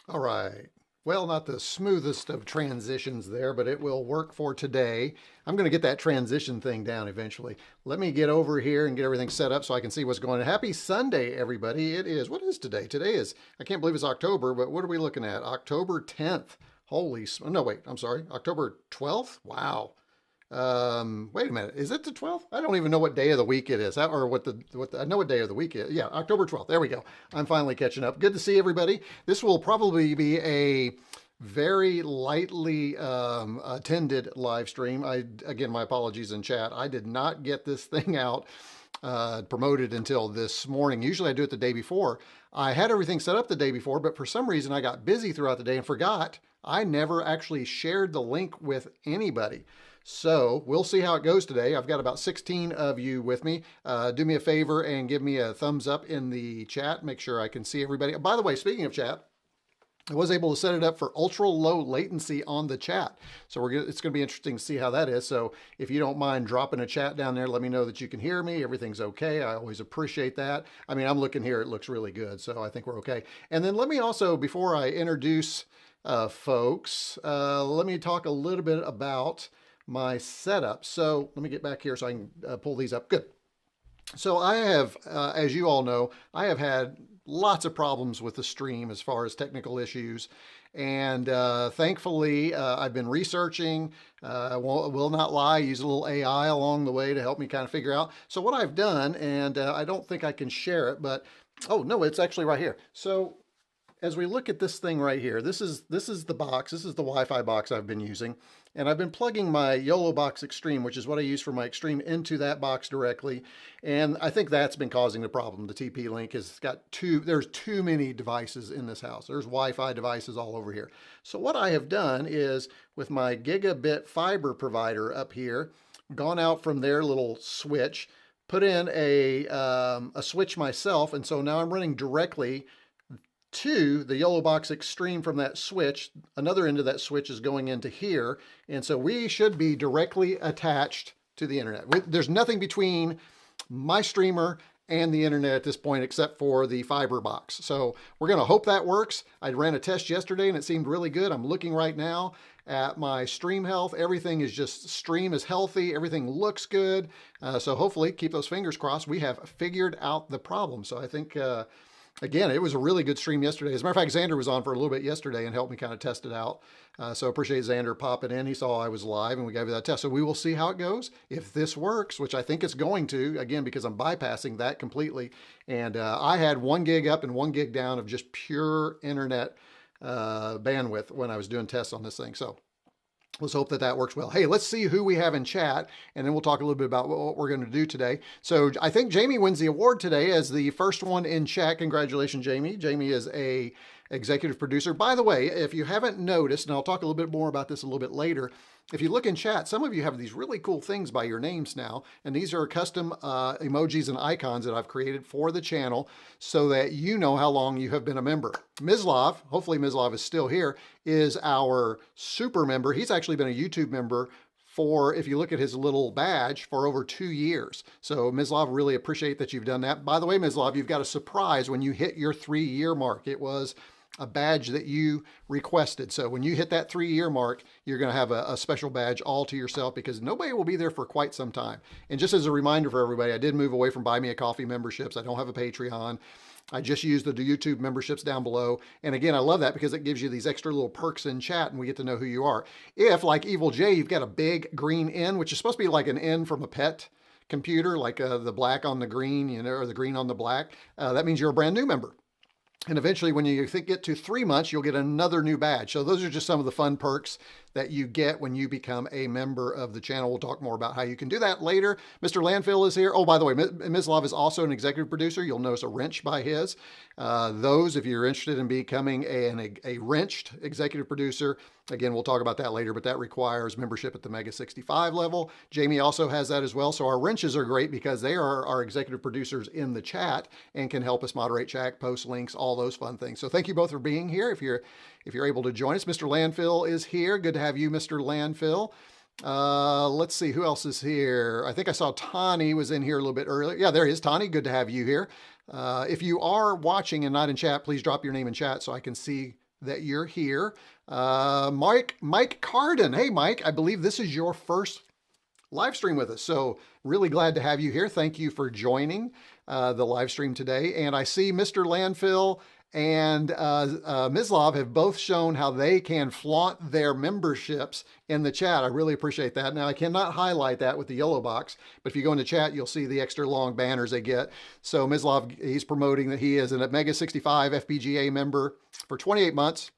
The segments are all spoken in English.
All right. Well, not the smoothest of transitions there, but it will work for today. I'm going to get that transition thing down eventually. Let me get over here and get everything set up so I can see what's going on. Happy Sunday, everybody. It is, what is today? Today is, I can't believe it's October, but what are we looking at? October 10th. No, wait, I'm sorry. October 12th? Wow. Wait a minute. Is it the 12th? I don't even know what day of the week it is, or I know what day of the week it is. Yeah, October 12th. There we go. I'm finally catching up. Good to see everybody. This will probably be a very lightly attended live stream. Again, my apologies in chat. I did not get this thing out promoted until this morning. Usually I do it the day before. I had everything set up the day before, but for some reason I got busy throughout the day and forgot. I never actually shared the link with anybody. So we'll see how it goes today. I've got about 16 of you with me. Do me a favor and give me a thumbs up in the chat. Make sure I can see everybody. By the way, speaking of chat, I was able to set it up for ultra low latency on the chat. So it's going to be interesting to see how that is. So if you don't mind dropping a chat down there, let me know that you can hear me. Everything's okay. I always appreciate that. I mean, I'm looking here. It looks really good. So I think we're okay. And then let me also, before I introduce folks, let me talk a little bit about my setup. So let me get back here so I can pull these up. Good. So I have, as you all know, I have had lots of problems with the stream as far as technical issues. And thankfully, I've been researching, will not lie, use a little AI along the way to help me kind of figure out. So what I've done, and I don't think I can share it, but, oh no, it's actually right here. So as we look at this thing right here, this is the box, this is the Wi-Fi box I've been using. And I've been plugging my YOLO Box Extreme, which is what I use for my Extreme, into that box directly. And I think that's been causing the problem. The TP-Link has got there's too many devices in this house. There's Wi-Fi devices all over here. So what I have done is, with my gigabit fiber provider up here, gone out from their little switch, put in a switch myself. And so now I'm running directly to the YOLO Box Extreme from that switch. Another end of that switch is going into here. And so we should be directly attached to the internet. There's nothing between my streamer and the internet at this point except for the fiber box. So we're going to hope that works. I ran a test yesterday and it seemed really good. I'm looking right now at my stream health. Everything is just, stream is healthy. Everything looks good. So hopefully, keep those fingers crossed, we have figured out the problem. So I think, again, it was a really good stream yesterday. As a matter of fact, Xander was on for a little bit yesterday and helped me kind of test it out. So appreciate Xander popping in. He saw I was live and we gave you that test. So we will see how it goes. If this works, which I think it's going to, again, because I'm bypassing that completely. And I had 1 gig up and 1 gig down of just pure internet bandwidth when I was doing tests on this thing. So let's hope that that works well. Hey, let's see who we have in chat, and then we'll talk a little bit about what we're going to do today. So I think Jamie wins the award today as the first one in chat. Congratulations, Jamie. Jamie is a executive producer. By the way, if you haven't noticed, and I'll talk a little bit more about this a little bit later, if you look in chat, some of you have these really cool things by your names now, and these are custom emojis and icons that I've created for the channel so that you know how long you have been a member. Mislav, hopefully Mislav is still here, is our super member. He's actually been a YouTube member for, if you look at his little badge, for over 2 years. So Mislav, really appreciate that you've done that. By the way, Mislav, you've got a surprise when you hit your 3-year mark. It was a badge that you requested. So when you hit that 3-year mark, you're going to have a special badge all to yourself because nobody will be there for quite some time. And just as a reminder for everybody, I did move away from Buy Me a Coffee memberships. I don't have a Patreon. I just use the YouTube memberships down below. And again, I love that because it gives you these extra little perks in chat and we get to know who you are. If, like Evil J, you've got a big green N, which is supposed to be like an N from a pet computer, like the black on the green, you know, or the green on the black, that means you're a brand new member. And eventually, when you get to 3 months, you'll get another new badge. So those are just some of the fun perks that you get when you become a member of the channel. We'll talk more about how you can do that later. Mr. Landfill is here. Oh, by the way, Mislav is also an executive producer. You'll notice a wrench by his. Those, if you're interested in becoming a wrenched executive producer, again, we'll talk about that later, but that requires membership at the Mega 65 level. Jamie also has that as well. So our wrenches are great because they are our executive producers in the chat and can help us moderate chat, post links, all those fun things. So thank you both for being here. If you're able to join us, Mr. Landfill is here. Good to have you, Mr. Landfill. Let's see who else is here. I think I saw Tani was in here a little bit earlier. Yeah, there he is. Tani, good to have you here. If you are watching and not in chat, please drop your name in chat so I can see that you're here. Mike Carden. Hey, Mike, I believe this is your first live stream with us. So really glad to have you here. Thank you for joining the live stream today. And I see Mr. Landfill and Mislov have both shown how they can flaunt their memberships in the chat. I really appreciate that. Now, I cannot highlight that with the yellow box, but if you go into chat, you'll see the extra long banners they get. So Mislov, he's promoting that he is an Amiga 65 FPGA member for 28 months.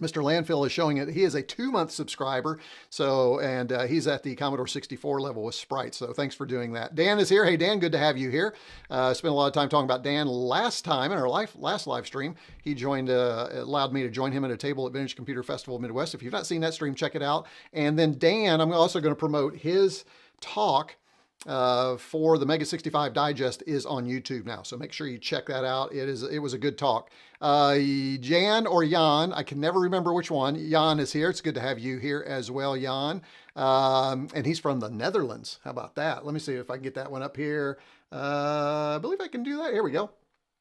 Mr. Landfill is showing it. He is a 2-month subscriber. So, and he's at the Commodore 64 level with Sprite. So thanks for doing that. Dan is here. Hey, Dan, good to have you here. Spent a lot of time talking about Dan last time in our last live stream. He joined, allowed me to join him at a table at Vintage Computer Festival Midwest. If you've not seen that stream, check it out. And then Dan, I'm also going to promote his talk for the Mega 65 Digest is on YouTube now. So make sure you check that out. It was a good talk. Jan or Jan, I can never remember which one. Jan is here. It's good to have you here as well, Jan. And he's from the Netherlands. How about that? Let me see if I can get that one up here. I believe I can do that. Here we go.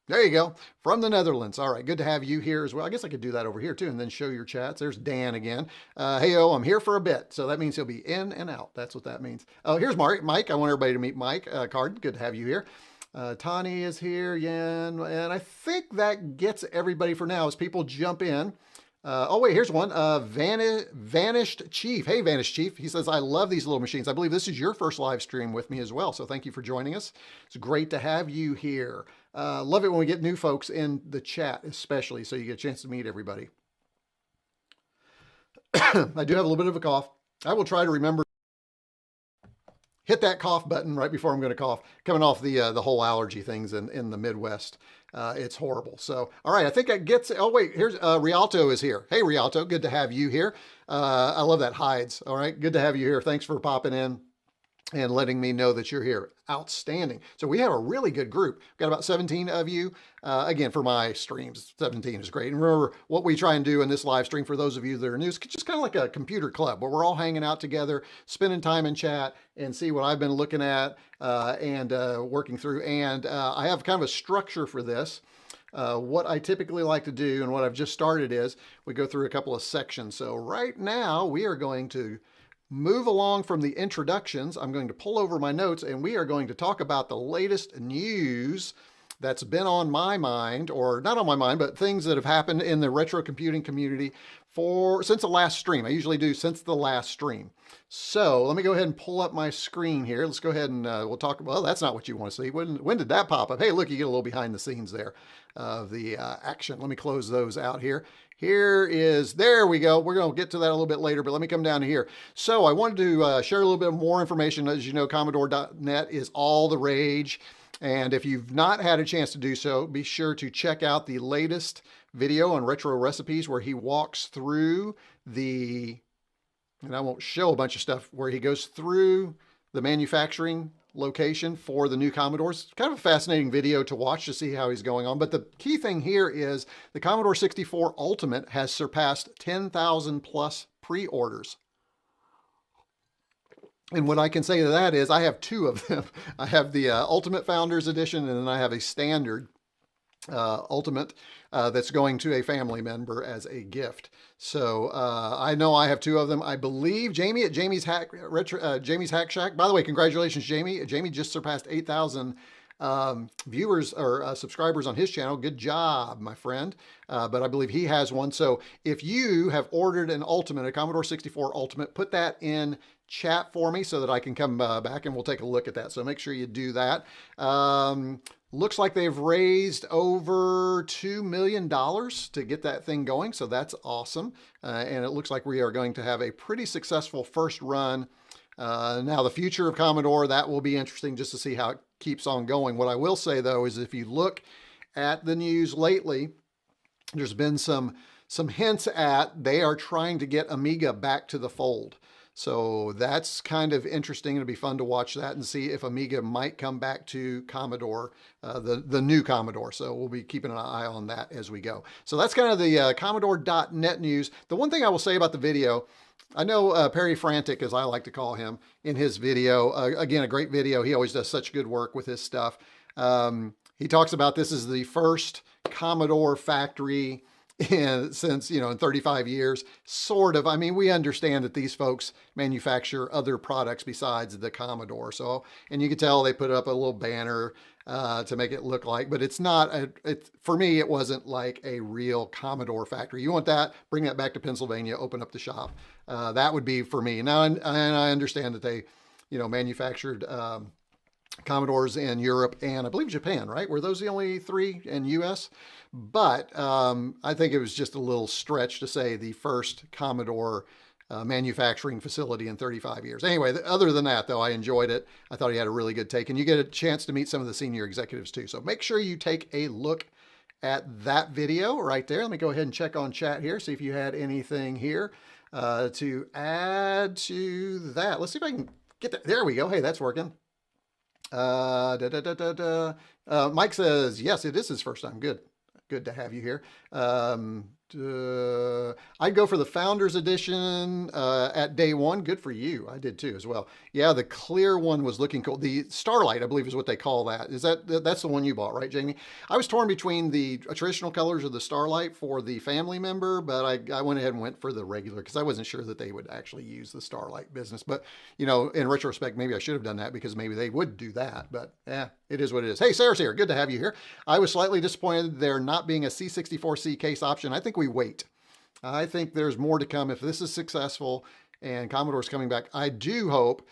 There you go. From the Netherlands. All right. Good to have you here as well. I guess I could do that over here too and then show your chats. There's Dan again. Hey-o, I'm here for a bit. So that means he'll be in and out. That's what that means. Oh, here's Mike. I want everybody to meet Mike Carden. Good to have you here. Tani is here, Yan. And I think that gets everybody for now as people jump in. Oh, wait, here's one. Vanished Chief. Hey, Vanished Chief. He says, I love these little machines. I believe this is your first live stream with me as well. So thank you for joining us. It's great to have you here. Love it when we get new folks in the chat, especially, so you get a chance to meet everybody. I do have a little bit of a cough. I will try to remember. Hit that cough button right before I'm going to cough. Coming off the whole allergy things in the Midwest. It's horrible. So, all right, I think that gets, oh wait, here's, Rialto is here. Hey, Rialto, good to have you here. I love that hides. All right, good to have you here. Thanks for popping in and letting me know that you're here. Outstanding. So we have a really good group. We've got about 17 of you. Again, for my streams, 17 is great. And remember, what we try and do in this live stream, for those of you that are new, is just kind of like a computer club where we're all hanging out together, spending time in chat, and see what I've been looking at and working through. And I have kind of a structure for this. What I typically like to do and what I've just started is we go through a couple of sections. So right now we are going to move along from the introductions. I'm going to pull over my notes and we are going to talk about the latest news that's been on my mind, or not on my mind, but things that have happened in the retro computing community since the last stream. I usually do since the last stream. So let me go ahead and pull up my screen here. Let's go ahead and we'll talk. Well, that's not what you want to see. When did that pop up? Hey, look, you get a little behind the scenes there of the action. Let me close those out here. There we go. We're going to get to that a little bit later, but let me come down to here. So I wanted to share a little bit more information. As you know, Commodore.net is all the rage. And if you've not had a chance to do so, be sure to check out the latest video on retro recipes where he walks through and I won't show a bunch of stuff, where he goes through the manufacturing location for the new Commodores. Kind of a fascinating video to watch to see how he's going on. But the key thing here is the Commodore 64 Ultimate has surpassed 10,000 plus pre-orders. And what I can say to that is I have two of them. I have the Ultimate Founders Edition, and then I have a standard Ultimate that's going to a family member as a gift. So I know I have two of them. I believe Jamie at Jamie's Hack Shack. By the way, congratulations, Jamie. Jamie just surpassed 8,000 viewers or subscribers on his channel. Good job, my friend. But I believe he has one. So if you have ordered an Ultimate, a Commodore 64 Ultimate, put that in chat for me so that I can come back and we'll take a look at that. So make sure you do that. Looks like they've raised over $2 million to get that thing going. So that's awesome. And it looks like we are going to have a pretty successful first run. Now the future of Commodore, that will be interesting just to see how it keeps on going. What I will say though, is if you look at the news lately, there's been some hints at they are trying to get Amiga back to the fold. So that's kind of interesting. It'll be fun to watch that and see if Amiga might come back to Commodore, the new Commodore. So we'll be keeping an eye on that as we go. So that's kind of the Commodore.net news. The one thing I will say about the video, I know Perry Frantic, as I like to call him, in his video, again, a great video. He always does such good work with his stuff. He talks about this is the first Commodore factory And since, you know, in 35 years, sort of. I mean, we understand that these folks manufacture other products besides the Commodore. So, and you can tell they put up a little banner to make it look like, but it's not, for me, it wasn't like a real Commodore factory. You want that, bring that back to Pennsylvania, open up the shop. That would be for me. Now, and I understand that they, you know, manufactured Commodores in Europe and I believe Japan, right? Were those the only three in US? But I think it was just a little stretch to say the first Commodore manufacturing facility in 35 years. Anyway, other than that, though, I enjoyed it. I thought he had a really good take, and you get a chance to meet some of the senior executives too. So make sure you take a look at that video right there. Let me go ahead and check on chat here, see if you had anything here to add to that. Let's see if I can get that. There we go. Hey, that's working. Mike says, yes, it is his first time. Good. Good to have you here. I'd go for the Founders Edition at day one. Good for you. I did too as well. Yeah, the clear one was looking cool. The Starlight, I believe, is what they call that. Is that's the one you bought, right, Jamie? I was torn between the traditional colors of the Starlight for the family member, but I went ahead and went for the regular because I wasn't sure that they would actually use the Starlight business. But, you know, in retrospect, maybe I should have done that because maybe they would do that. But yeah, it is what it is. Hey, Sarah's here. Good to have you here. I was slightly disappointed there not being a C64C case option. I think we wait. I think there's more to come if this is successful and Commodore's coming back. I do hope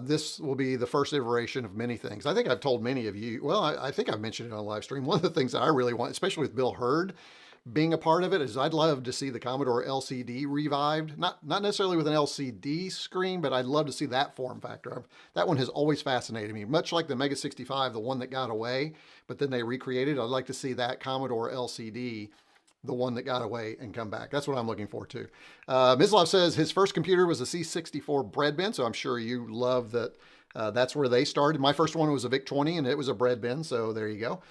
this will be the first iteration of many things. I think I've told many of you, well, I think I've mentioned it on Livestream. One of the things that I really want, especially with Bill Hurd being a part of it, is I'd love to see the Commodore LCD revived. Not necessarily with an LCD screen, but I'd love to see that form factor. That one has always fascinated me, much like the Mega 65, the one that got away, but then they recreated. I'd like to see that Commodore LCD, the one that got away, and come back. That's what I'm looking for too. Mislav says his first computer was a C64 bread bin, so I'm sure you love that. That's where they started. My first one was a VIC-20 and it was a bread bin, so there you go.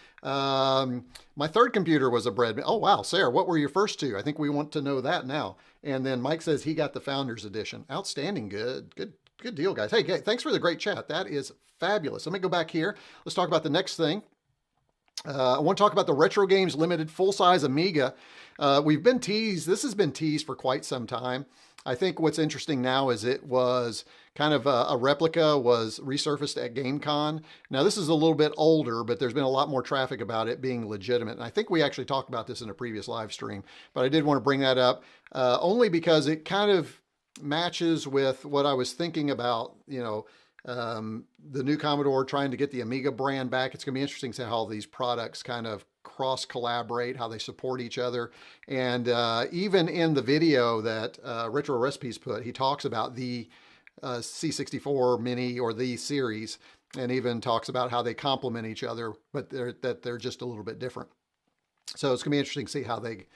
My third computer was a bread bin. Oh wow, Sarah, what were your first two? I think we want to know that now. And then Mike says he got the Founders Edition. Outstanding, good deal, guys. Hey, thanks for the great chat. That is fabulous. Let me go back here. Let's talk about the next thing. I want to talk about the Retro Games Limited full-size Amiga. We've been teased. This has been teased for quite some time. I think what's interesting now is it was kind of a replica, was resurfaced at GameCon. Now, this is a little bit older, but there's been a lot more traffic about it being legitimate. And I think we actually talked about this in a previous live stream, but I did want to bring that up only because it kind of matches with what I was thinking about, you know, the new Commodore trying to get the Amiga brand back. It's going to be interesting to see how all these products kind of cross collaborate, how they support each other. And even in the video that Retro Recipes put, he talks about the C64 Mini or the series, and even talks about how they complement each other, but they're just a little bit different. So it's going to be interesting to see how they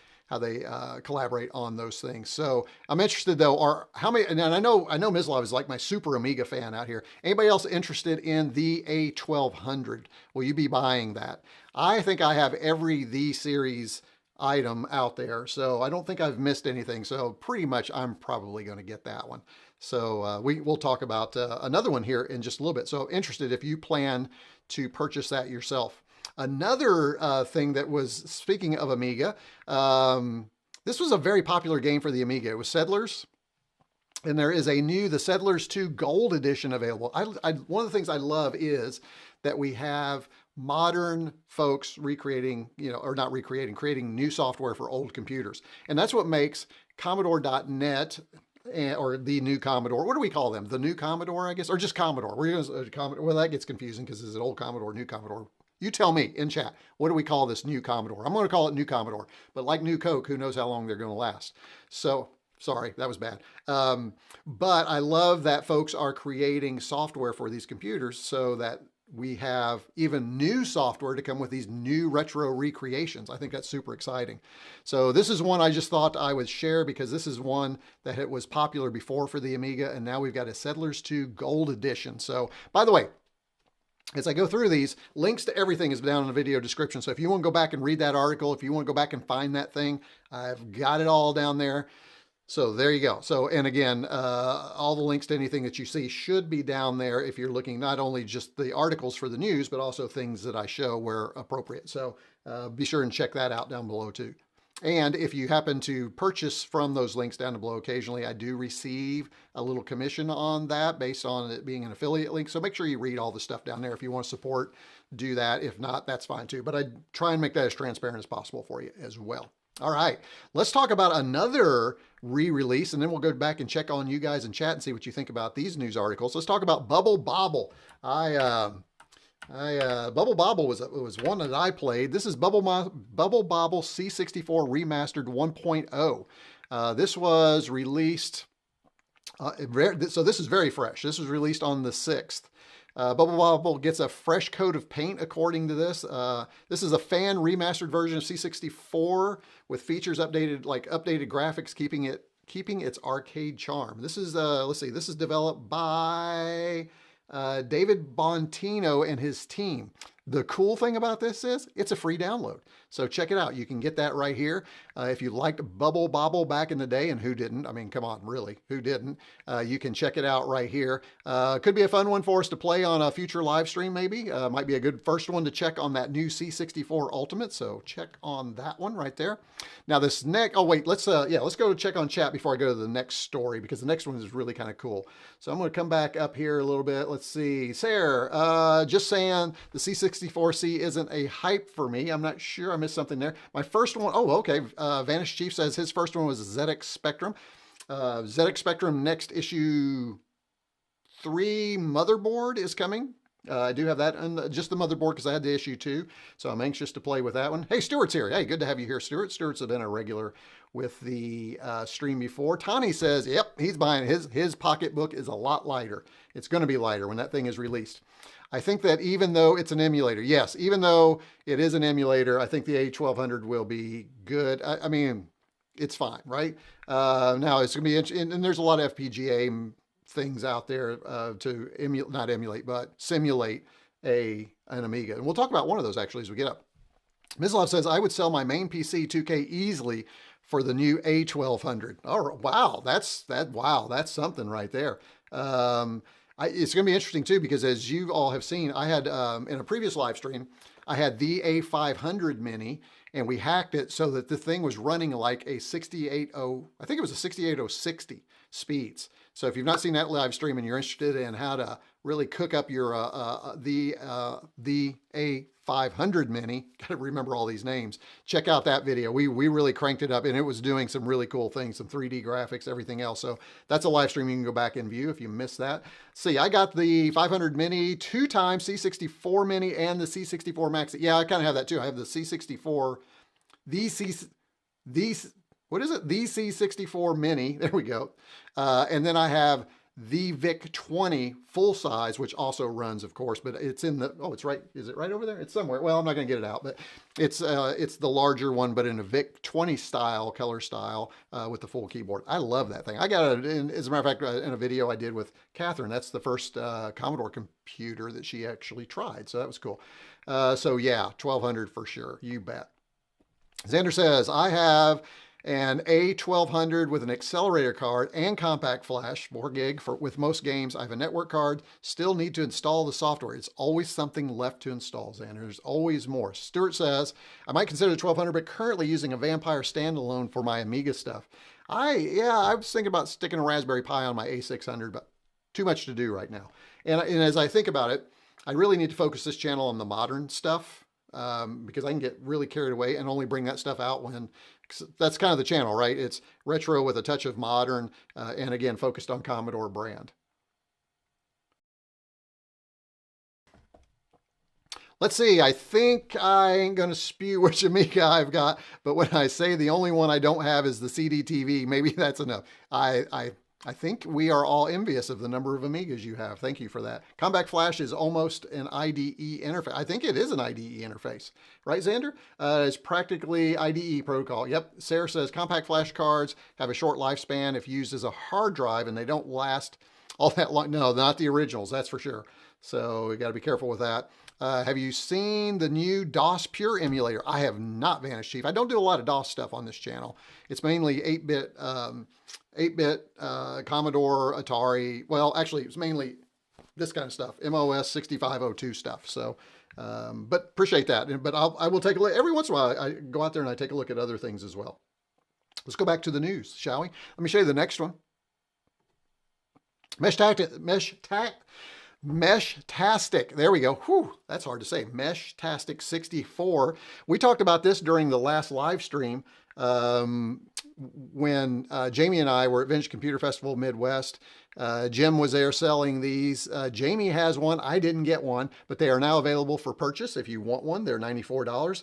collaborate on those things. So I'm interested though, how many, and I know Mislav is like my super Amiga fan out here. Anybody else interested in the A1200? Will you be buying that? I think I have every The series item out there, so I don't think I've missed anything. So pretty much I'm probably going to get that one. So we'll talk about another one here in just a little bit. So interested if you plan to purchase that yourself. Another thing that was, speaking of Amiga, this was a very popular game for the Amiga. It was Settlers. And there is the Settlers 2 Gold Edition available. One of the things I love is that we have modern folks recreating, or not recreating, creating new software for old computers. And that's what makes Commodore.net or the new Commodore. What do we call them? The new Commodore, I guess, or just Commodore. Well, that gets confusing because it's an old Commodore, new Commodore. You tell me in chat, what do we call this new Commodore? I'm going to call it new Commodore, but like new Coke, who knows how long they're going to last. So sorry, that was bad. But I love that folks are creating software for these computers so that we have even new software to come with these new retro recreations. I think that's super exciting. So this is one I just thought I would share because this is one that it was popular before for the Amiga, and now we've got a Settlers 2 Gold Edition. So by the way, as I go through these, links to everything is down in the video description. So if you want to go back and read that article, if you want to go back and find that thing, I've got it all down there. So there you go. So, and again, all the links to anything that you see should be down there if you're looking not only just the articles for the news, but also things that I show where appropriate. So be sure and check that out down below too. And if you happen to purchase from those links down below, occasionally I do receive a little commission on that based on it being an affiliate link. So make sure you read all the stuff down there. If you want to support, do that. If not, that's fine too. But I try and make that as transparent as possible for you as well. All right, let's talk about another re-release, and then we'll go back and check on you guys in chat and see what you think about these news articles. Let's talk about Bubble Bobble. Bubble Bobble was one that I played. This is Bubble Bobble C64 Remastered 1.0. This was released, so this is very fresh. This was released on the 6th. Bubble Bobble gets a fresh coat of paint according to this. This is a fan remastered version of C64 with features updated, like updated graphics, keeping its arcade charm. This is, let's see, this is developed by David Bontino and his team. The cool thing about this is it's a free download. So check it out. You can get that right here. If you liked Bubble Bobble back in the day, and who didn't? I mean, come on, really, who didn't? You can check it out right here. Could be a fun one for us to play on a future live stream, maybe. Might be a good first one to check on that new C64 Ultimate. So check on that one right there. Now this next, oh wait, let's go check on chat before I go to the next story, because the next one is really kind of cool. So I'm going to come back up here a little bit. Let's see. Sarah, just saying the C64C isn't a hype for me. I'm not sure. I missed something there. My first one, oh, okay. Vanish Chief says his first one was ZX Spectrum. ZX Spectrum Next Issue 3 motherboard is coming. I do have that, and just the motherboard because I had the issue 2, so I'm anxious to play with that one. Hey, Stuart's here. Hey, good to have you here, Stuart. Stuart's been a regular with the stream before. Tani says, yep, he's buying his pocketbook is a lot lighter. It's going to be lighter when that thing is released. I think that even though it's an emulator, yes, even though it is an emulator, I think the A1200 will be good. I mean, it's fine, right? Now it's going to be interesting, and there's a lot of FPGA things out there to not emulate, but simulate an Amiga. And we'll talk about one of those actually as we get up. Mislov says, I would sell my main PC 2K easily for the new A1200. Oh, wow, that's something right there. It's going to be interesting too, because as you all have seen, I had in a previous live stream, I had the A500 Mini, and we hacked it so that the thing was running like a 680, I think it was a 68060 speeds. So if you've not seen that live stream and you're interested in how to really cook up your the A500 Mini, got to remember all these names, check out that video. We really cranked it up, and it was doing some really cool things, some 3D graphics, everything else. So that's a live stream you can go back and view if you missed that. See, I got the 500 Mini 2 times, C64 Mini, and the C64 Max. Yeah, I kind of have that too. I have the C64, what is it? The C64 Mini. There we go. And then I have the VIC-20 full size, which also runs, of course, but it's in the, oh, it's right. Is it right over there? It's somewhere. Well, I'm not going to get it out, but it's the larger one, but in a VIC-20 style, color style, with the full keyboard. I love that thing. I got it, as a matter of fact, in a video I did with Catherine. That's the first Commodore computer that she actually tried. So that was cool. So yeah, 1200 for sure. You bet. Xander says, I have an A1200 with an accelerator card and compact flash, 4 gig with most games. I have a network card, still need to install the software. It's always something left to install, Xander. There's always more. Stuart says, I might consider the 1200, but currently using a Vampire standalone for my Amiga stuff. I was thinking about sticking a Raspberry Pi on my A600, but too much to do right now. And as I think about it, I really need to focus this channel on the modern stuff, because I can get really carried away and only bring that stuff out when, that's kind of the channel, right? It's retro with a touch of modern, and again, focused on Commodore brand. Let's see, I think I ain't gonna spew which Amiga I've got, but when I say the only one I don't have is the CD-TV, maybe that's enough. I think we are all envious of the number of Amigas you have. Thank you for that. Compact Flash is almost an IDE interface. I think it is an IDE interface. Right, Xander? It's practically IDE protocol. Yep, Sarah says compact flash cards have a short lifespan if used as a hard drive, and they don't last all that long. No, not the originals, that's for sure. So we got to be careful with that. Have you seen the new DOS Pure emulator? I have not, Vanish Chief. I don't do a lot of DOS stuff on this channel. It's mainly 8-bit Commodore, Atari. Well, actually, it's mainly this kind of stuff, MOS 6502 stuff. So But appreciate that. But I will take a look. Every once in a while, I go out there and I take a look at other things as well. Let's go back to the news, shall we? Let me show you the next one. Meshtastic. There we go. Whew, that's hard to say. Meshtastic 64. We talked about this during the last live stream when Jamie and I were at Vintage Computer Festival Midwest. Jim was there selling these. Jamie has one. I didn't get one, but they are now available for purchase. If you want one, they're $94.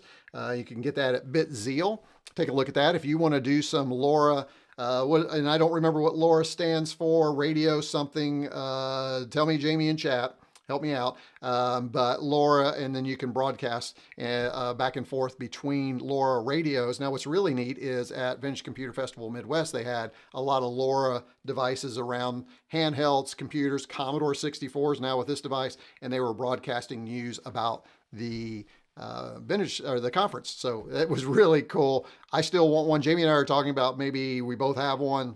You can get that at BitZeal. Take a look at that. If you want to do some LoRa, and I don't remember what LoRa stands for, radio something, tell me, Jamie, in chat. Help me out. But LoRa, and then you can broadcast back and forth between LoRa radios. Now, what's really neat is at Vintage Computer Festival Midwest, they had a lot of LoRa devices around, handhelds, computers, Commodore 64s now with this device, and they were broadcasting news about the vintage or the conference. So it was really cool. I still want one. Jamie and I are talking about maybe we both have one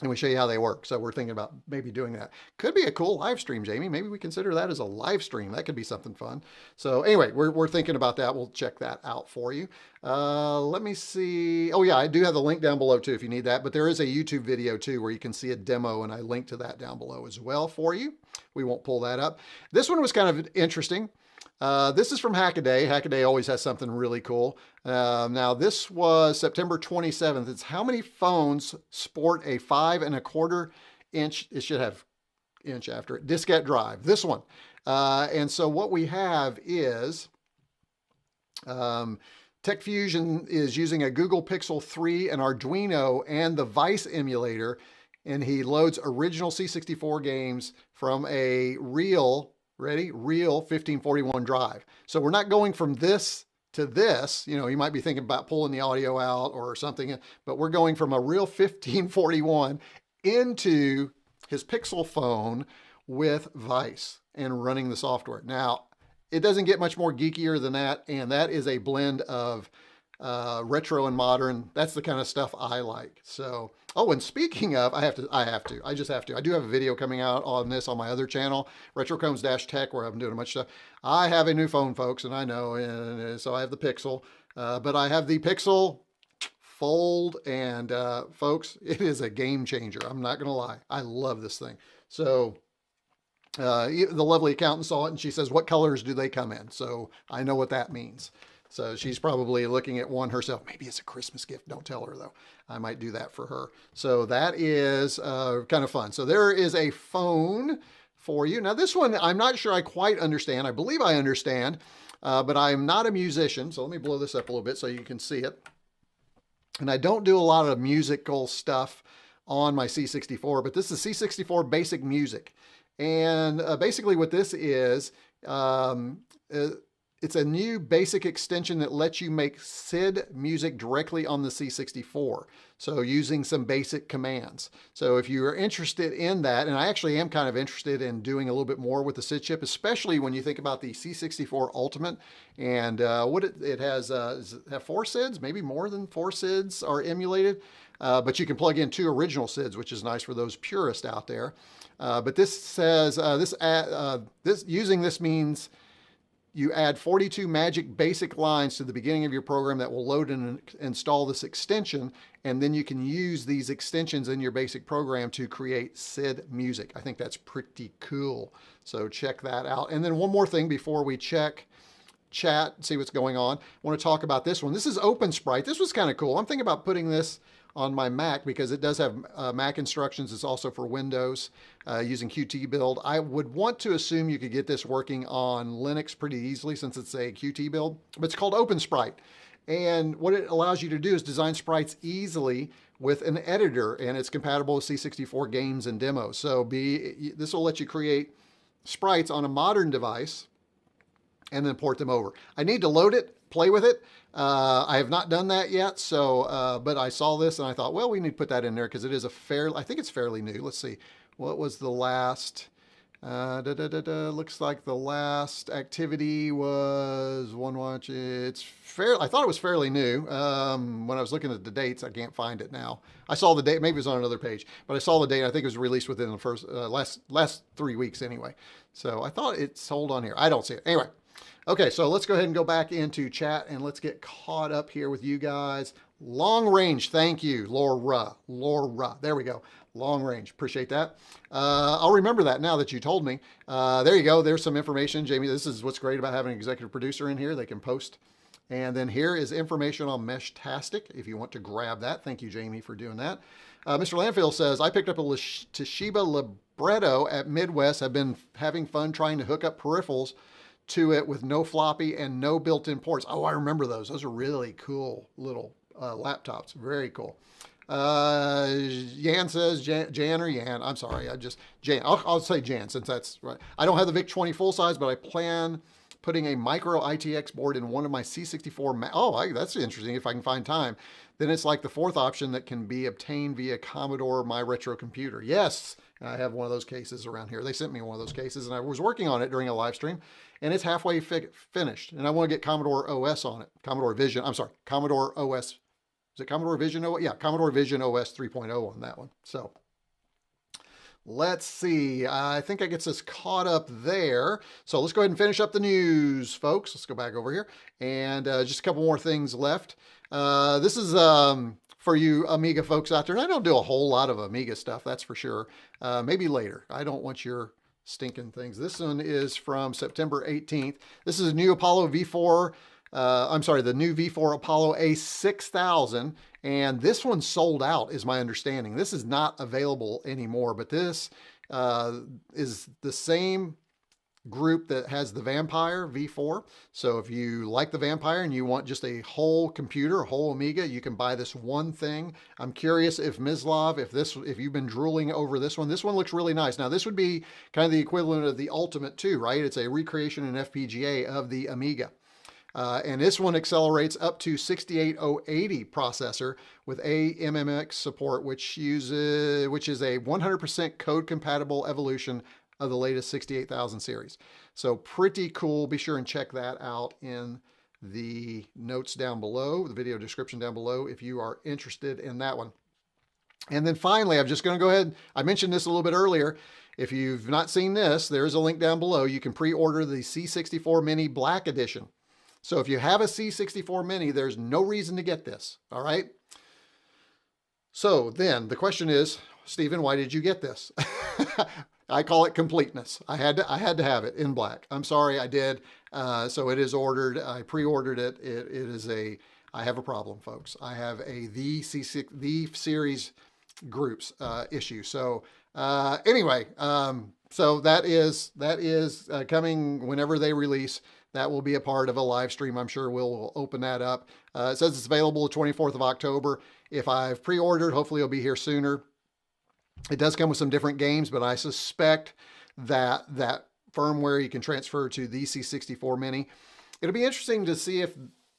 and we show you how they work. So we're thinking about maybe doing that. Could be a cool live stream, Jamie. Maybe we consider that as a live stream. That could be something fun. So anyway, we're thinking about that. We'll check that out for you. Let me see. Oh yeah, I do have the link down below too if you need that, but there is a YouTube video too where you can see a demo, and I link to that down below as well for you. We won't pull that up. This one was kind of interesting. This is from Hackaday. Hackaday always has something really cool. Now this was September 27th. It's how many phones sport a 5 1/4 inch, it should have inch after it, diskette drive. This one. And so what we have is TechFusion is using a Google Pixel 3, an Arduino, and the Vice emulator, and he loads original C64 games from a real 1541 drive. So we're not going from this to this. You know, you might be thinking about pulling the audio out or something, but we're going from a real 1541 into his Pixel phone with Vice and running the software. Now, it doesn't get much more geekier than that, and that is a blend of retro and modern. That's the kind of stuff I like. So, oh, and speaking of, I just have to. I do have a video coming out on this on my other channel, retrocombs-tech, where I'm doing a bunch of stuff. I have a new phone, folks, and I know, and so I have the Pixel, but I have the Pixel Fold, and folks, it is a game changer. I'm not gonna lie. I love this thing. So the lovely accountant saw it, and she says, what colors do they come in? So I know what that means. So she's probably looking at one herself. Maybe it's a Christmas gift. Don't tell her, though. I might do that for her. So that is kind of fun. So there is a phone for you. Now, this one, I'm not sure I quite understand. I believe I understand, but I'm not a musician. So let me blow this up a little bit so you can see it. And I don't do a lot of musical stuff on my C64, but this is C64 Basic Music. And basically what this is, it's a new basic extension that lets you make SID music directly on the C64. So using some basic commands. So if you're interested in that, and I actually am kind of interested in doing a little bit more with the SID chip, especially when you think about the C64 Ultimate and what it has, does it have 4 SIDs? Maybe more than 4 SIDs are emulated, but you can plug in 2 original SIDs, which is nice for those purists out there. But this says, using this means you add 42 magic basic lines to the beginning of your program that will load and install this extension, and then you can use these extensions in your basic program to create SID music. I think that's pretty cool. So check that out. And then one more thing before we check chat, see what's going on. I want to talk about this one. This is OpenSprite. This was kind of cool. I'm thinking about putting this on my Mac because it does have Mac instructions. It's also for Windows using Qt build. I would want to assume you could get this working on Linux pretty easily since it's a Qt build, but it's called OpenSprite. And what it allows you to do is design sprites easily with an editor, and it's compatible with C64 games and demos. So this will let you create sprites on a modern device and then port them over. I need to load it, play with it. I have not done that yet, so but I saw this and I thought, well, we need to put that in there because it is I think it's fairly new. Let's see, what was the last? Looks like the last activity was watch. It's fair. I thought it was fairly new. When I was looking at the dates, I can't find it now. I saw the date. Maybe it was on another page, but I saw the date. I think it was released within the first last 3 weeks anyway. So I thought it's sold on here. I don't see it anyway. Okay, so let's go ahead and go back into chat and let's get caught up here with you guys. Long range, thank you, Laura. There we go. Long range, appreciate that. I'll remember that now that you told me. There you go. There's some information, Jamie. This is what's great about having an executive producer in here. They can post. And then here is information on Meshtastic if you want to grab that. Thank you, Jamie, for doing that. Mr. Landfill says, I picked up a Toshiba Libretto at Midwest. Have been having fun trying to hook up peripherals to it with no floppy and no built-in ports. Oh, I remember those. Those are really cool little laptops. Very cool. Jan says, Jan or Yan, I'm sorry, Jan, I'll say Jan since that's right. I don't have the VIC-20 full size, but I plan putting a micro ITX board in one of my C64, that's interesting if I can find time. Then it's like the fourth option that can be obtained via Commodore My Retro Computer. Yes, I have one of those cases around here. They sent me one of those cases and I was working on it during a live stream and it's halfway finished. And I want to get Commodore OS on it. Commodore OS. Is it Commodore Vision OS? Yeah, Commodore Vision OS 3.0 on that one. So let's see. I think that gets us caught up there. So let's go ahead and finish up the news, folks. Let's go back over here. And just a couple more things left. This is for you Amiga folks out there. And I don't do a whole lot of Amiga stuff, that's for sure. Maybe later. I don't want your stinking things. This one is from September 18th. This is a new Apollo V4. The new V4 Apollo A6000, and this one sold out is my understanding. This is not available anymore, but this is the same group that has the Vampire V4. So if you like the Vampire and you want just a whole computer, a whole Amiga, you can buy this one thing. I'm curious if Mislav, if you've been drooling over this one looks really nice. Now this would be kind of the equivalent of the Ultimate 2, right? It's a recreation in FPGA of the Amiga. And this one accelerates up to 68080 processor with AMMX support, which is a 100% code compatible evolution of the latest 68000 series. So pretty cool. Be sure and check that out in the notes down below, the video description down below, if you are interested in that one. And then finally, I'm just going to go ahead. I mentioned this a little bit earlier. If you've not seen this, there's a link down below. You can pre-order the C64 Mini Black Edition. So if you have a C64 Mini, there's no reason to get this, all right? So then the question is, Stephen, why did you get this? I call it completeness. I had to have it in black. I'm sorry, I did. So it is ordered. I pre-ordered it. I have a problem, folks. I have the series groups issue. So anyway, so that is coming whenever they release. That will be a part of a live stream. I'm sure we'll open that up. It says it's available the 24th of October. If I've pre-ordered, hopefully it'll be here sooner. It does come with some different games, but I suspect that firmware you can transfer to the C64 Mini. It'll be interesting to see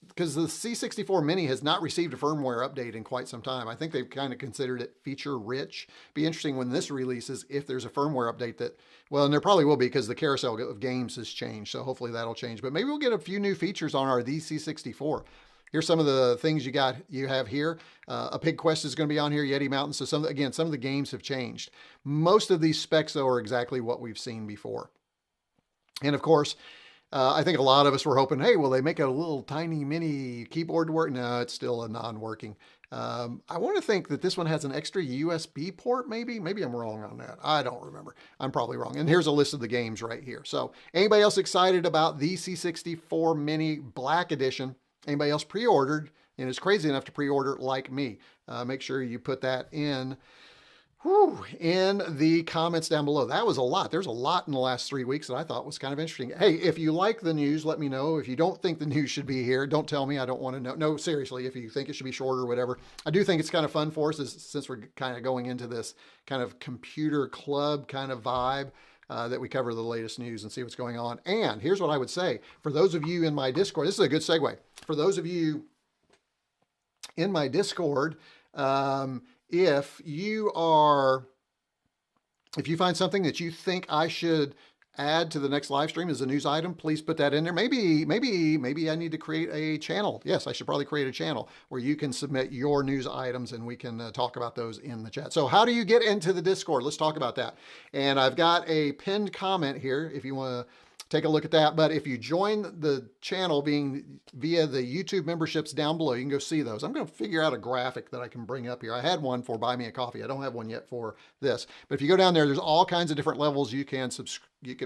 because the C64 Mini has not received a firmware update in quite some time. I think they've kind of considered it feature rich. Be interesting when this releases if there's a firmware update and there probably will be because the carousel of games has changed. So hopefully that'll change, but maybe we'll get a few new features on our C64. Here's some of the things you have here. A Pig Quest is going to be on here, Yeti Mountain. So some of the games have changed. Most of these specs though are exactly what we've seen before. And of course, I think a lot of us were hoping, hey, will they make a little tiny mini keyboard to work? No, it's still a non-working. I want to think that this one has an extra USB port, maybe. Maybe I'm wrong on that. I don't remember. I'm probably wrong. And here's a list of the games right here. So anybody else excited about the C64 Mini Black Edition? Anybody else pre-ordered and is crazy enough to pre-order like me? Make sure you put that in the comments down below. That was a lot. There's a lot in the last 3 weeks that I thought was kind of interesting. Hey, if you like the news, let me know. If you don't think the news should be here, don't tell me. I don't want to know. No, seriously, if you think it should be shorter or whatever. I do think it's kind of fun for us since we're kind of going into this kind of computer club kind of vibe. That we cover the latest news and see what's going on. And here's what I would say. For those of you in my Discord, this is a good segue. For those of you in my Discord, if you find something that you think I should add to the next live stream as a news item, please put that in there. Maybe I need to create a channel. Yes, I should probably create a channel where you can submit your news items and we can talk about those in the chat. So how do you get into the Discord? Let's talk about that. And I've got a pinned comment here if you want to take a look at that. But if you join the channel being via the YouTube memberships down below, you can go see those. I'm going to figure out a graphic that I can bring up here. I had one for Buy Me a Coffee. I don't have one yet for this. But if you go down there, there's all kinds of different levels you can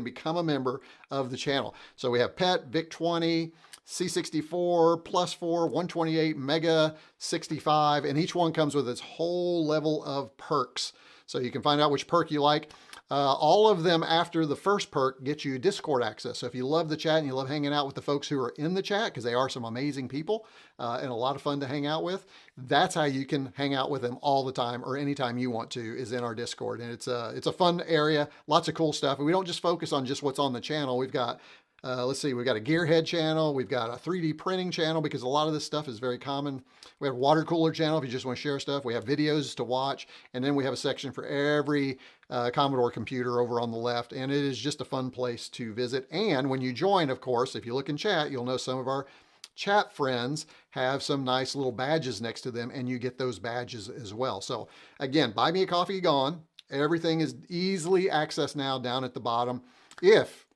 become a member of the channel. So we have Pet, VIC-20, C64, Plus 4, 128, Mega 65, and each one comes with its whole level of perks. So you can find out which perk you like. All of them after the first perk get you Discord access. So if you love the chat and you love hanging out with the folks who are in the chat, because they are some amazing people and a lot of fun to hang out with, that's how you can hang out with them all the time or anytime you want to is in our Discord. And it's a fun area, lots of cool stuff. And we don't just focus on just what's on the channel. We've got let's see, we've got a Gearhead channel. We've got a 3D printing channel because a lot of this stuff is very common. We have a water cooler channel if you just want to share stuff. We have videos to watch. And then we have a section for every Commodore computer over on the left. And it is just a fun place to visit. And when you join, of course, if you look in chat, you'll know some of our chat friends have some nice little badges next to them, and you get those badges as well. So again, Buy Me a Coffee gone. Everything is easily accessed now down at the bottom. If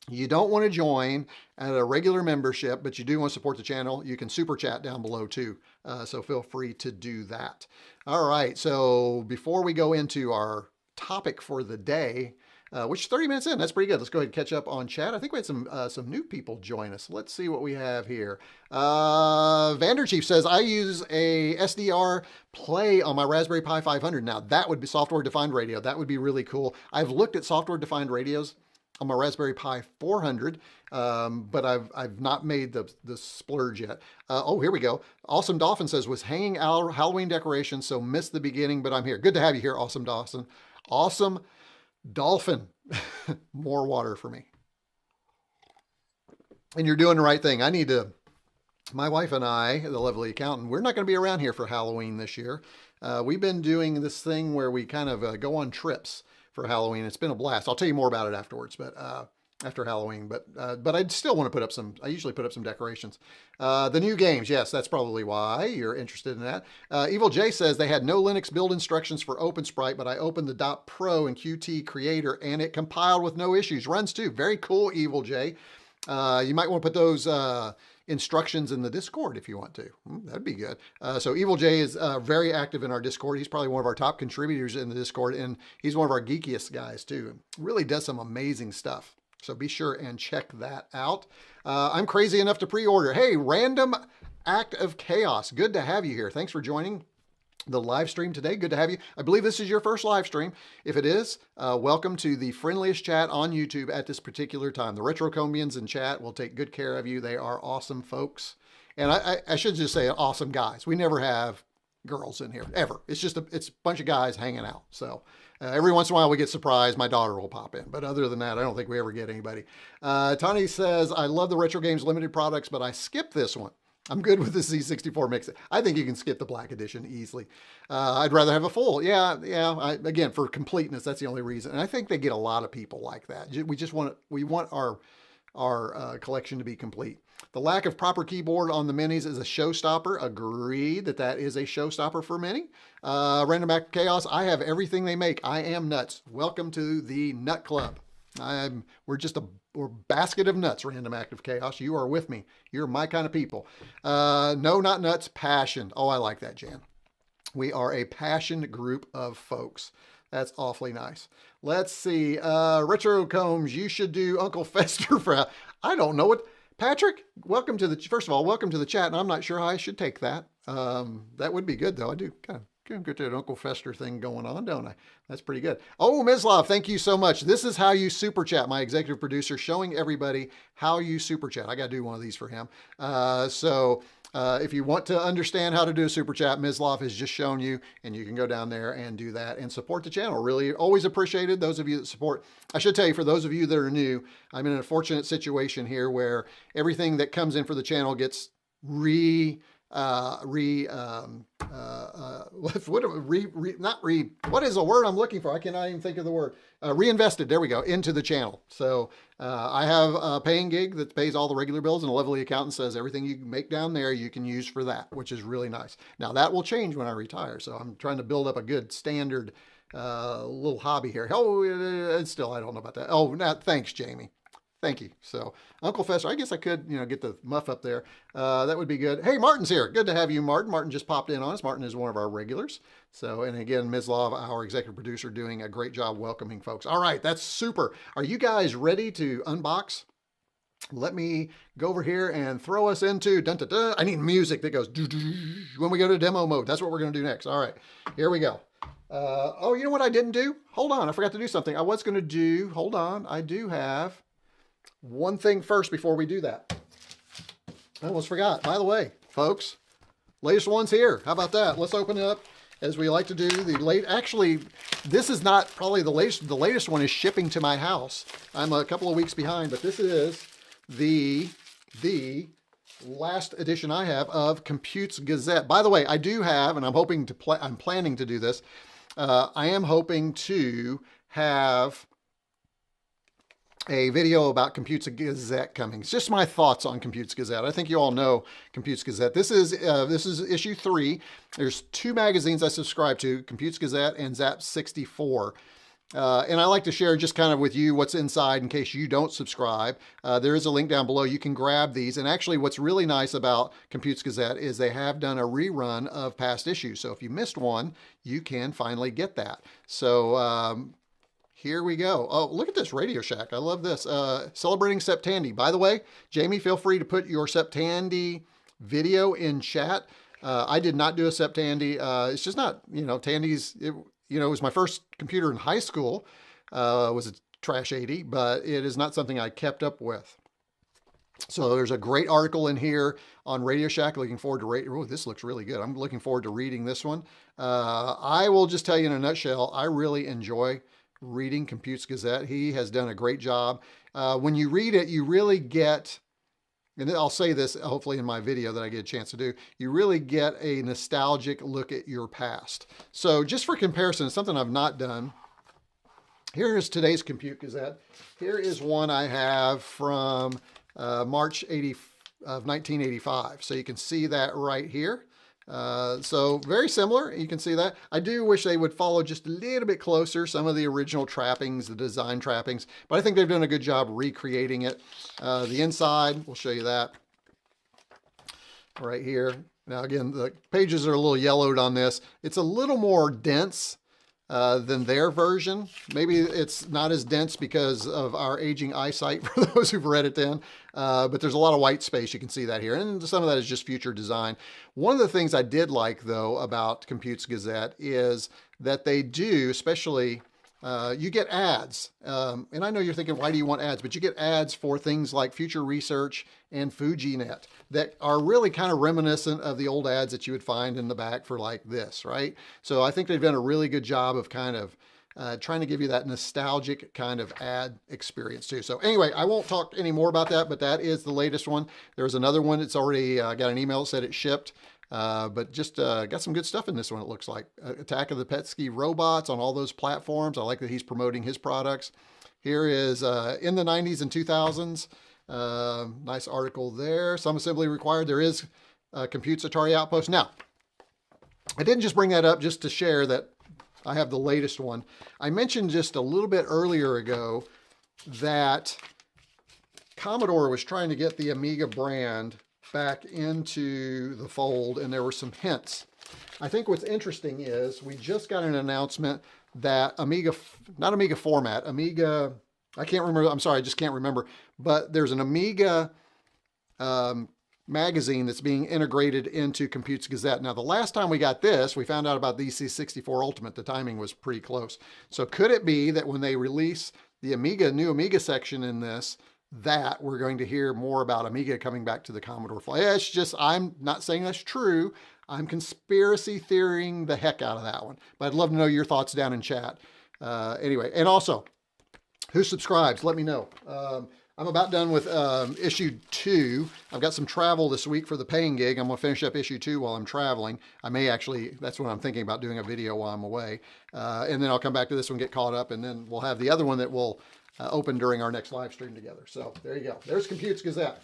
you don't want to join at a regular membership, but you do want to support the channel, you can super chat down below too. So feel free to do that. All right. So before we go into our topic for the day, which is 30 minutes in, that's pretty good. Let's go ahead and catch up on chat. I think we had some new people join us. Let's see what we have here. Vanderchief says, I use a SDR Play on my Raspberry Pi 500. Now that would be software-defined radio. That would be really cool. I've looked at software-defined radios on my Raspberry Pi 400, but I've not made the splurge yet. Oh, here we go. Awesome Dolphin says, was hanging out Halloween decorations, so missed the beginning, but I'm here. Good to have you here, Awesome Dawson. Awesome Dolphin. More water for me. And you're doing the right thing. I need to, my wife and I, the lovely accountant, we're not going to be around here for Halloween this year. We've been doing this thing where we kind of go on trips for Halloween. It's been a blast. I'll tell you more about it afterwards, but after Halloween. But I'd still want to put up some. I usually put up some decorations. The new games, yes, that's probably why you're interested in that. Evil J says they had no Linux build instructions for OpenSprite, but I opened the .pro in Qt Creator and it compiled with no issues. Runs too. Very cool, Evil J. You might want to put those instructions in the Discord if you want to. That'd be good. So Evil J is very active in our Discord. He's probably one of our top contributors in the Discord, and he's one of our geekiest guys too. Really does some amazing stuff. So be sure and check that out. I'm crazy enough to pre-order. Hey, Random Act of Chaos. Good to have you here. Thanks for joining the live stream today. Good to have you. I believe this is your first live stream. If it is, welcome to the friendliest chat on YouTube at this particular time. The retroCombians in chat will take good care of you. They are awesome folks. And I should just say awesome guys. We never have girls in here, ever. It's just it's a bunch of guys hanging out. So every once in a while we get surprised. My daughter will pop in. But other than that, I don't think we ever get anybody. Tony says, I love the Retro Games Limited products, but I skipped this one. I'm good with the Z64 mix. I think you can skip the black edition easily. I'd rather have a full. Yeah. Again, for completeness, that's the only reason. And I think they get a lot of people like that. We want our collection to be complete. The lack of proper keyboard on the minis is a showstopper. Agreed that is a showstopper for many. Random Act of Chaos. I have everything they make. I am nuts. Welcome to the Nut Club. We're a basket of nuts, Random Act of Chaos. You are with me. You're my kind of people. No, not nuts, passion. Oh, I like that, Jan. We are a passionate group of folks. That's awfully nice. Let's see. Retro Combs, you should do Uncle Fester for, I don't know what. Patrick, first of all, welcome to the chat. And I'm not sure how I should take that. That would be good though. I do kind of get that Uncle Fester thing going on, don't I? That's pretty good. Oh, Mislav, thank you so much. This is how you super chat, my executive producer, showing everybody how you super chat. I got to do one of these for him. If you want to understand how to do a super chat, Mislav has just shown you, and you can go down there and do that and support the channel. Really, always appreciated those of you that support. I should tell you, for those of you that are new, I'm in a fortunate situation here where everything that comes in for the channel gets what is the word I'm looking for? I cannot even think of the word. Reinvested, there we go, into the channel. So I have a paying gig that pays all the regular bills, and a lovely accountant says everything you make down there you can use for that, which is really nice. Now that will change when I retire, so I'm trying to build up a good standard little hobby here. Oh, still I don't know about that. Oh, thanks, Jamie. Thank you. So, Uncle Fester, I guess I could, get the muff up there. That would be good. Hey, Martin's here. Good to have you, Martin. Martin just popped in on us. Martin is one of our regulars. So, and again, Ms. Love, our executive producer, doing a great job welcoming folks. All right, that's super. Are you guys ready to unbox? Let me go over here and throw us into dun, dun, dun. I need music that goes when we go to demo mode. That's what we're going to do next. All right, here we go. Oh, you know what I didn't do? Hold on, I forgot to do something. I was going to do, hold on, I do have one thing first before we do that. I almost forgot. By the way, folks, latest one's here. How about that? Let's open it up as we like to do. Actually, this is not probably the latest. The latest one is shipping to my house. I'm a couple of weeks behind, but this is the last edition I have of Compute's Gazette. By the way, I do have, and I'm planning to do this. I am hoping to have a video about Compute's Gazette coming. It's just my thoughts on Compute's Gazette. I think you all know Compute's Gazette. This is issue 3. There's 2 magazines I subscribe to, Compute's Gazette and Zap 64. And I like to share just kind of with you what's inside in case you don't subscribe. There is a link down below. You can grab these. And actually what's really nice about Compute's Gazette is they have done a rerun of past issues. So if you missed one, you can finally get that. So here we go. Oh, look at this Radio Shack. I love this. Celebrating Septandy. By the way, Jamie, feel free to put your Septandy video in chat. I did not do a Septandy. It's just not, Tandy's, it was my first computer in high school. Was a Trash 80, but it is not something I kept up with. So there's a great article in here on Radio Shack. Looking forward to oh, this looks really good. I'm looking forward to reading this one. I will just tell you in a nutshell, I really enjoy reading Compute's Gazette. He has done a great job. When you read it, you really get, and I'll say this hopefully in my video that I get a chance to do, you really get a nostalgic look at your past. So just for comparison, something I've not done, here is today's Compute Gazette. Here is one I have from March of 1985. So you can see that right here. So very similar, you can see that. I do wish they would follow just a little bit closer some of the original trappings, the design trappings, but I think they've done a good job recreating it. The inside, we'll show you that right here. Now again, the pages are a little yellowed on this. It's a little more dense than their version. Maybe it's not as dense because of our aging eyesight for those who've read it then, but there's a lot of white space. You can see that here, and some of that is just future design. One of the things I did like, though, about Compute's Gazette is that they do, especially, you get ads. And I know you're thinking, why do you want ads? But you get ads for things like Future Research and FujiNet that are really kind of reminiscent of the old ads that you would find in the back for like this, right? So I think they've done a really good job of kind of trying to give you that nostalgic kind of ad experience too. So anyway, I won't talk any more about that, but that is the latest one. There's another one. It's already got an email that said it shipped. But just got some good stuff in this one, it looks like. Attack of the Petsky robots on all those platforms. I like that he's promoting his products. Here is in the 90s and 2000s. Nice article there. Some assembly required. There is Compute's Atari Outpost. Now, I didn't just bring that up just to share that I have the latest one. I mentioned just a little bit earlier ago that Commodore was trying to get the Amiga brand back into the fold, and there were some hints. I think what's interesting is we just got an announcement that Amiga, not Amiga format, Amiga, I can't remember, I'm sorry, I just can't remember, but there's an Amiga magazine that's being integrated into Compute's Gazette. Now, the last time we got this, we found out about the C64 Ultimate. The timing was pretty close. So could it be that when they release the Amiga, new Amiga section in this, that we're going to hear more about Amiga coming back to the Commodore flag? Yeah, it's just, I'm not saying that's true. I'm conspiracy theorying the heck out of that one. But I'd love to know your thoughts down in chat. Anyway, and also, who subscribes? Let me know. I'm about done with issue 2. I've got some travel this week for the paying gig. I'm going to finish up issue 2 while I'm traveling. I may actually, that's what I'm thinking about, doing a video while I'm away. And then I'll come back to this one, get caught up, and then we'll have the other one that will open during our next live stream together. So there you go. There's Compute's Gazette.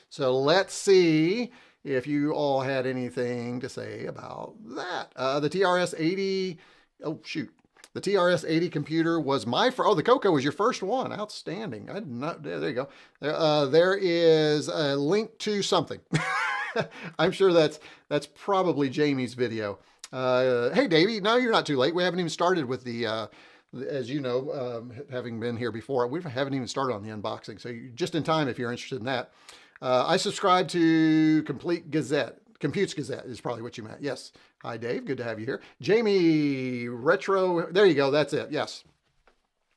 So let's see if you all had anything to say about that. The TRS-80, oh shoot. The TRS-80 computer was my first. Oh, the Coco was your first one. Outstanding. I did not. There you go. There is a link to something. I'm sure that's probably Jamie's video. Hey, Davey. No, you're not too late. We haven't even started with the. As you know, having been here before, we haven't even started on the unboxing. So you're just in time if you're interested in that. I subscribe to Computes Gazette is probably what you meant. Yes. Hi, Dave. Good to have you here. Jamie, Retro. There you go. That's it. Yes.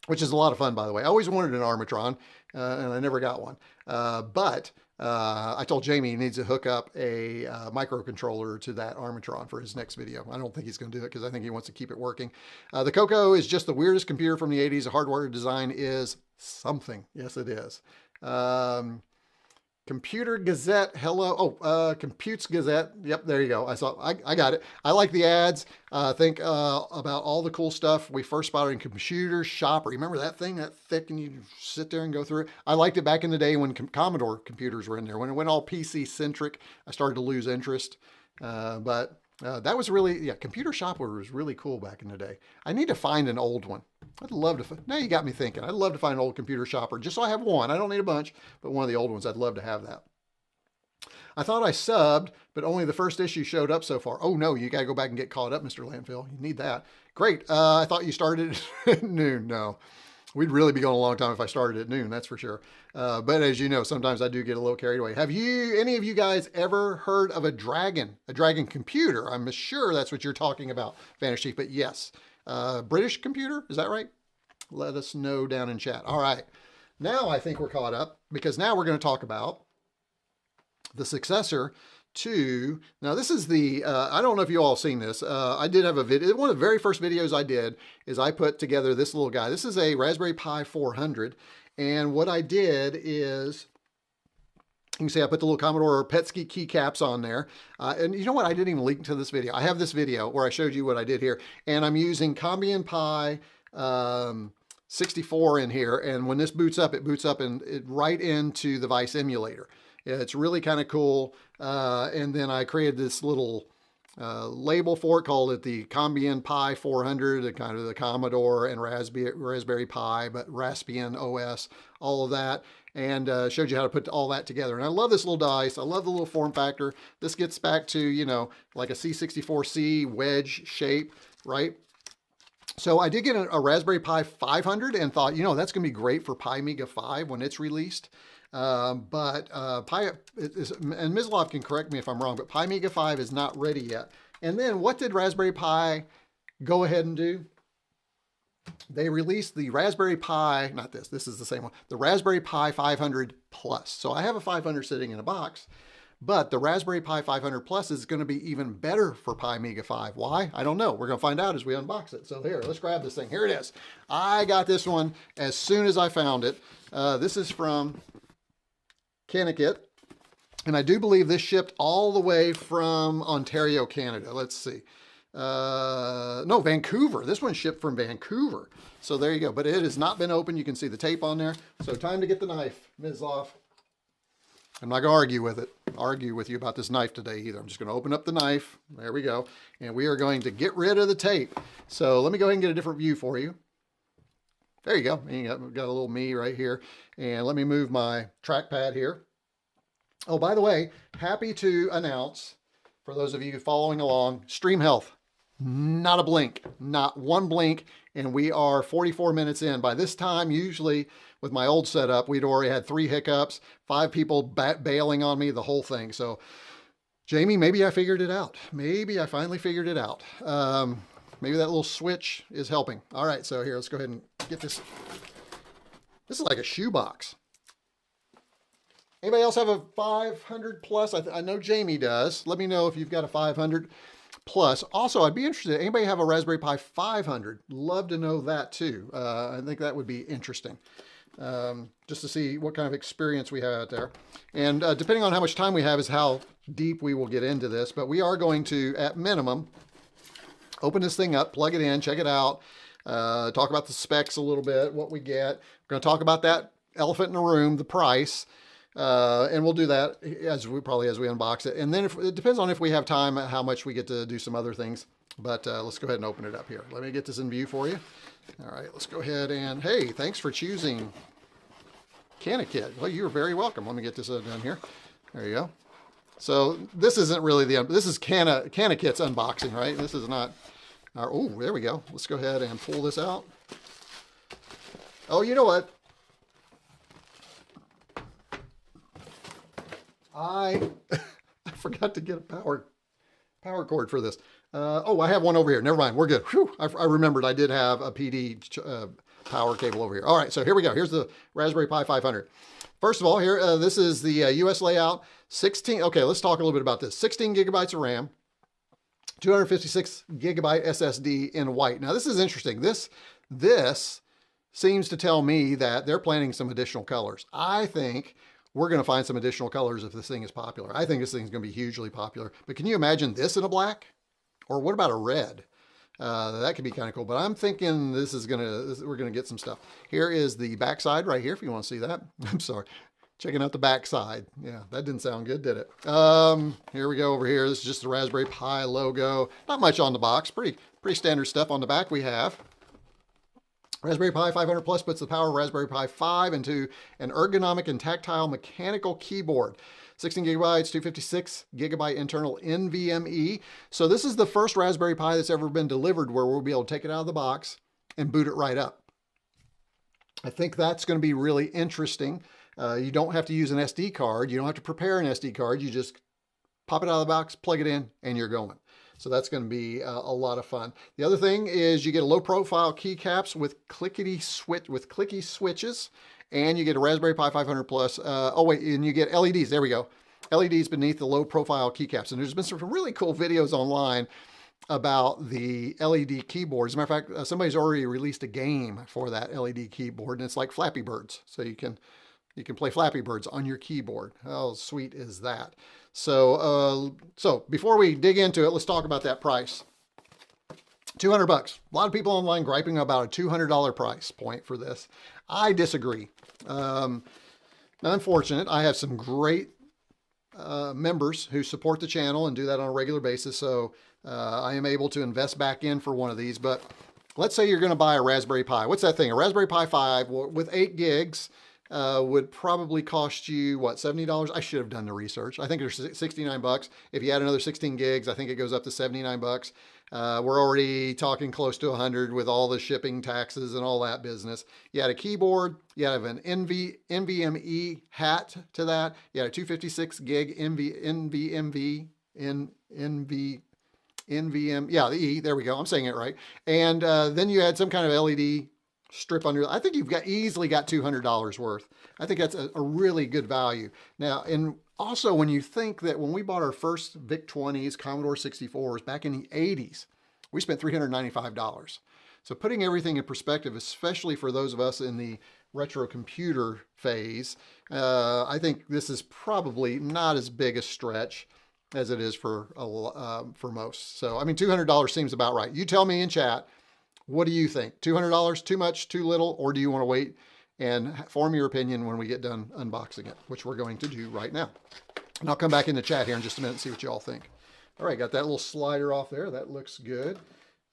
Which is a lot of fun, by the way. I always wanted an Armatron, and I never got one. But I told Jamie he needs to hook up a microcontroller to that Armatron for his next video. I don't think he's going to do it because I think he wants to keep it working. The Coco is just the weirdest computer from the 80s. The hardware design is something. Yes, it is. Computer Gazette, hello. Oh, Computes Gazette. Yep, there you go. I got it. I like the ads. Think about all the cool stuff we first spotted in Computer Shopper. Remember that thing, that thick, and you sit there and go through it? I liked it back in the day when Commodore computers were in there. When it went all PC-centric, I started to lose interest. But that was really, yeah, Computer Shopper was really cool back in the day. I need to find an old one. I'd love to, now you got me thinking. I'd love to find an old Computer Shopper, just so I have one. I don't need a bunch, but one of the old ones, I'd love to have that. I thought I subbed, but only the first issue showed up so far. Oh no, you got to go back and get caught up, Mr. Landfill. You need that. Great. I thought you started at noon. No, we'd really be going a long time if I started at noon, that's for sure. But as you know, sometimes I do get a little carried away. Have any of you guys ever heard of a Dragon computer? I'm sure that's what you're talking about, Vanish Chief, but yes. British computer, is that right? Let us know down in chat. All right. Now I think we're caught up because now we're going to talk about the successor to, now this is the, I don't know if you all seen this. I did have a video. One of the very first videos I did is I put together this little guy. This is a Raspberry Pi 400. And what I did is, you can see I put the little Commodore Petsky keycaps on there. And you know what? I didn't even link to this video. I have this video where I showed you what I did here. And I'm using Combian Pi 64 in here. And when this boots up, it boots up right into the Vice emulator. Yeah, it's really kind of cool. And then I created this little label for it, called it the Combian Pi 400, kind of the Commodore and Raspberry Pi, but Rasbian OS, all of that. And showed you how to put all that together. And I love this little dice. I love the little form factor. This gets back to, you know, like a C64C wedge shape, right? So I did get a Raspberry Pi 500 and thought, you know, that's going to be great for Amiga 5 when it's released. And Mislov can correct me if I'm wrong, but Amiga 5 is not ready yet. And then what did Raspberry Pi go ahead and do? They released the Raspberry Pi, not this, this is the same one, the Raspberry Pi 500 Plus. So I have a 500 sitting in a box, but the Raspberry Pi 500 Plus is going to be even better for Amiga 5. Why? I don't know. We're going to find out as we unbox it. So here, let's grab this thing. Here it is. I got this one as soon as I found it. This is from Connecticut, and I do believe this shipped all the way from Ontario, Canada. Let's see. No, Vancouver. This one shipped from Vancouver. So there you go. But it has not been opened. You can see the tape on there. So time to get the knife, Mislov. I'm not going to argue with you about this knife today either. I'm just going to open up the knife. There we go. And we are going to get rid of the tape. So let me go ahead and get a different view for you. There you go. You got a little me right here. And let me move my trackpad here. Oh, by the way, happy to announce, for those of you following along, Stream Health. Not a blink, not one blink, and we are 44 minutes in. By this time, usually with my old setup, we'd already had 3 hiccups, 5 people bailing on me, the whole thing. So, Jamie, maybe I figured it out. Maybe I finally figured it out. Maybe that little switch is helping. All right, so here, let's go ahead and get this. This is like a shoebox. Anybody else have a 500 plus? I know Jamie does. Let me know if you've got a 500 plus. Also, I'd be interested. Anybody have a Raspberry Pi 500? Love to know that too. I think that would be interesting. Just to see what kind of experience we have out there. And depending on how much time we have is how deep we will get into this. But we are going to, at minimum, open this thing up, plug it in, check it out, talk about the specs a little bit, what we get. We're going to talk about that elephant in the room, the price. And we'll do that as we unbox it. And then it depends on if we have time, how much we get to do some other things. But let's go ahead and open it up here. Let me get this in view for you. All right, let's go ahead and, hey, thanks for choosing CanaKit. Well, you're very welcome. Let me get this done here. There you go. So this isn't really this is CanaKit's unboxing, right? This is not our, oh, there we go. Let's go ahead and pull this out. Oh, you know what? I forgot to get a power cord for this. Oh, I have one over here. Never mind. We're good. Whew, I remembered I did have a PD power cable over here. All right, so here we go. Here's the Raspberry Pi 500. First of all, here, this is the US layout. 16, okay, let's talk a little bit about this. 16 gigabytes of RAM, 256 gigabyte SSD in white. Now, this is interesting. This seems to tell me that they're planning some additional colors. I think we're going to find some additional colors if this thing is popular. I think this thing's going to be hugely popular. But can you imagine this in a black? Or what about a red? That could be kind of cool. But I'm thinking we're going to get some stuff. Here is the backside right here, if you want to see that. I'm sorry. Checking out the backside. Yeah, that didn't sound good, did it? Here we go over here. This is just the Raspberry Pi logo. Not much on the box. Pretty standard stuff. On the back we have Raspberry Pi 500 Plus puts the power of Raspberry Pi 5 into an ergonomic and tactile mechanical keyboard. 16 gigabytes, 256 gigabyte internal NVMe. So this is the first Raspberry Pi that's ever been delivered where we'll be able to take it out of the box and boot it right up. I think that's going to be really interesting. You don't have to use an SD card. You don't have to prepare an SD card. You just pop it out of the box, plug it in, and you're going. So that's going to be a lot of fun. The other thing is you get a low profile keycaps with clicky switches, and you get a Raspberry Pi 500 Plus. Oh wait, and you get LEDs. There we go. LEDs beneath the low profile keycaps. And there's been some really cool videos online about the LED keyboard. As a matter of fact, somebody's already released a game for that LED keyboard, and it's like Flappy Birds. So you can play Flappy Birds on your keyboard. How sweet is that? So, so before we dig into it, let's talk about that price. $200 bucks. A lot of people online griping about a $200 price point for this. I disagree. Unfortunate. I have some great members who support the channel and do that on a regular basis. So I am able to invest back in for one of these. But let's say you're going to buy a Raspberry Pi. What's that thing? A Raspberry Pi 5 with 8 gigs. Would probably cost you, what, $70? I should have done the research. I think there's 69 bucks. If you add another 16 gigs, I think it goes up to 79 bucks. We're already talking close to 100 with all the shipping taxes and all that business. You add a keyboard, you have an NVMe hat to that. You had a 256 gig NVMe, yeah, the E, there we go. I'm saying it right. And then you add some kind of LED strip under. I think you've easily got $200 worth. I think that's a really good value. Now, and also when you think that when we bought our first VIC-20s, Commodore 64s back in the 80s, we spent $395. So putting everything in perspective, especially for those of us in the retro computer phase, I think this is probably not as big a stretch as it is for most. So, I mean, $200 seems about right. You tell me in chat, what do you think? $200, too much, too little, or do you want to wait and form your opinion when we get done unboxing it, which we're going to do right now. And I'll come back in the chat here in just a minute and see what you all think. All right, got that little slider off there. That looks good.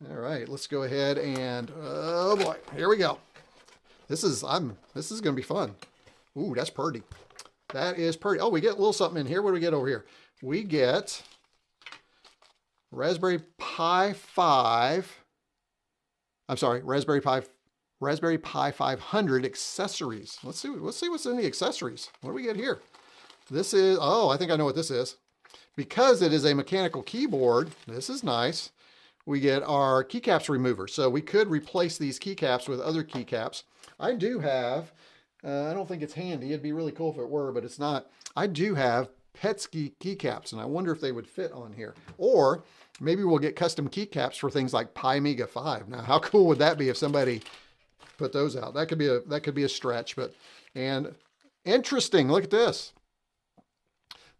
All right, let's go ahead and, oh boy, here we go. This is going to be fun. Ooh, that's pretty. That is pretty. Oh, we get a little something in here. What do we get over here? We get Raspberry Pi 5. I'm sorry, Raspberry Pi 500 accessories. Let's see what's in the accessories. What do we get here? This is, oh, I think I know what this is. Because it is a mechanical keyboard, this is nice. We get our keycaps remover. So we could replace these keycaps with other keycaps. I do have, I don't think it's handy. It'd be really cool if it were, but it's not. I do have Petsky keycaps, and I wonder if they would fit on here. Or maybe we'll get custom keycaps for things like Amiga 5. Now, how cool would that be if somebody put those out? That could be a stretch, but, and interesting, look at this.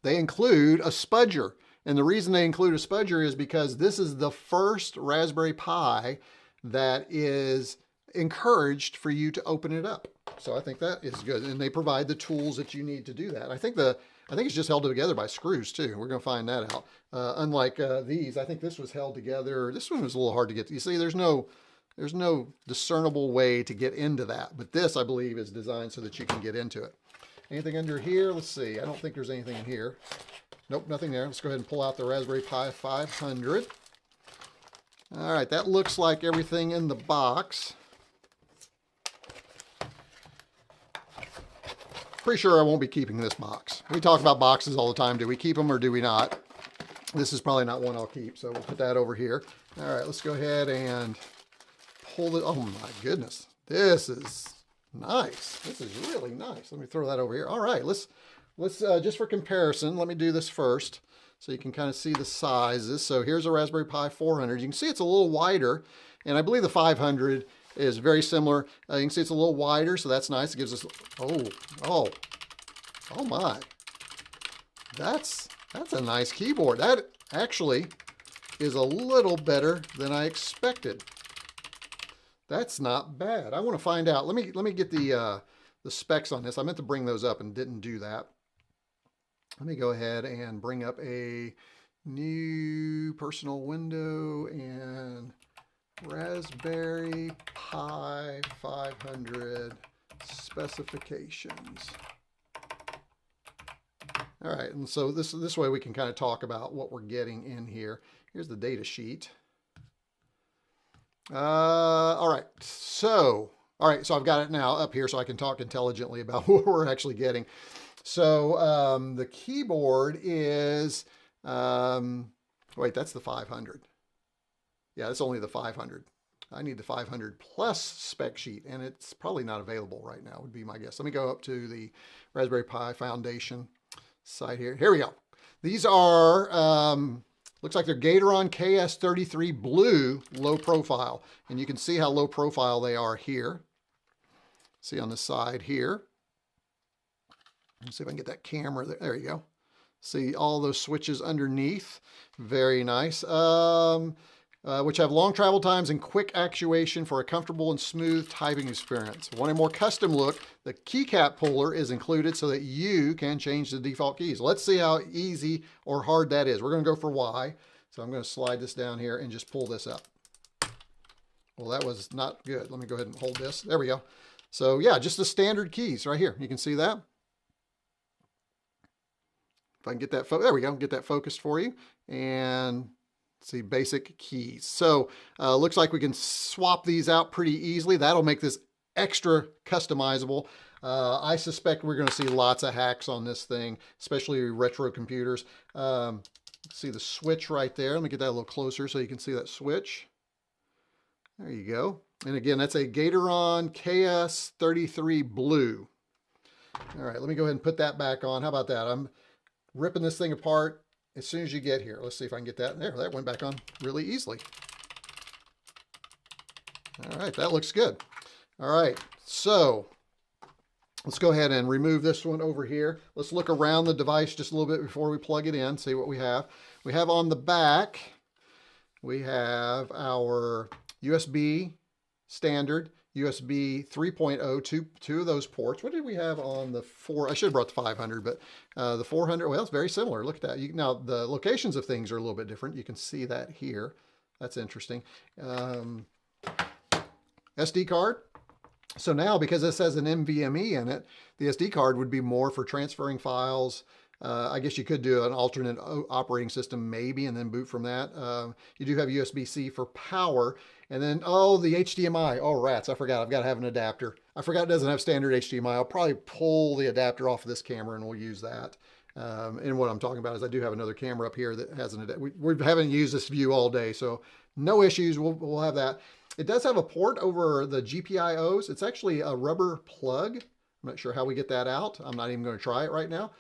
They include a spudger. And the reason they include a spudger is because this is the first Raspberry Pi that is encouraged for you to open it up. So I think that is good. And they provide the tools that you need to do that. I think I think it's just held together by screws too. We're going to find that out. Unlike these, I think this was held together. This one was a little hard to get to. You see, there's no discernible way to get into that. But this, I believe, is designed so that you can get into it. Anything under here? Let's see. I don't think there's anything in here. Nope, nothing there. Let's go ahead and pull out the Raspberry Pi 500. All right, that looks like everything in the box. Pretty sure I won't be keeping this box. We talk about boxes all the time. Do we keep them or do we not? This is probably not one I'll keep, so we'll put that over here. All right, let's go ahead and pull it. Oh my goodness, this is nice. This is really nice. Let me throw that over here. All right, let's just for comparison, let me do this first so you can kind of see the sizes. So here's a Raspberry Pi 400. You can see it's a little wider, and I believe the 500 is very similar. You can see it's a little wider, so that's nice. It gives us, oh my. That's a nice keyboard. That actually is a little better than I expected. That's not bad. I want to find out. Let me get the specs on this. I meant to bring those up and didn't do that. Let me go ahead and bring up a new personal window and Raspberry Pi 500 specifications. All right, and so this way we can kind of talk about what we're getting in here. Here's the data sheet. All right, so I've got it now up here so I can talk intelligently about what we're actually getting. So the keyboard is, wait, that's the 500. Yeah, that's only the 500. I need the 500 plus spec sheet, and it's probably not available right now, would be my guess. Let me go up to the Raspberry Pi Foundation site here. Here we go. These are, looks like they're Gateron KS33 Blue low profile, and you can see how low profile they are here. See on the side here. Let's see if I can get that camera there. There you go. See all those switches underneath. Very nice. Which have long travel times and quick actuation for a comfortable and smooth typing experience. Want a more custom look? The keycap puller is included so that you can change the default keys. Let's see how easy or hard that is. We're going to go for Y. So I'm going to slide this down here and just pull this up. Well, that was not good. Let me go ahead and hold this. There we go. So yeah, just the standard keys right here. You can see that. If I can get that, there we go, get that focused for you. And see, basic keys. So looks like we can swap these out pretty easily. That'll make this extra customizable. I suspect we're going to see lots of hacks on this thing, especially retro computers. See the switch right there. Let me get that a little closer so you can see that switch. There you go. And again, that's a Gateron KS33 Blue. All right, let me go ahead and put that back on. How about that? I'm ripping this thing apart as soon as you get here. Let's see if I can get that. There, that went back on really easily. All right, that looks good. All right, so let's go ahead and remove this one over here. Let's look around the device just a little bit before we plug it in, see what we have. We have on the back, we have our USB standard, USB 3.0, two of those ports. What did we have on the 4? I should have brought the 500, but the 400, well, it's very similar. Look at that. Now, the locations of things are a little bit different. You can see that here. That's interesting. SD card. So now, because this has an NVMe in it, the SD card would be more for transferring files. I guess you could do an alternate operating system maybe and then boot from that. You do have USB-C for power. And then, oh, the HDMI. Oh, rats, I forgot. I've got to have an adapter. I forgot it doesn't have standard HDMI. I'll probably pull the adapter off of this camera and we'll use that. And what I'm talking about is I do have another camera up here that has an adapter. We haven't used this view all day, so no issues. We'll have that. It does have a port over the GPIOs. It's actually a rubber plug. I'm not sure how we get that out. I'm not even going to try it right now.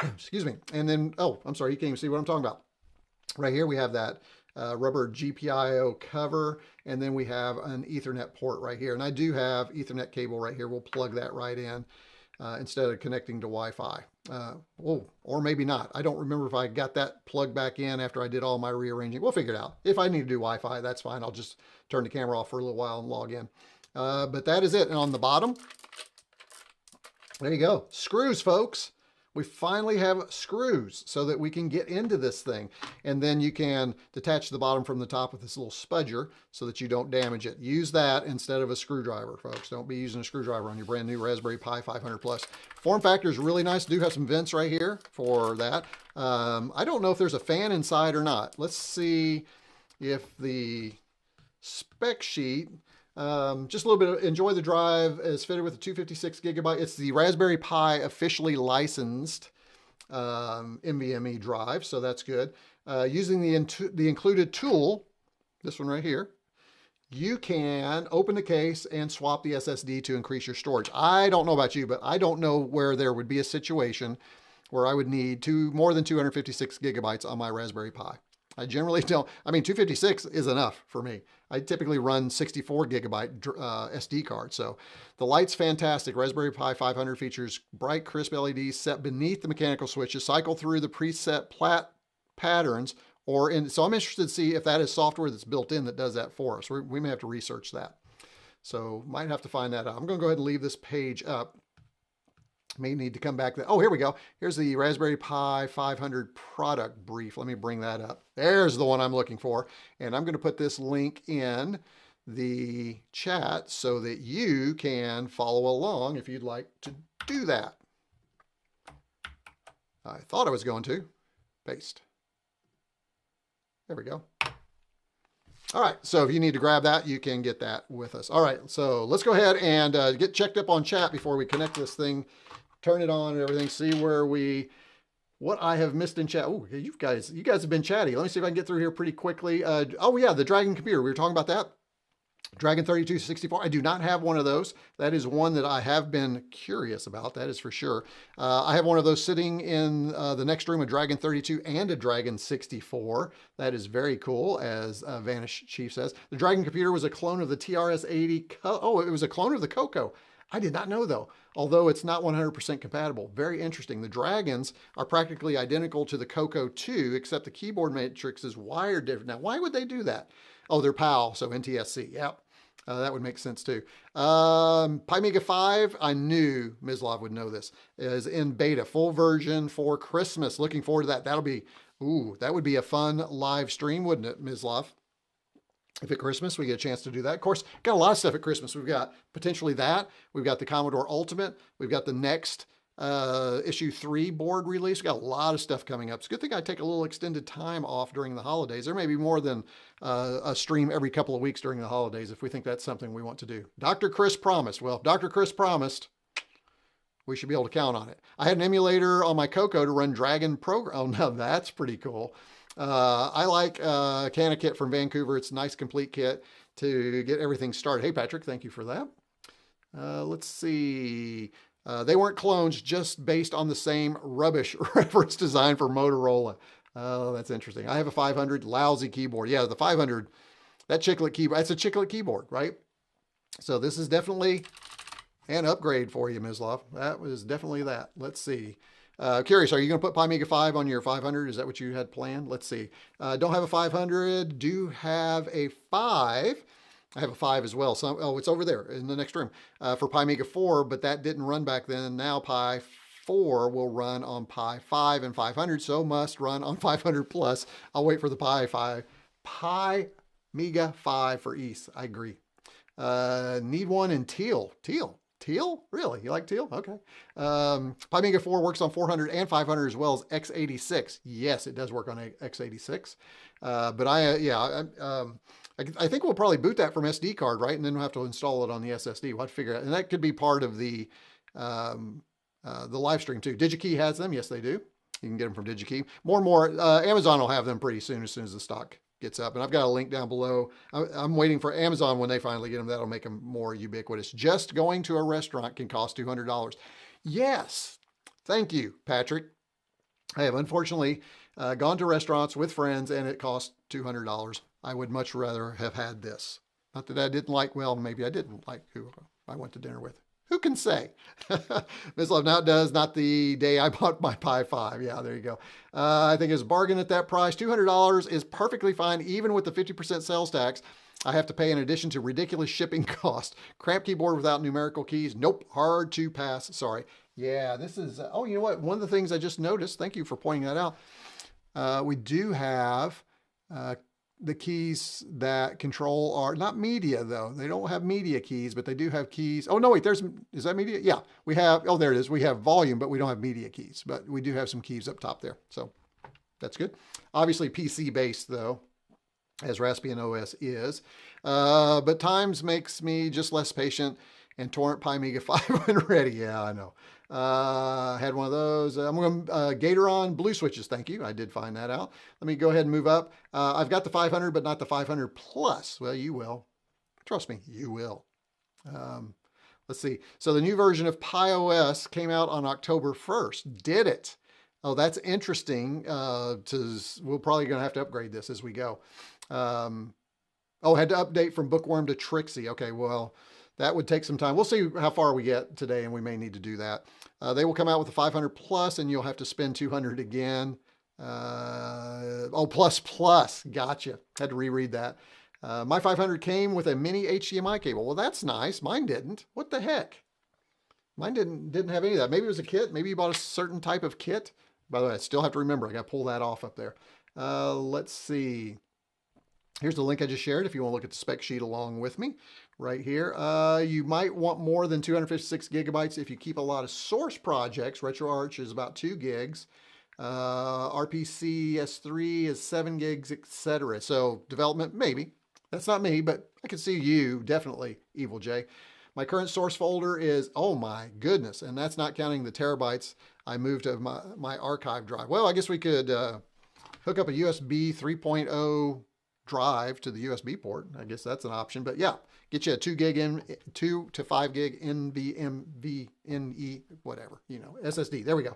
Excuse me. And then, oh, I'm sorry, you can't even see what I'm talking about. Right here we have that rubber GPIO cover, and then we have an Ethernet port right here. And I do have Ethernet cable right here. We'll plug that right in instead of connecting to Wi-Fi. Or maybe not. I don't remember if I got that plugged back in after I did all my rearranging. We'll figure it out. If I need to do Wi-Fi, that's fine. I'll just turn the camera off for a little while and log in. But that is it. And on the bottom, there you go. Screws, folks. We finally have screws so that we can get into this thing. And then you can detach the bottom from the top with this little spudger so that you don't damage it. Use that instead of a screwdriver, folks. Don't be using a screwdriver on your brand new Raspberry Pi 500 Plus. Form factor is really nice. Do have some vents right here for that. I don't know if there's a fan inside or not. Let's see if the spec sheet, just a little bit of enjoy the drive is fitted with a 256 gigabyte. It's the Raspberry Pi officially licensed NVMe drive, so that's good. Using the included tool, this one right here, you can open the case and swap the SSD to increase your storage. I don't know about you, but I don't know where there would be a situation where I would need more than 256 gigabytes on my Raspberry Pi. I generally don't. I mean, 256 is enough for me. I typically run 64 gigabyte SD card. So the light's fantastic. Raspberry Pi 500 features bright, crisp LEDs set beneath the mechanical switches, cycle through the preset patterns, so I'm interested to see if that is software that's built in that does that for us. We may have to research that. So might have to find that out. I'm going to go ahead and leave this page up. May need to come back. Oh, here we go. Here's the Raspberry Pi 500 product brief. Let me bring that up. There's the one I'm looking for. And I'm going to put this link in the chat so that you can follow along if you'd like to do that. I thought I was going to. Paste. There we go. All right, so if you need to grab that, you can get that with us. All right, so let's go ahead and get checked up on chat before we connect this thing, turn it on and everything, see what I have missed in chat. Oh, you guys have been chatty. Let me see if I can get through here pretty quickly. Oh yeah, the Dragon computer, we were talking about that. Dragon 3264, I do not have one of those. That is one that I have been curious about, that is for sure. I have one of those sitting in the next room, a Dragon 32 and a Dragon 64. That is very cool, as Vanish Chief says. The Dragon computer was a clone of the TRS-80. Oh, it was a clone of the Coco. I did not know though, although it's not 100% compatible. Very interesting. The Dragons are practically identical to the Coco 2, except the keyboard matrix is wired different. Now, why would they do that? Oh, they're PAL, so NTSC. Yep. That would make sense too. Amiga 5, I knew Mislav would know this, is in beta, full version for Christmas. Looking forward to that. That would be a fun live stream, wouldn't it, Mislav? If at Christmas we get a chance to do that. Of course, got a lot of stuff at Christmas. We've got potentially that. We've got the Commodore Ultimate. We've got the next issue 3 board release. We've got a lot of stuff coming up. It's a good thing I take a little extended time off during the holidays. There may be more than a stream every couple of weeks during the holidays if we think that's something we want to do. Dr. Chris promised. Well, if Dr. Chris promised, we should be able to count on it. I had an emulator on my Coco to run Dragon program. Oh, now that's pretty cool. I like CanaKit from Vancouver. It's a nice complete kit to get everything started. Hey, Patrick, thank you for that. Let's see. They weren't clones, just based on the same rubbish reference design for Motorola. Oh, that's interesting. I have a 500, lousy keyboard. Yeah, the 500, that chiclet keyboard, that's a chiclet keyboard, right? So this is definitely an upgrade for you, Mislav. That was definitely that. Let's see. Curious, are you going to put Amiga 5 on your 500? Is that what you had planned? Let's see. Don't have a 500, do have a 5. I have a 5 as well. So, oh, it's over there in the next room for Amiga 4, but that didn't run back then. Now Pi 4 will run on Pi 5 and 500, so must run on 500 plus. I'll wait for the Amiga 5 for East. I agree. Need one in teal. Teal? Really? You like teal? Okay. Amiga 4 works on 400 and 500 as well as x86. Yes, it does work on x86. But I think we'll probably boot that from SD card, right? And then we'll have to install it on the SSD. We'll have to figure out, and that could be part of the live stream too. DigiKey has them. Yes, they do. You can get them from DigiKey. More and more, Amazon will have them pretty soon as the stock gets up. And I've got a link down below. I'm waiting for Amazon when they finally get them. That'll make them more ubiquitous. Just going to a restaurant can cost $200. Yes. Thank you, Patrick. I have unfortunately gone to restaurants with friends and it cost $200. I would much rather have had this. Not that I didn't like, well, maybe I didn't like who I went to dinner with. Who can say? Ms. Love, now it does, not the day I bought my Pi 5. Yeah, there you go. I think it's a bargain at that price. $200 is perfectly fine, even with the 50% sales tax. I have to pay in addition to ridiculous shipping cost. Cramped keyboard without numerical keys. Nope, hard to pass. Sorry. Yeah, this is, oh, you know what? One of the things I just noticed, thank you for pointing that out. We do have the keys that control our, not media though. They don't have media keys, but they do have keys. Oh no, wait, is that media? Yeah, we have, oh, there it is. We have volume, but we don't have media keys, but we do have some keys up top there. So that's good. Obviously PC based though, as Rasbian OS is, but times makes me just less patient, and Torrent Amiga 5 when ready. Yeah, I know. Had one of those. I'm going to Gatoron blue switches. Thank you. I did find that out. Let me go ahead and move up. I've got the 500, but not the 500 plus. Well, you will. Trust me, you will. Let's see. So the new version of PiOS came out on October 1st. Did it? Oh, that's interesting. We're probably going to have to upgrade this as we go. Oh, had to update from Bookworm to Trixie. Okay, well, that would take some time. We'll see how far we get today, and we may need to do that. They will come out with the 500 plus, and you'll have to spend 200 again. Oh, plus. Gotcha. Had to reread that. My 500 came with a mini HDMI cable. Well, that's nice. Mine didn't. What the heck? Mine didn't have any of that. Maybe it was a kit. Maybe you bought a certain type of kit. By the way, I still have to remember. I got to pull that off up there. Let's see. Here's the link I just shared if you want to look at the spec sheet along with me right here. You might want more than 256 gigabytes if you keep a lot of source projects. RetroArch is about 2 gigs. RPC S3 is 7 gigs, etc. So development, maybe. That's not me, but I can see you, definitely, Evil J. My current source folder is, oh my goodness, and that's not counting the terabytes I moved to my archive drive. Well, I guess we could hook up a USB 3.0 drive to the USB port. I guess that's an option, but yeah, get you a 2 to 5 gig NVMe, whatever, you know, SSD. There we go.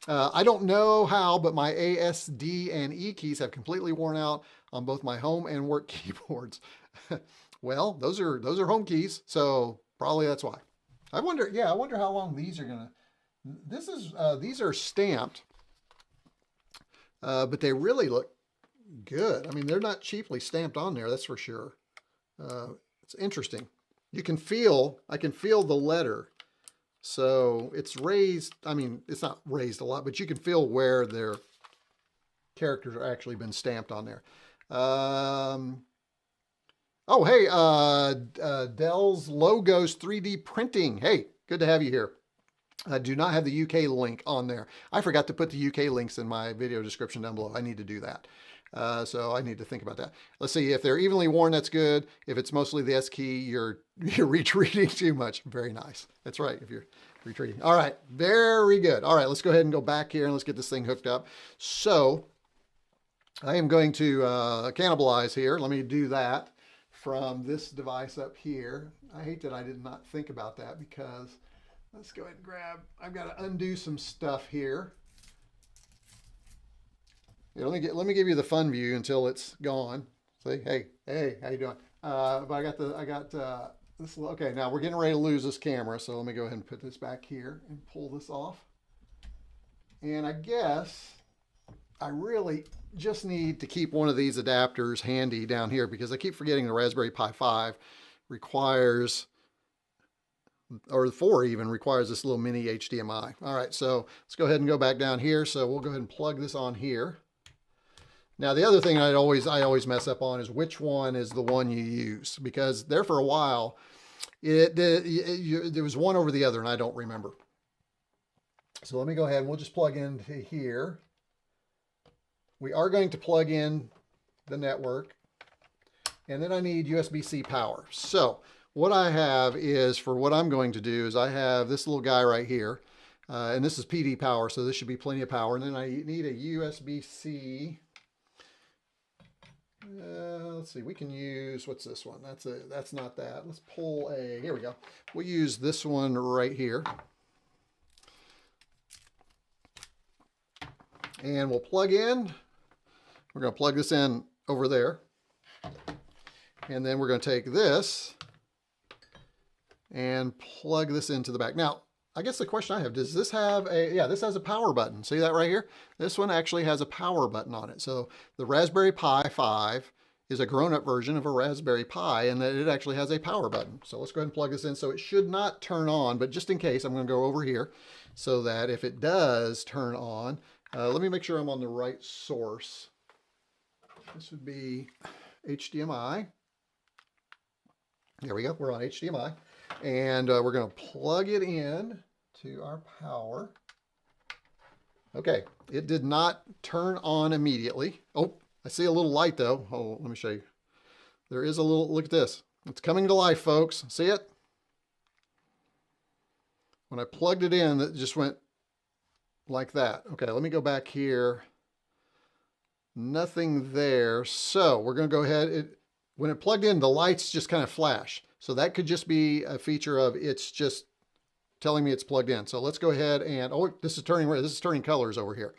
I don't know how, but my ASD and E keys have completely worn out on both my home and work keyboards. Well, those are home keys, so probably that's why. I wonder how long these are gonna. These are stamped, but they really look good. I mean, they're not cheaply stamped on there, that's for sure. It's interesting. I can feel the letter. So it's raised, I mean, it's not raised a lot, but you can feel where their characters are actually been stamped on there. Oh, hey, Dell's Logos 3D Printing. Hey, good to have you here. I do not have the UK link on there. I forgot to put the UK links in my video description down below. I need to do that. So I need to think about that. Let's see, if they're evenly worn, that's good. If it's mostly the S key, you're retreating too much. Very nice. That's right, if you're retreating. All right, very good. All right, let's go ahead and go back here and let's get this thing hooked up. So I am going to cannibalize here. Let me do that from this device up here. I hate that I did not think about that because let's go ahead and grab, I've got to undo some stuff here. Yeah, let me give you the fun view until it's gone. See, hey, how you doing? But I got this. Okay, now we're getting ready to lose this camera, so let me go ahead and put this back here and pull this off. And I guess I really just need to keep one of these adapters handy down here because I keep forgetting the Raspberry Pi 5 requires, or the 4 even requires this little mini HDMI. All right, so let's go ahead and go back down here. So we'll go ahead and plug this on here. Now, the other thing I always mess up on is which one is the one you use, because there for a while, there was one over the other, and I don't remember. So let me go ahead and we'll just plug into here. We are going to plug in the network, and then I need USB-C power. So what I have is, for what I'm going to do is I have this little guy right here, and this is PD power, so this should be plenty of power. And then I need a USB-C. Let's see, we can use, what's this one? That's not that. Let's pull a, here we go. We'll use this one right here. And we'll plug in. We're going to plug this in over there. And then we're going to take this and plug this into the back. Now, I guess the question I have, does this have a, yeah, this has a power button. See that right here? This one actually has a power button on it. So the Raspberry Pi 5 is a grown-up version of a Raspberry Pi, and that it actually has a power button. So let's go ahead and plug this in. So it should not turn on, but just in case, I'm going to go over here so that if it does turn on, let me make sure I'm on the right source. This would be HDMI. There we go. We're on HDMI. And we're going to plug it in to our power. Okay, it did not turn on immediately. Oh, I see a little light though. Oh, let me show you. There is a little, look at this. It's coming to life, folks. See it? When I plugged it in, it just went like that. Okay, let me go back here. Nothing there. So we're going to go ahead. When it plugged in, the lights just kind of flash. So that could just be a feature of it's just telling me it's plugged in. So let's go ahead and, oh, this is turning red. This is turning colors over here.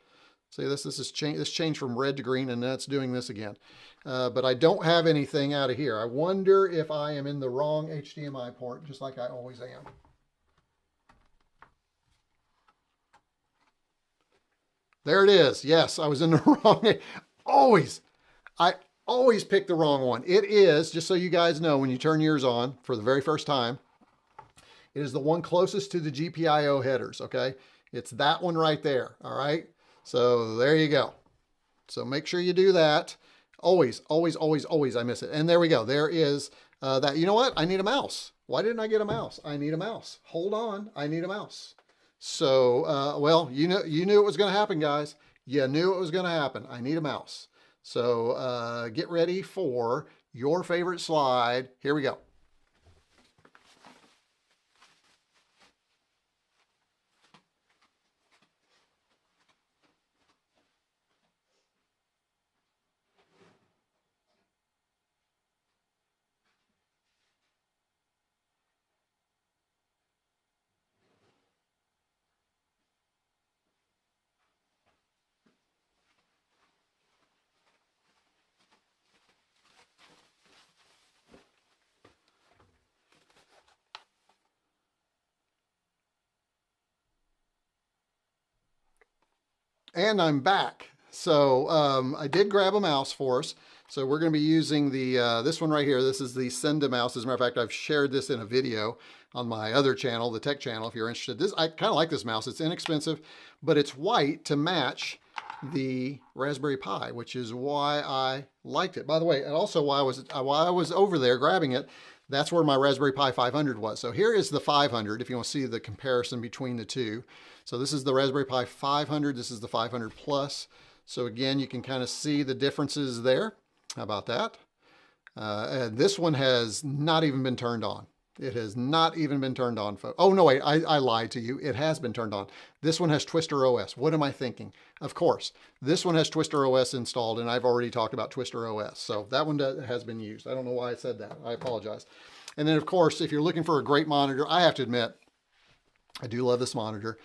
See, this changed from red to green, and that's doing this again. But I don't have anything out of here. I wonder if I am in the wrong HDMI port, just like I always am. There it is. Yes, I was in the wrong. I always pick the wrong one. It is, just so you guys know, when you turn yours on for the very first time, it is the one closest to the GPIO headers, okay? It's that one right there, all right? So there you go. So make sure you do that. Always, always, always, always I miss it. And there we go. There is that. You know what? I need a mouse. Why didn't I get a mouse? I need a mouse. Hold on. I need a mouse. So, well, you knew it was going to happen, guys. You knew it was going to happen. I need a mouse. So get ready for your favorite slide. Here we go. And I'm back. So I did grab a mouse for us. So we're going to be using the this one right here. This is the Senda mouse. As a matter of fact, I've shared this in a video on my other channel, the tech channel, if you're interested. I kind of like this mouse. It's inexpensive, but it's white to match the Raspberry Pi, which is why I liked it. By the way, and also while I was over there grabbing it, that's where my Raspberry Pi 500 was. So here is the 500, if you want to see the comparison between the two. So this is the Raspberry Pi 500. This is the 500 Plus. So again, you can kind of see the differences there. How about that? And this one has not even been turned on. It has not even been turned on. Oh, no, wait, I lied to you. It has been turned on. This one has Twister OS. What am I thinking? Of course, this one has Twister OS installed, and I've already talked about Twister OS. So that one has been used. I don't know why I said that. I apologize. And then, of course, if you're looking for a great monitor, I have to admit, I do love this monitor.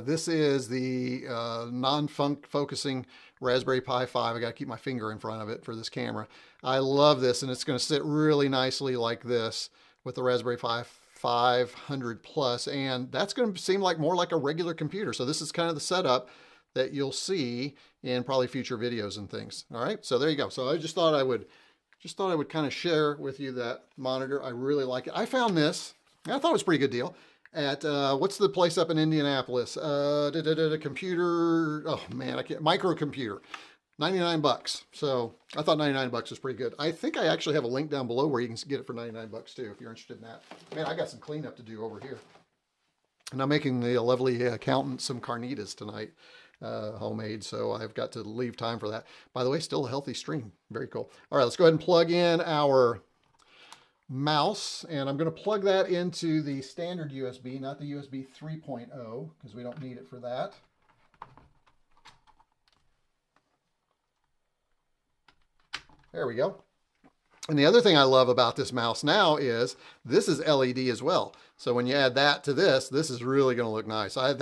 This is the non-focusing Raspberry Pi 5. I got to keep my finger in front of it for this camera. I love this, and it's going to sit really nicely like this with the Raspberry Pi 500 Plus, and that's going to seem like more like a regular computer. So this is kind of the setup that you'll see in probably future videos and things. All right, so there you go. So I just thought I would kind of share with you that monitor. I really like it. I found this, and I thought it was a pretty good deal at what's the place up in Indianapolis? Computer. Oh man, I can't. Microcomputer. 99 bucks. So I thought 99 bucks was pretty good. I think I actually have a link down below where you can get it for 99 bucks too, if you're interested in that. Man, I got some cleanup to do over here. And I'm making the lovely accountant some carnitas tonight, homemade. So I've got to leave time for that. By the way, still a healthy stream. Very cool. All right, let's go ahead and plug in our mouse. And I'm going to plug that into the standard USB, not the USB 3.0, because we don't need it for that. There we go. And the other thing I love about this mouse now is this is LED as well. So when you add that to this is really going to look nice. I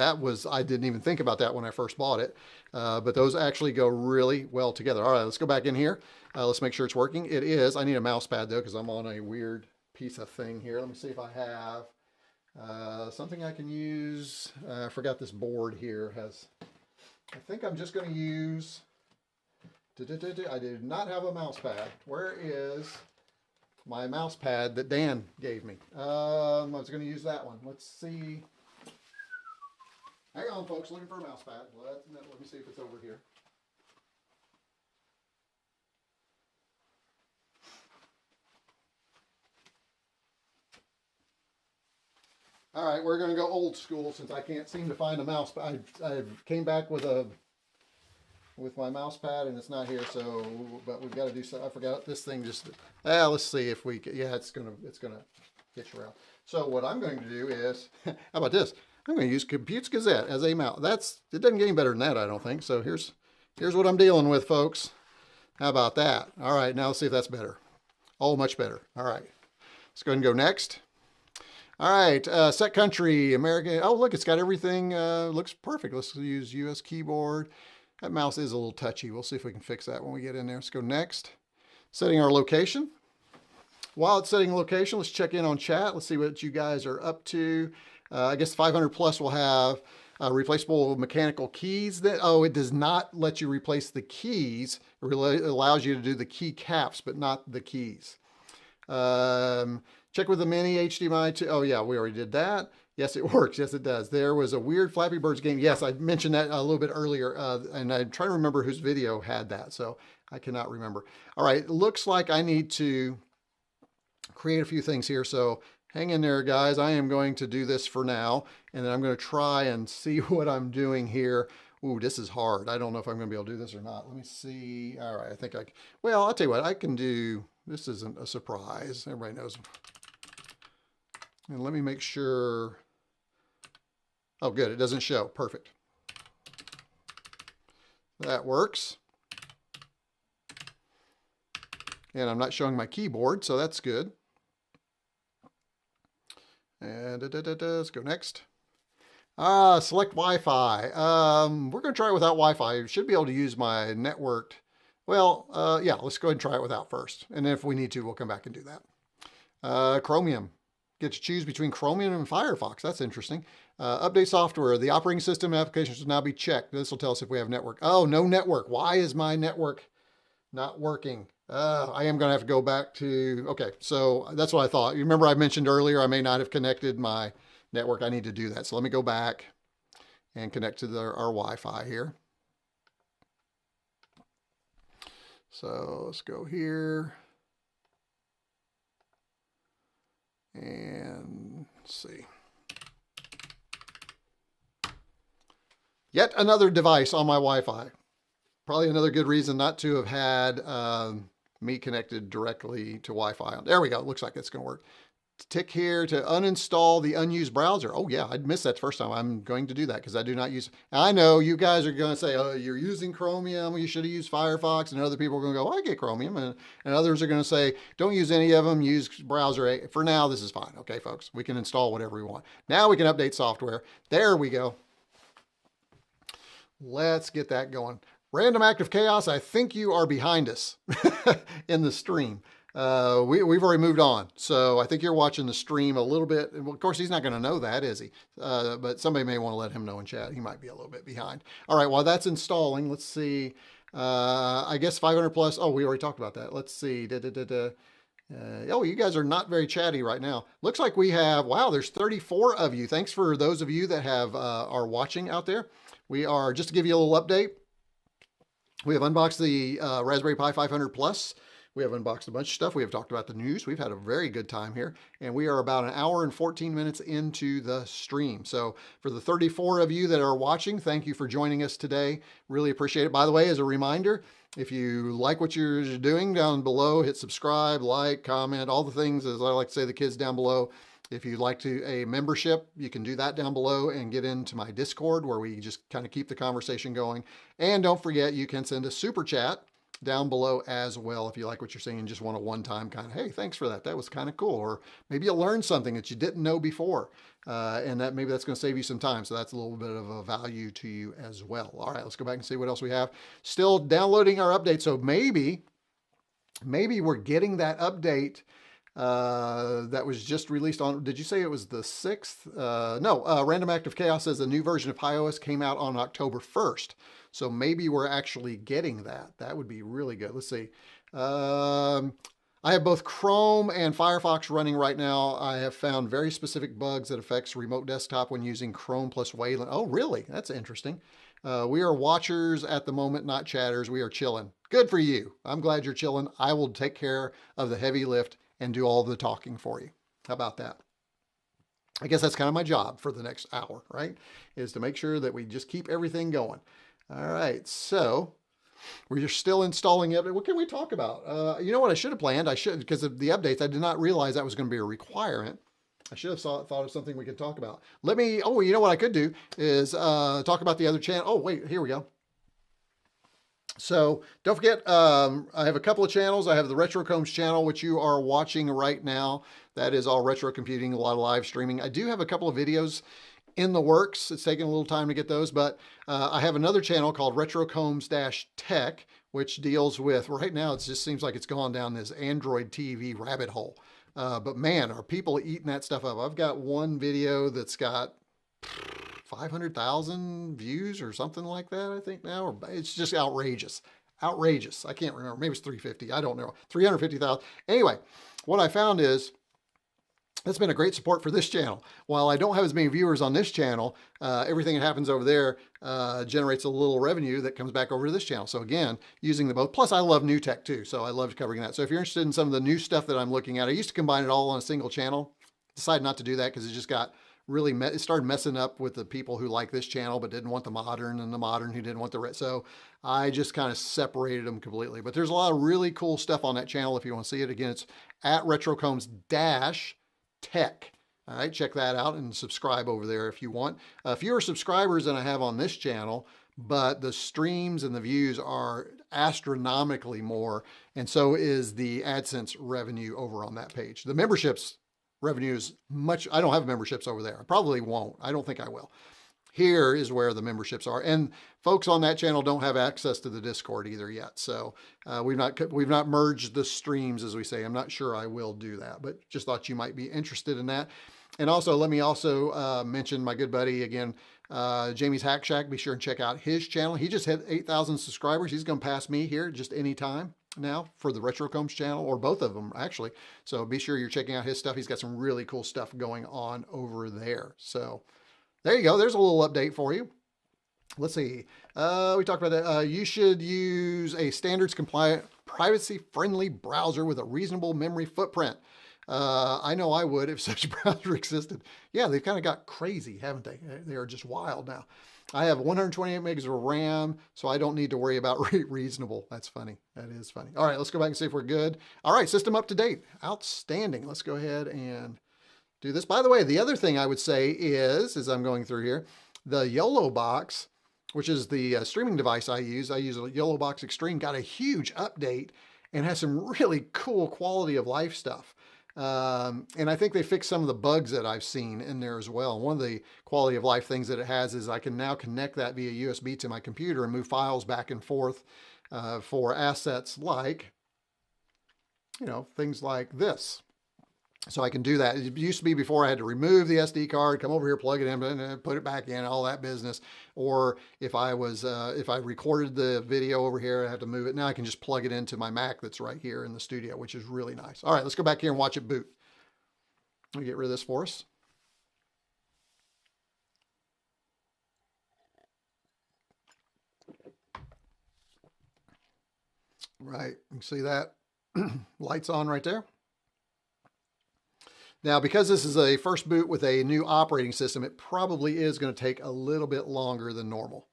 didn't even think about that when I first bought it, but those actually go really well together. All right, let's go back in here. Let's make sure it's working. It is. I need a mouse pad though, because I'm on a weird piece of thing here. Let me see if I have something I can use. I forgot this board here has, I think I'm just going to use I do not have a mouse pad. Where is my mouse pad that Dan gave me? I was going to use that one. Let's see. Hang on, folks. Looking for a mouse pad. Let me see if it's over here. All right, we're going to go old school since I can't seem to find a mouse pad. I came back with my mouse pad and it's not here, so but we've got to do so. I forgot this thing just. Let's see if we can. Yeah, it's gonna hitch around. So what I'm going to do is, how about this? I'm going to use PiKiss Gazette as a mouse. It doesn't get any better than that, I don't think. So here's what I'm dealing with, folks. How about that? All right, now let's see if that's better. Oh, much better. All right, let's go ahead and go next. All right, set country, American. Oh, look, it's got everything. Looks perfect. Let's use US keyboard. That mouse is a little touchy. We'll see if we can fix that when we get in there. Let's go next. Setting our location. While it's setting location, let's check in on chat. Let's see what you guys are up to. I guess 500 plus will have replaceable mechanical keys. It does not let you replace the keys. It allows you to do the key caps, but not the keys. Check with the mini HDMI. Oh yeah, we already did that. Yes, it works. Yes, it does. There was a weird Flappy Birds game. Yes, I mentioned that a little bit earlier, and I'm trying to remember whose video had that, so I cannot remember. All right, it looks like I need to create a few things here, so hang in there, guys. I am going to do this for now, and then I'm going to try and see what I'm doing here. Ooh, this is hard. I don't know if I'm going to be able to do this or not. Let me see. All right, I think well, I'll tell you what, I can do. This isn't a surprise. Everybody knows. And let me make sure. Oh, good. It doesn't show. Perfect. That works. And I'm not showing my keyboard, so that's good. And let's go next. Select Wi-Fi. We're going to try it without Wi-Fi. I should be able to use my networked. Well, yeah, let's go ahead and try it without first. And then if we need to, we'll come back and do that. Chromium. Get to choose between Chromium and Firefox. That's interesting. Update software. The operating system applications will now be checked. This will tell us if we have network. Oh, no network. Why is my network not working? I am going to have to go back to, okay, so that's what I thought. You remember I mentioned earlier I may not have connected my network. I need to do that. So let me go back and connect to our Wi-Fi here. So let's go here. And let's see. Yet another device on my Wi-Fi. Probably another good reason not to have had me connected directly to Wi-Fi. There we go. Looks like it's going to work. Tick here to uninstall the unused browser. Oh yeah, I'd missed that the first time. I'm going to do that because I do not use. I know you guys are going to say, oh, you're using Chromium. You should have used Firefox. And other people are going to go, oh, I get Chromium. And others are going to say, don't use any of them. Use browser 8. For now, this is fine. Okay, folks, we can install whatever we want. Now we can update software. There we go. Let's get that going. Random Active Chaos, I think you are behind us in the stream. We've already moved on. So I think you're watching the stream a little bit. Well, of course, he's not going to know that, is he? But somebody may want to let him know in chat. He might be a little bit behind. All right, while that's installing, let's see. I guess 500 plus. Oh, we already talked about that. Let's see. Oh, you guys are not very chatty right now. Looks like we have, wow, there's 34 of you. Thanks for those of you that have are watching out there. We are, just to give you a little update, we have unboxed the Raspberry Pi 500 Plus. We have unboxed a bunch of stuff. We have talked about the news. We've had a very good time here. And we are about an hour and 14 minutes into the stream. So for the 34 of you that are watching, thank you for joining us today. Really appreciate it. By the way, as a reminder, if you like what you're doing down below, hit subscribe, like, comment, all the things, as I like to say, the kids down below. If you'd like to a membership, you can do that down below and get into my Discord where we just kind of keep the conversation going. And don't forget, you can send a super chat down below as well if you like what you're seeing and just want a one-time kind of, hey, thanks for that. That was kind of cool. Or maybe you learned something that you didn't know before. And that maybe that's going to save you some time. So that's a little bit of a value to you as well. All right, let's go back and see what else we have. Still downloading our update. So maybe we're getting that update that was just released on, did you say it was the 6th? No, Random Active Chaos says a new version of PiOS came out on October 1st. So maybe we're actually getting that. That would be really good. Let's see. I have both Chrome and Firefox running right now. I have found very specific bugs that affects remote desktop when using Chrome plus Wayland. Oh, really? That's interesting. We are watchers at the moment, not chatters. We are chilling. Good for you. I'm glad you're chilling. I will take care of the heavy lift and do all the talking for you. How about that? I guess that's kind of my job for the next hour, right? Is to make sure that we just keep everything going. All right, so we're still installing it. What can we talk about? You know what I should have planned? Because of the updates, I did not realize that was going to be a requirement. I should have thought of something we could talk about. Oh, you know what I could do is talk about the other channel. Oh, wait, here we go. So don't forget, I have a couple of channels. I have the RetroCombs channel, which you are watching right now. That is all retro computing, a lot of live streaming. I do have a couple of videos in the works. It's taking a little time to get those, but I have another channel called RetroCombs-Tech, which deals with, right now it just seems like it's gone down this Android TV rabbit hole. But man, are people eating that stuff up. I've got one video that's got 500,000 views or something like that, I think now. It's just outrageous. Outrageous. I can't remember. Maybe it's 350. I don't know. 350,000. Anyway, what I found is that's been a great support for this channel. While I don't have as many viewers on this channel, everything that happens over there generates a little revenue that comes back over to this channel. So again, using the both. Plus, I love new tech too, so I love covering that. So if you're interested in some of the new stuff that I'm looking at, I used to combine it all on a single channel. Decided not to do that because it just got really, it started messing up with the people who like this channel but didn't want the modern, and the modern who didn't want the so I just kind of separated them completely. But there's a lot of really cool stuff on that channel if you want to see it. Again, it's at RetroCombs-Tech. All right, check that out and subscribe over there if you want. Fewer subscribers than I have on this channel, but the streams and the views are astronomically more, and so is the AdSense revenue over on that page. The memberships revenue is much, I don't have memberships over there. I probably won't. I don't think I will. Here is where the memberships are. And folks on that channel don't have access to the Discord either yet. So we've not merged the streams, as we say. I'm not sure I will do that, but just thought you might be interested in that. And also, let me also mention my good buddy again, Jamie's Hack Shack. Be sure and check out his channel. He just hit 8,000 subscribers. He's going to pass me here just any time now for the RetroCombs channel, or both of them actually. So be sure you're checking out his stuff. He's got some really cool stuff going on over there. So there you go. There's a little update for you. Let's see. We talked about that. You should use a standards compliant, privacy friendly browser with a reasonable memory footprint. I know I would if such a browser existed. Yeah, they've kind of got crazy, haven't they? They are just wild now. I have 128 megs of RAM, so I don't need to worry about reasonable. That's funny. That is funny. All right, let's go back and see if we're good. All right, system up to date. Outstanding. Let's go ahead and do this. By the way, the other thing I would say is, as I'm going through here, the YOLO box, which is the streaming device I use a YOLO box Extreme, got a huge update and has some really cool quality of life stuff. And I think they fixed some of the bugs that I've seen in there as well. One of the quality of life things that it has is I can now connect that via USB to my computer and move files back and forth for assets like, you know, things like this. So I can do that. It used to be before I had to remove the SD card, come over here, plug it in, and put it back in, all that business. Or if I recorded the video over here, I have to move it. Now I can just plug it into my Mac that's right here in the studio, which is really nice. All right, let's go back here and watch it boot. Let me get rid of this for us. Right, you can see that. Lights on right there. Now, because this is a first boot with a new operating system, it probably is going to take a little bit longer than normal.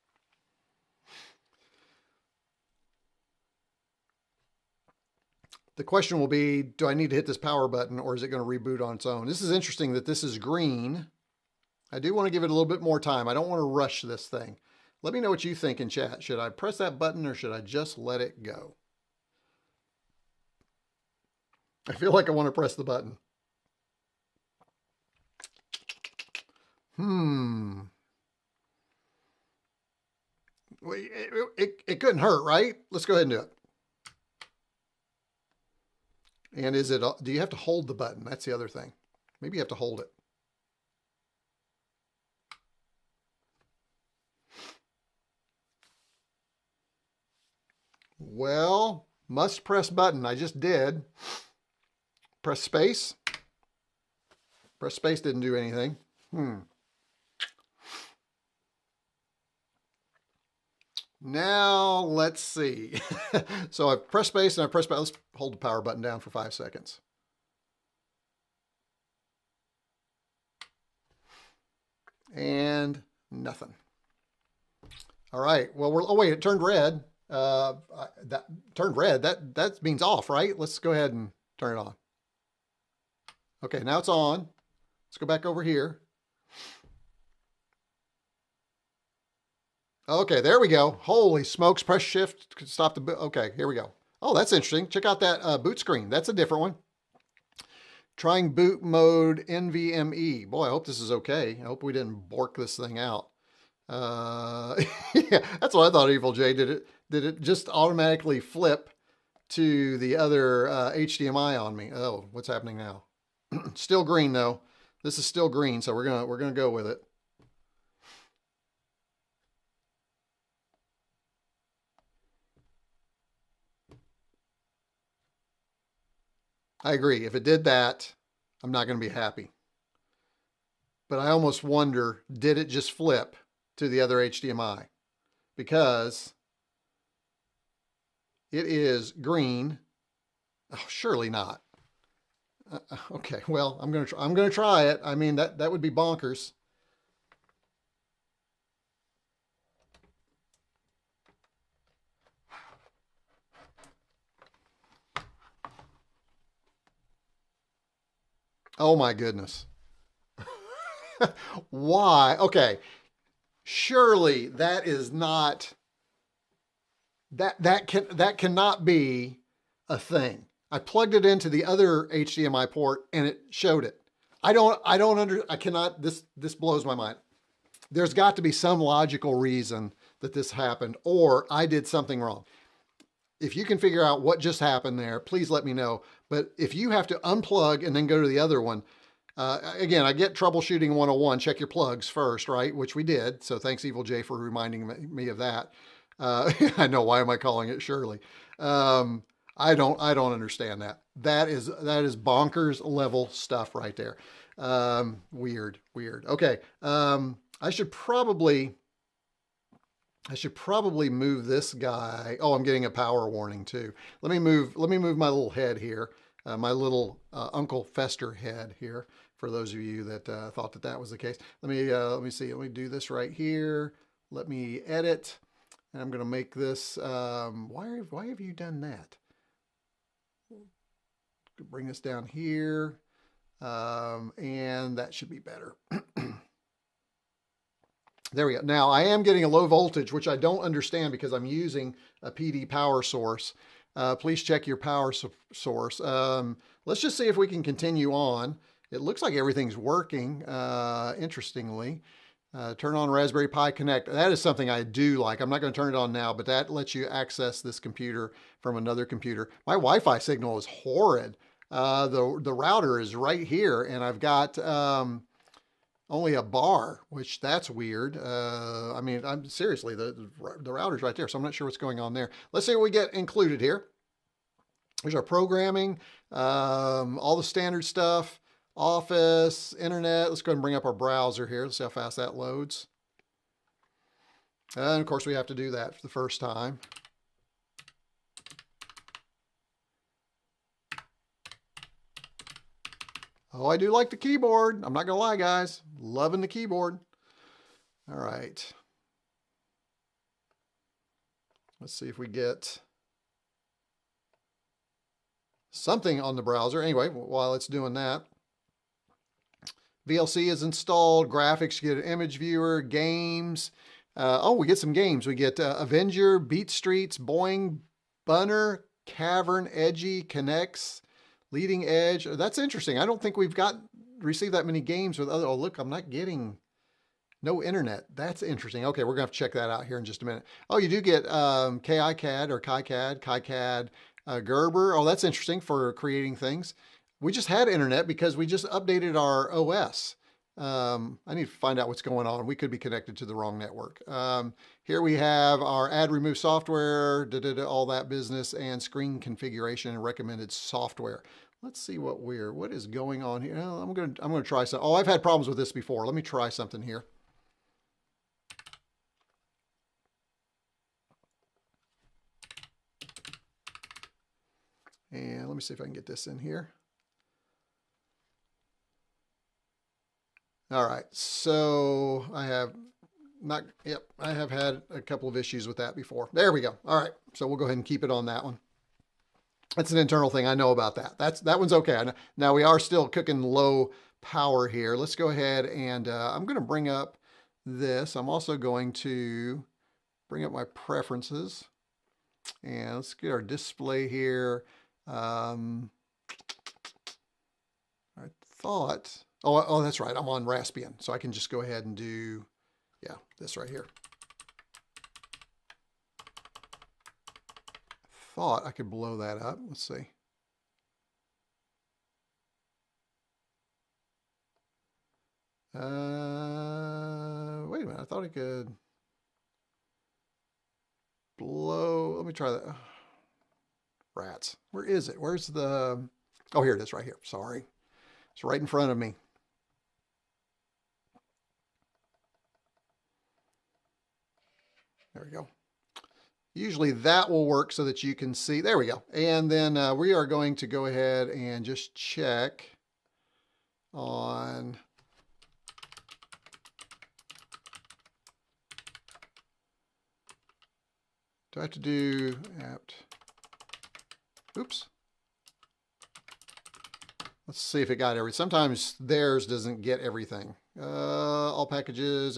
The question will be, do I need to hit this power button or is it going to reboot on its own? This is interesting that this is green. I do want to give it a little bit more time. I don't want to rush this thing. Let me know what you think in chat. Should I press that button or should I just let it go? I feel like I want to press the button. It couldn't hurt, right? Let's go ahead and do it. And is it, do you have to hold the button? That's the other thing. Maybe you have to hold it. Well, must press button. I just did. Press space. Press space didn't do anything. Now let's see. So I press space and I press button. Let's hold the power button down for 5 seconds. And nothing. All right. Well, oh wait, it turned red. That turned red. That means off, right? Let's go ahead and turn it on. Okay, now it's on. Let's go back over here. Okay, there we go. Holy smokes, press shift to stop the boot. Okay, here we go. Oh, that's interesting. Check out that boot screen. That's a different one. Trying boot mode NVMe. Boy, I hope this is okay. I hope we didn't bork this thing out. Yeah, that's what I thought, Evil J. Did it just automatically flip to the other HDMI on me? Oh, what's happening now? Still green though. This is still green, so we're gonna go with it. I agree. If it did that, I'm not going to be happy. But I almost wonder, did it just flip to the other HDMI? Because it is green. Oh, surely not. Okay, well, I'm gonna try it. I mean, that would be bonkers. Oh my goodness. Why? Okay. Surely that is not that cannot be a thing. I plugged it into the other HDMI port and it showed it. I cannot, this blows my mind. There's got to be some logical reason that this happened, or I did something wrong. If you can figure out what just happened there, please let me know. But if you have to unplug and then go to the other one, again, I get troubleshooting 101, check your plugs first, right? Which we did. So thanks, Evil J, for reminding me of that. I know, why am I calling it Shirley? I don't understand that. That is bonkers level stuff right there. Weird. Okay. I should probably move this guy. Oh, I'm getting a power warning too. Let me move my little head here. My little Uncle Fester head here, for those of you that thought that was the case. Let me see. Let me do this right here. Let me edit. And I'm going to make this, why have you done that? Bring this down here. And that should be better. There we go. Now I am getting a low voltage, which I don't understand because I'm using a PD power source. Please check your power source. Let's just see if we can continue on. It looks like everything's working, interestingly. Turn on Raspberry Pi Connect. That is something I do like. I'm not going to turn it on now, but that lets you access this computer from another computer. My Wi-Fi signal is horrid. The router is right here, and I've got only a bar, which that's weird. I mean, I'm seriously, the router's right there, so I'm not sure what's going on there. Let's see what we get included here. There's our programming, all the standard stuff, Office, Internet. Let's go ahead and bring up our browser here. Let's see how fast that loads. And of course, we have to do that for the first time. Oh, I do like the keyboard. I'm not going to lie, guys. Loving the keyboard. All right. Let's see if we get something on the browser. Anyway, while it's doing that, VLC is installed. Graphics, you get an image viewer, games. Oh, we get some games. We get Avenger, Beat Streets, Boing, Bunner, Cavern, Edgy, Connects, Leading Edge. That's interesting. I don't think we've received that many games with other. Oh, look, I'm not getting no internet. That's interesting. Okay, we're gonna have to check that out here in just a minute. Oh, you do get KiCad or KiCad, Gerber. Oh, that's interesting for creating things. We just had internet because we just updated our OS. I need to find out what's going on. We could be connected to the wrong network. Here we have our add remove software, all that business, and screen configuration and recommended software. Let's see what is going on here. Oh, I'm gonna try something. Oh, I've had problems with this before. Let me try something here. And let me see if I can get this in here. All right, so I have had a couple of issues with that before. There we go. All right, so we'll go ahead and keep it on that one. That's an internal thing. I know about that. That one's okay. Now we are still cooking low power here. Let's go ahead and I'm going to bring up this. I'm also going to bring up my preferences. And let's get our display here. I thought... Oh, that's right. I'm on Raspbian, so I can just go ahead and do, yeah, this right here. Thought I could blow that up. Let's see. Wait a minute. I thought I could blow. Let me try that. Rats. Where is it? Where's the... Oh, here it is right here. Sorry. It's right in front of me. There we go. Usually that will work so that you can see. There we go. And then we are going to go ahead and just check on... Do I have to do apt? Oops. Let's see if it got everything. Sometimes theirs doesn't get everything. All packages,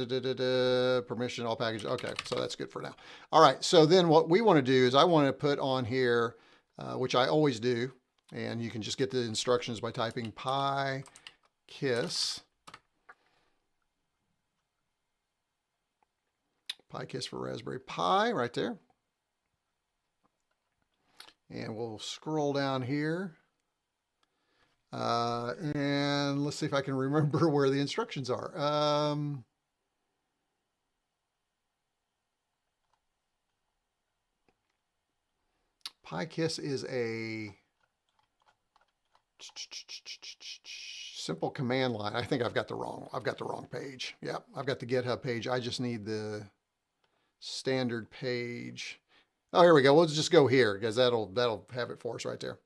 permission, all packages. Okay, so that's good for now. All right, so then what we want to do is I want to put on here, which I always do, and you can just get the instructions by typing PiKiss. PiKiss for Raspberry Pi right there. And we'll scroll down here. And let's see if I can remember where the instructions are. PiKiss is a simple command line. I think I've got the wrong page. Yeah, I've got the GitHub page. I just need the standard page. Oh, here we go. We'll just go here because that'll have it for us right there.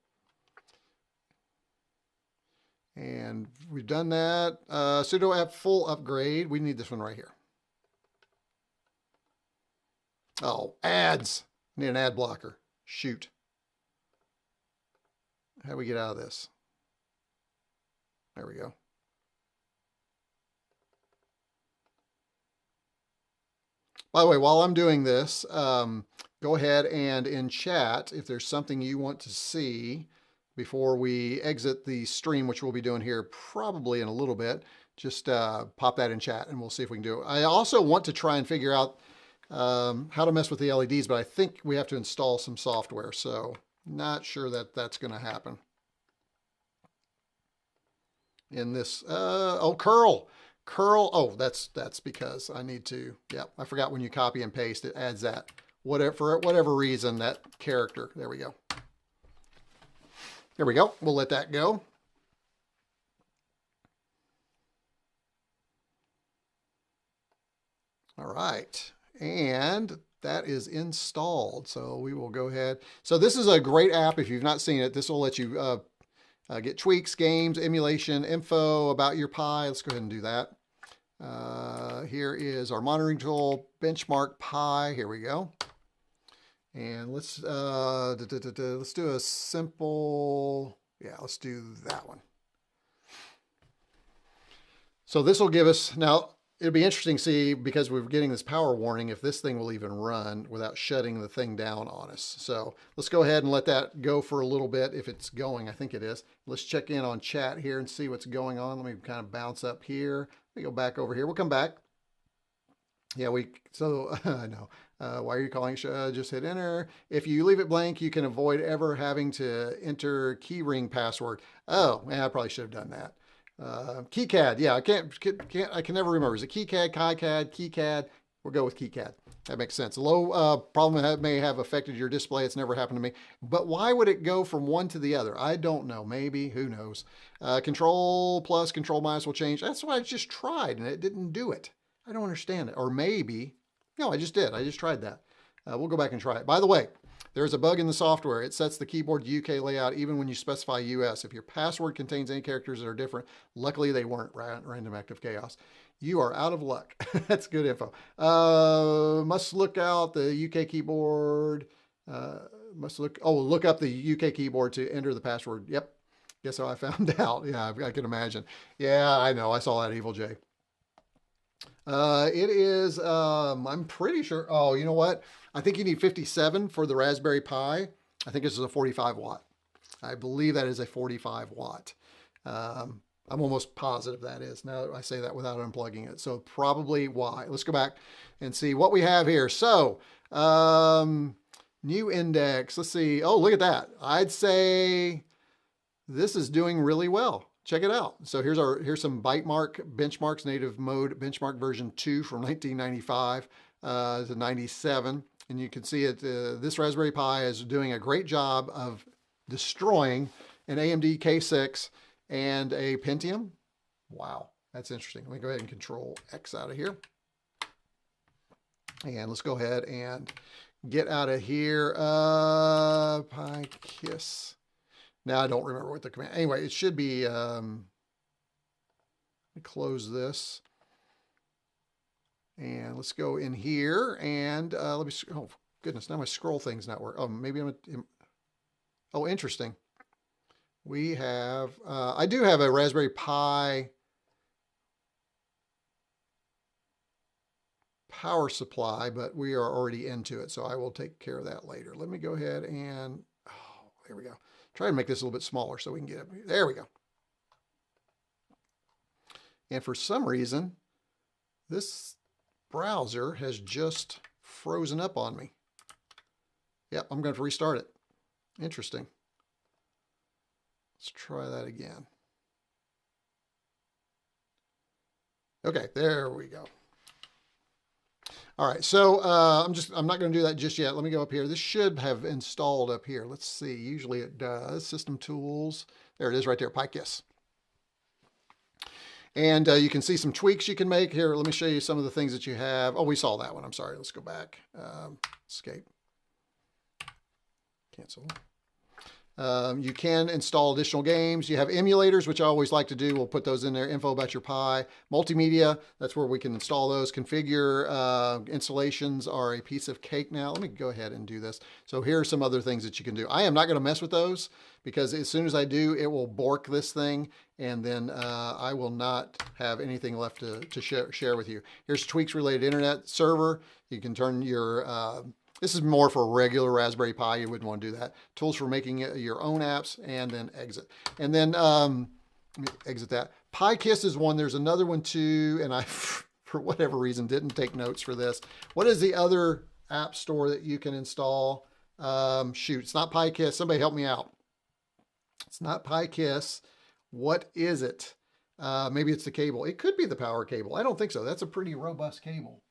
And we've done that. Sudo app full upgrade. We need this one right here. Oh, ads. I need an ad blocker. Shoot. How do we get out of this? There we go. By the way, while I'm doing this, go ahead and in chat, if there's something you want to see before we exit the stream, which we'll be doing here probably in a little bit, just pop that in chat and we'll see if we can do it. I also want to try and figure out how to mess with the LEDs, but I think we have to install some software, so not sure that that's going to happen. In this, oh, curl, oh, that's because I need to, yeah, I forgot when you copy and paste, it adds that, for whatever reason, that character, there we go. There we go. We'll let that go. All right. And that is installed. So we will go ahead. So this is a great app. If you've not seen it, this will let you get tweaks, games, emulation, info about your Pi. Let's go ahead and do that. Here is our monitoring tool, benchmark Pi. Here we go. And let's do a simple, yeah, let's do that one. So this will give us, now it'll be interesting to see, because we're getting this power warning, if this thing will even run without shutting the thing down on us. So let's go ahead and let that go for a little bit if it's going. I think it is. Let's check in on chat here and see what's going on. Let me kind of bounce up here. Let me go back over here. We'll come back. Yeah, I know. Why are you calling? Just hit enter. If you leave it blank, you can avoid ever having to enter keyring password. Oh, man, I probably should have done that. KiCad. Yeah, I can never remember. Is it KiCad, KiCad? We'll go with KiCad. That makes sense. A low problem may have affected your display. It's never happened to me. But why would it go from one to the other? I don't know. Maybe. Who knows? Control plus, control minus will change. That's what I just tried, and it didn't do it. I don't understand it. Or maybe. No, I just did. I just tried that. We'll go back and try it. By the way, there's a bug in the software. It sets the keyboard to UK layout even when you specify US. If your password contains any characters that are different, luckily they weren't random active chaos. You are out of luck. That's good info. Must look out the UK keyboard. Look up the UK keyboard to enter the password. Yep. Guess how I found out. Yeah, I can imagine. Yeah, I know. I saw that, Evil J. It is, I'm pretty sure. Oh, you know what? I think you need 57 for the Raspberry Pi. I think this is a 45 watt. I believe that is a 45 watt. I'm almost positive that is. Now I say that without unplugging it. So probably why. Let's go back and see what we have here. So, new index. Let's see. Oh, look at that. I'd say this is doing really well. Check it out. So here's some bytemark benchmarks, native mode benchmark version 2 from 1995 to 97. And you can see it, this Raspberry Pi is doing a great job of destroying an AMD K6 and a Pentium. Wow, that's interesting. Let me go ahead and Control X out of here. And let's go ahead and get out of here. PiKiss. Now I don't remember what the command. Anyway, it should be. Let me close this, and let's go in here and let me. Oh goodness! Now my scroll thing's not working. Oh, maybe oh, interesting. We have. I do have a Raspberry Pi power supply, but we are already into it, so I will take care of that later. Let me go ahead and. Oh, there we go. Try to make this a little bit smaller so we can get it. There we go. And for some reason, this browser has just frozen up on me. Yep, I'm going to restart it. Interesting. Let's try that again. Okay, there we go. All right, so I'm not going to do that just yet. Let me go up here. This should have installed up here. Let's see. Usually it does. System tools. There it is right there, PiKiss. And you can see some tweaks you can make here. Let me show you some of the things that you have. Oh, we saw that one. I'm sorry. Let's go back. Escape. Cancel. You can install additional games. You have emulators, which I always like to do. We'll put those in there. Info about your Pi. Multimedia, that's where we can install those. Configure installations are a piece of cake now. Let me go ahead and do this. So here are some other things that you can do. I am not going to mess with those because as soon as I do, it will bork this thing, and then I will not have anything left to share with you. Here's tweaks related to internet server. You can turn your... this is more for a regular Raspberry Pi. You wouldn't want to do that. Tools for making your own apps, and then exit. And then let me exit that. PiKiss is one. There's another one too, and I, for whatever reason, didn't take notes for this. What is the other app store that you can install? Shoot, it's not PiKiss. Somebody help me out. It's not PiKiss. What is it? Maybe it's the cable. It could be the power cable. I don't think so. That's a pretty robust cable.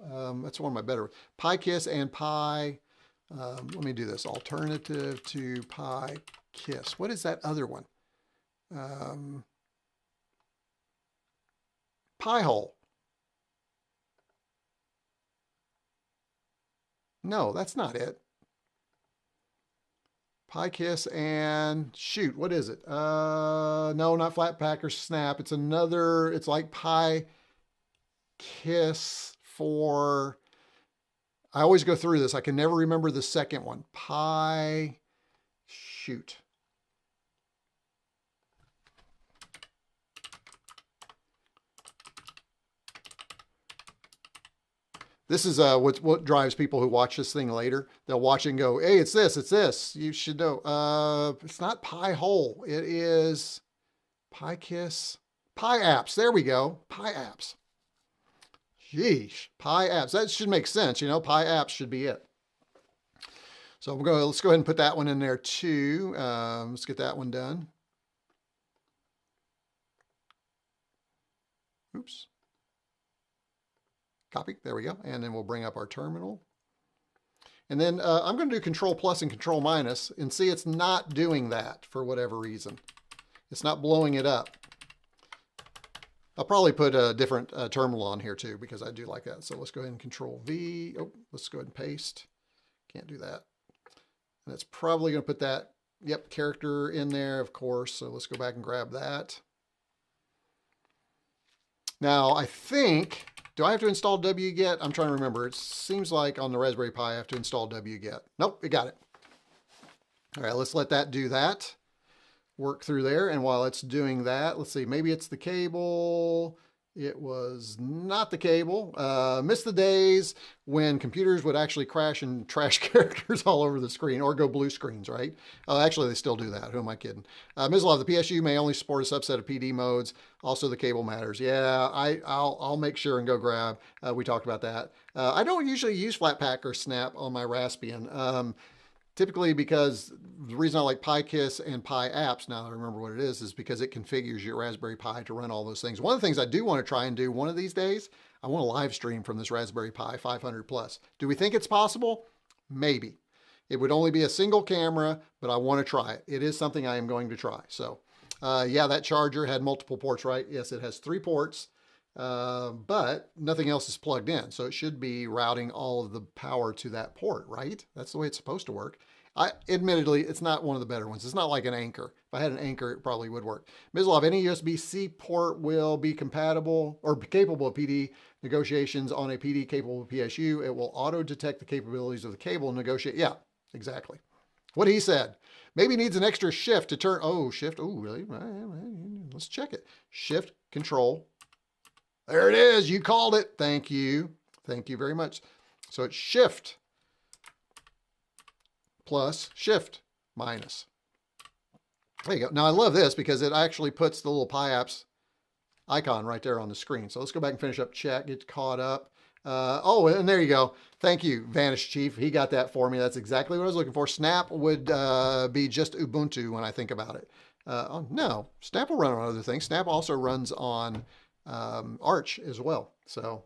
That's one of my better. PiKiss and Pi. Let me do this. Alternative to PiKiss. What is that other one? Pi-hole. No, that's not it. PiKiss and shoot, what is it? No, not Flatpak or Snap. It's another, it's like PiKiss for, I always go through this. I can never remember the second one. Shoot. This is what drives people who watch this thing later. They'll watch it and go, hey, it's this, it's this. You should know. It's not Pi-hole. It is PiKiss. Pi-apps. There we go. Pi-apps. Sheesh. Pi-apps. That should make sense. You know, Pi-apps should be it. So let's go ahead and put that one in there too. Let's get that one done. Oops. Copy. There we go. And then we'll bring up our terminal. And then I'm going to do Control plus and Control minus, and see it's not doing that for whatever reason. It's not blowing it up. I'll probably put a different terminal on here too, because I do like that. So let's go ahead and Control V. Oh, let's go ahead and paste. Can't do that. And it's probably going to put that, yep, character in there, of course. So let's go back and grab that. Now, I think, do I have to install wget? I'm trying to remember. It seems like on the Raspberry Pi I have to install wget. Nope, it got it. All right, let's let that do that. Work through there. And while it's doing that, let's see, maybe it's the cable. It was not the cable. Missed the days when computers would actually crash and trash characters all over the screen, or go blue screens, right? Actually, they still do that. Who am I kidding? Mislov, the PSU may only support a subset of PD modes. Also, the cable matters. Yeah, I'll make sure and go grab. We talked about that. I don't usually use Flatpak or Snap on my Raspbian. Typically, because the reason I like PiKiss and Pi apps, now I remember what it is because it configures your Raspberry Pi to run all those things. One of the things I do want to try and do one of these days, I want to live stream from this Raspberry Pi 500 Plus. Do we think it's possible? Maybe. It would only be a single camera, but I want to try it. It is something I am going to try. So, yeah, that charger had multiple ports, right? Yes, it has 3 ports, but nothing else is plugged in. So it should be routing all of the power to that port, right? That's the way it's supposed to work. Admittedly, it's not one of the better ones. It's not like an Anchor. If I had an Anchor, it probably would work. Mislov, any USB-C port will be compatible or capable of PD negotiations on a PD capable of PSU. It will auto-detect the capabilities of the cable and negotiate. Yeah, exactly. What he said. Maybe needs an extra shift to turn. Oh, shift. Oh, really? Let's check it. Shift, control. There it is. You called it. Thank you. Thank you very much. So it's shift plus shift minus. There you go. Now I love this because it actually puts the little Pi apps icon right there on the screen. So let's go back and finish up chat, get caught up. Oh, and there you go. Thank you, Vanish Chief. He got that for me. That's exactly what I was looking for. Snap would be just Ubuntu when I think about it. Oh, no, Snap will run on other things. Snap also runs on Arch as well. So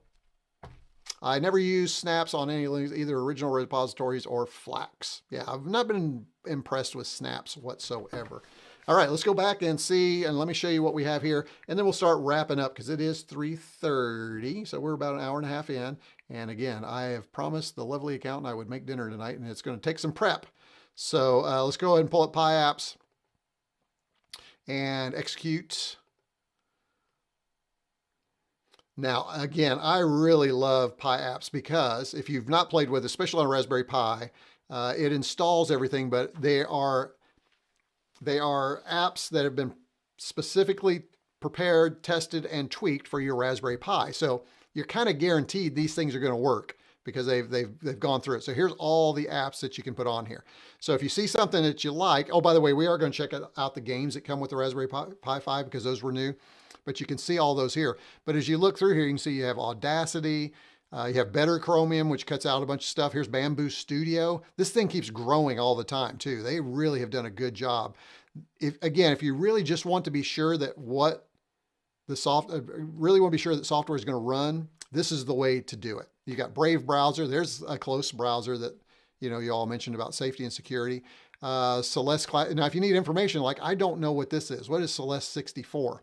I never use snaps on any either original repositories or Flax. Yeah, I've not been impressed with snaps whatsoever. All right, let's go back and see, and let me show you what we have here, and then we'll start wrapping up because it is 3:30, so we're about an hour and a half in. And again, I have promised the lovely accountant I would make dinner tonight, and it's going to take some prep. So let's go ahead and pull up Pi apps and execute. Now, again, I really love Pi apps because if you've not played with it, especially on a Raspberry Pi, it installs everything, but they are apps that have been specifically prepared, tested, and tweaked for your Raspberry Pi. So you're kind of guaranteed these things are going to work because they've gone through it. So here's all the apps that you can put on here. So if you see something that you like, oh, by the way, we are going to check out the games that come with the Raspberry Pi 5 because those were new. But you can see all those here. But as you look through here, you can see you have Audacity, you have Better Chromium, which cuts out a bunch of stuff. Here's Bamboo Studio. This thing keeps growing all the time too. They really have done a good job. If you really just want to be sure that really want to be sure that software is going to run, this is the way to do it. You got Brave browser. There's a close browser that you all mentioned about safety and security. Celeste. Now, if you need information, like I don't know what this is. What is Celeste 64?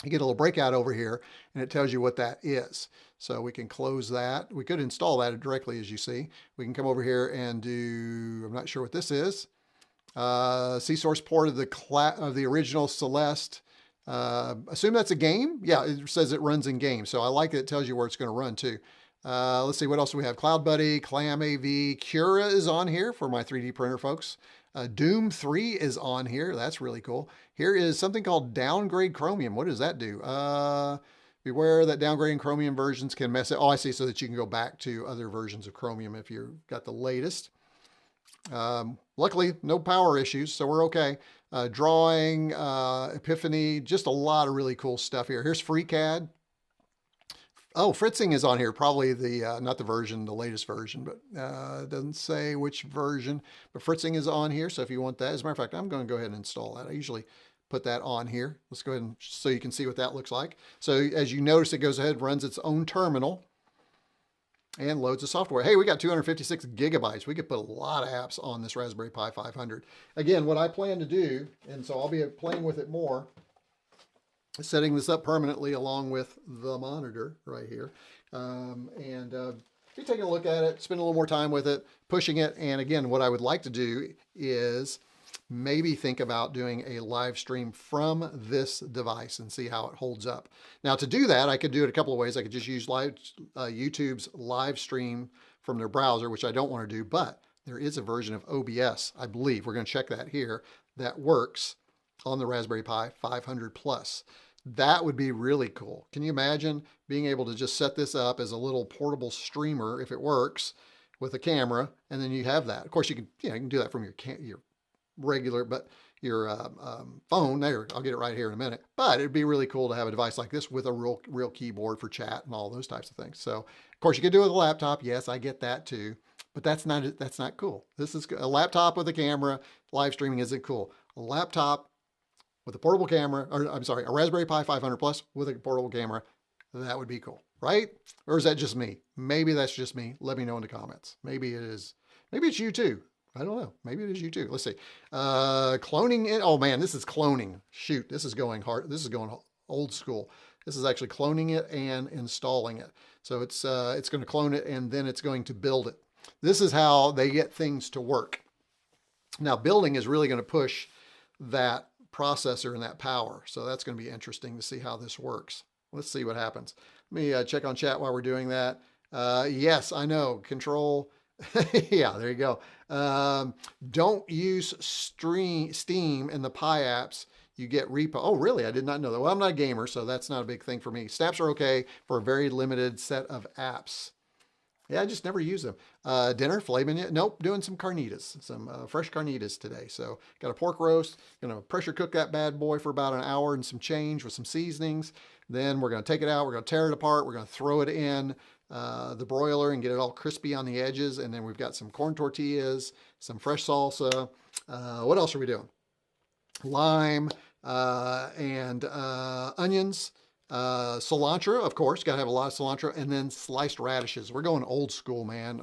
You get a little breakout over here and it tells you what that is. So we can close that. We could install that directly, as you see. We can come over here and do, I'm not sure what this is. C-source port of the original Celeste. Assume that's a game. Yeah, it says it runs in game. So I like that it tells you where it's going to run too. Let's see, what else do we have? Cloud Buddy, Clam AV, Cura is on here for my 3D printer folks. Doom 3 is on here. That's really cool. Here is something called Downgrade Chromium. What does that do? Beware that downgrading Chromium versions can mess it. Oh, I see. So that you can go back to other versions of Chromium if you've got the latest. Luckily, no power issues, so we're okay. Drawing, Epiphany, just a lot of really cool stuff here. Here's FreeCAD. Oh, Fritzing is on here, probably not the version, the latest version, but it doesn't say which version, but Fritzing is on here. So if you want that, as a matter of fact, I'm going to go ahead and install that. I usually put that on here. Let's go ahead and so you can see what that looks like. So as you notice, it goes ahead, runs its own terminal and loads the software. Hey, we got 256 gigabytes. We could put a lot of apps on this Raspberry Pi 500. Again, what I plan to do, and so I'll be playing with it more, setting this up permanently along with the monitor right here. Be taking a look at it, spend a little more time with it, pushing it. And again, what I would like to do is maybe think about doing a live stream from this device and see how it holds up. Now to do that, I could do it a couple of ways. I could just use YouTube's live stream from their browser, which I don't want to do, but there is a version of OBS, I believe, we're going to check that here, that works on the Raspberry Pi 500 Plus. That would be really cool. Can you imagine being able to just set this up as a little portable streamer, if it works, with a camera, and then you have that. Of course, you can do that from your regular, but your phone. There, I'll get it right here in a minute. But it'd be really cool to have a device like this with a real keyboard for chat and all those types of things. So, of course, you could do it with a laptop. Yes, I get that too. But that's not cool. This is a laptop with a camera. Live streaming isn't cool. A laptop with a portable camera, or I'm sorry, a Raspberry Pi 500 Plus with a portable camera, that would be cool, right? Or is that just me? Maybe that's just me. Let me know in the comments. Maybe it is. Maybe it's you too. I don't know. Maybe it is you too. Let's see. Cloning it. Oh man, this is cloning. Shoot, this is going hard. This is going old school. This is actually cloning it and installing it. So it's going to clone it and then it's going to build it. This is how they get things to work. Now building is really going to push that processor and that power. So that's going to be interesting to see how this works. Let's see what happens. Let me check on chat while we're doing that. Yes, I know. Control. Yeah, there you go. Don't use Steam in the Pi apps. You get repo. Oh, really? I did not know that. Well, I'm not a gamer, so that's not a big thing for me. Snaps are okay for a very limited set of apps. Yeah, I just never use them. Dinner, flaming it. Nope, doing some carnitas, some fresh carnitas today. So got a pork roast. Gonna pressure cook that bad boy for about an hour and some change with some seasonings. Then we're gonna take it out. We're gonna tear it apart. We're gonna throw it in the broiler and get it all crispy on the edges. And then we've got some corn tortillas, some fresh salsa. What else are we doing? Lime and onions. Cilantro, of course, got to have a lot of cilantro, and then sliced radishes. We're going old school, man,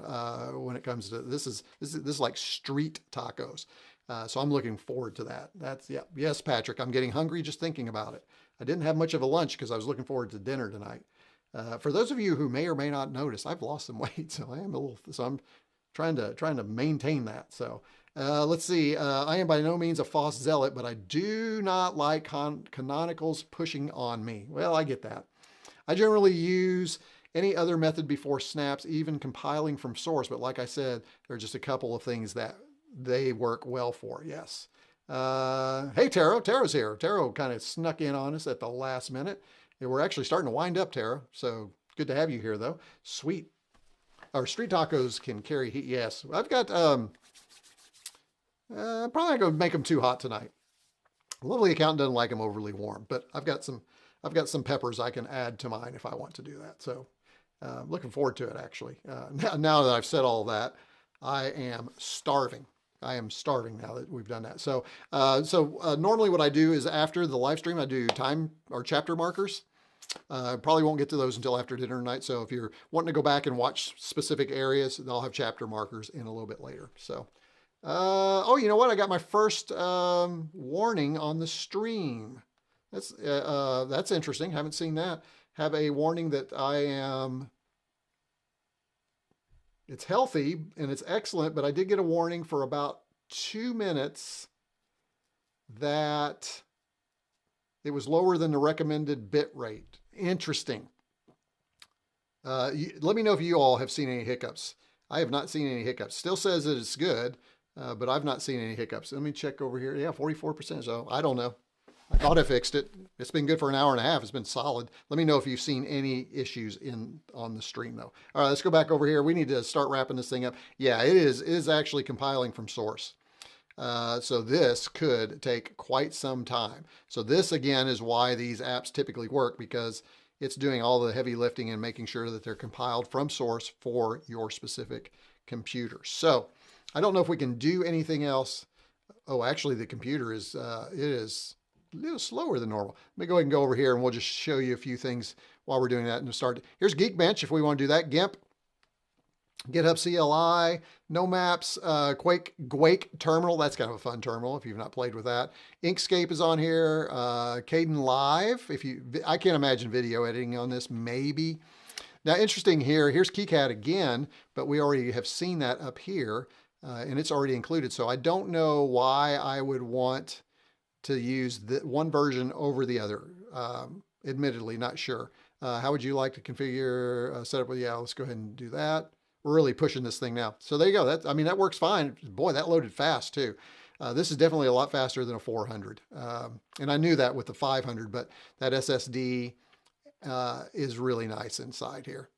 when it comes to this is like street tacos. So I'm looking forward to that. Yeah. Yes, Patrick, I'm getting hungry just thinking about it. I didn't have much of a lunch because I was looking forward to dinner tonight. For those of you who may or may not notice, I've lost some weight, so I'm trying to maintain that. So let's see. I am by no means a FOSS zealot, but I do not like canonicals pushing on me. Well, I get that. I generally use any other method before snaps, even compiling from source. But like I said, there are just a couple of things that they work well for. Yes. Hey, Taro. Taro's here. Taro kind of snuck in on us at the last minute. We're actually starting to wind up, Taro. So good to have you here, though. Sweet. Our street tacos can carry heat. Yes. I've got... probably not going to make them too hot tonight. Lovely accountant doesn't like them overly warm, but I've got some peppers I can add to mine if I want to do that. So looking forward to it, actually. Now that I've said all that, I am starving. I am starving now that we've done that. So normally what I do is after the live stream, I do time or chapter markers. Probably won't get to those until after dinner tonight. So if you're wanting to go back and watch specific areas, I'll have chapter markers in a little bit later. So. Oh, you know what? I got my first warning on the stream. That's interesting. Haven't seen that. Have a warning that it's healthy and it's excellent, but I did get a warning for about 2 minutes that it was lower than the recommended bit rate. Interesting. Let me know if you all have seen any hiccups. I have not seen any hiccups. Still says that it's good. But I've not seen any hiccups. Let me check over here. Yeah, 44%. So I don't know. I thought I fixed it. It's been good for an hour and a half. It's been solid. Let me know if you've seen any issues on the stream though. All right, let's go back over here. We need to start wrapping this thing up. Yeah, it is actually compiling from source. So this could take quite some time. So this again is why these apps typically work, because it's doing all the heavy lifting and making sure that they're compiled from source for your specific computer. So I don't know if we can do anything else. Oh, actually the computer is, little slower than normal. Let me go ahead and go over here and we'll just show you a few things while we're doing that and start. Here's Geekbench if we want to do that. GIMP, GitHub CLI, no maps, Quake terminal. That's kind of a fun terminal if you've not played with that. Inkscape is on here. Kden Live. I can't imagine video editing on this. Maybe. Now, interesting here. Here's KiCad again, but we already have seen that up here, and it's already included. So I don't know why I would want to use the one version over the other. Admittedly, not sure. How would you like to configure setup? Yeah, let's go ahead and do that. We're really pushing this thing now. So there you go. I mean, that works fine. Boy, that loaded fast too. This is definitely a lot faster than a 400. And I knew that with the 500, but that SSD is really nice inside here.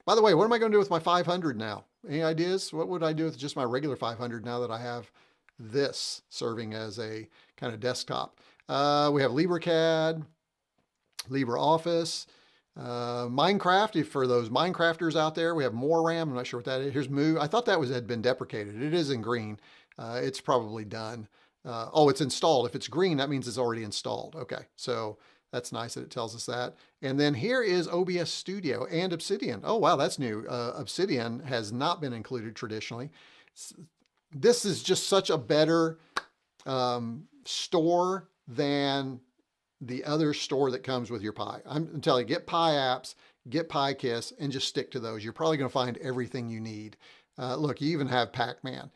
By the way, what am I going to do with my 500 now? Any ideas? What would I do with just my regular 500 now that I have this serving as a kind of desktop? We have LibreCAD, LibreOffice, Minecraft. For those Minecrafters out there, we have more RAM. I'm not sure what that is. Here's Move. I thought that had been deprecated. It is in green. It's probably done. Oh, it's installed. If it's green, that means it's already installed. Okay, so that's nice that it tells us that. And then here is OBS Studio and Obsidian. Oh, wow, that's new. Obsidian has not been included traditionally. This is just such a better store than the other store that comes with your Pi. I'm telling you, get Pi apps, get PiKiss, and just stick to those. You're probably going to find everything you need. Look, you even have Pac-Man.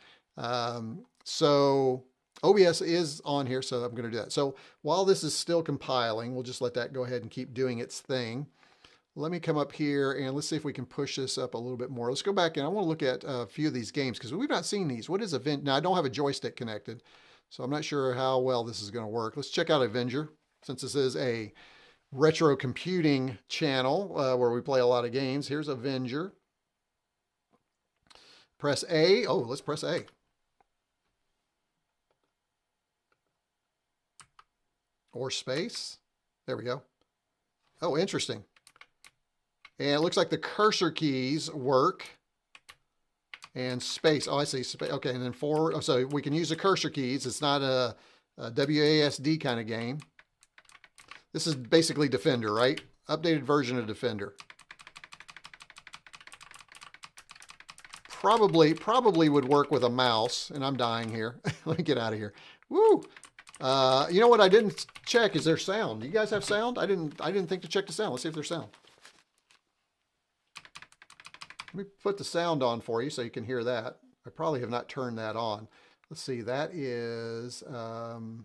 So OBS is on here, so I'm going to do that. So while this is still compiling, we'll just let that go ahead and keep doing its thing. Let me come up here and let's see if we can push this up a little bit more. Let's go back and I want to look at a few of these games because we've not seen these. What is Avenger? Now, I don't have a joystick connected, so I'm not sure how well this is going to work. Let's check out Avenger. Since this is a retro computing channel where we play a lot of games, here's Avenger. Press A. Oh, let's press A. Or space. There we go. Oh, interesting. And it looks like the cursor keys work. And space. Oh, I see. Okay, and then forward. Oh, so we can use the cursor keys. It's not a WASD kind of game. This is basically Defender, right? Updated version of Defender. Probably would work with a mouse, and I'm dying here. Let me get out of here. Woo! You know what I didn't check is their sound. Do you guys have sound? I didn't think to check the sound. Let's see if there's sound. Let me put the sound on for you so you can hear that. I probably have not turned that on. Let's see. That is you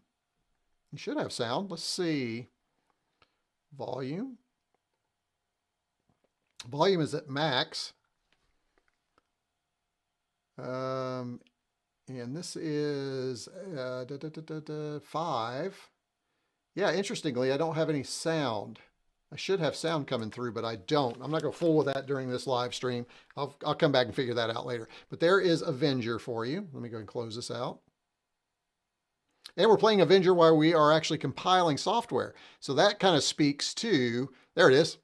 should have sound. Let's see. Volume. Volume is at max. And this is 5. Yeah, interestingly, I don't have any sound. I should have sound coming through, but I don't. I'm not going to fool with that during this live stream. I'll come back and figure that out later. But there is Avenger for you. Let me go and close this out. And we're playing Avenger while we are actually compiling software. So that kind of speaks to, there it is.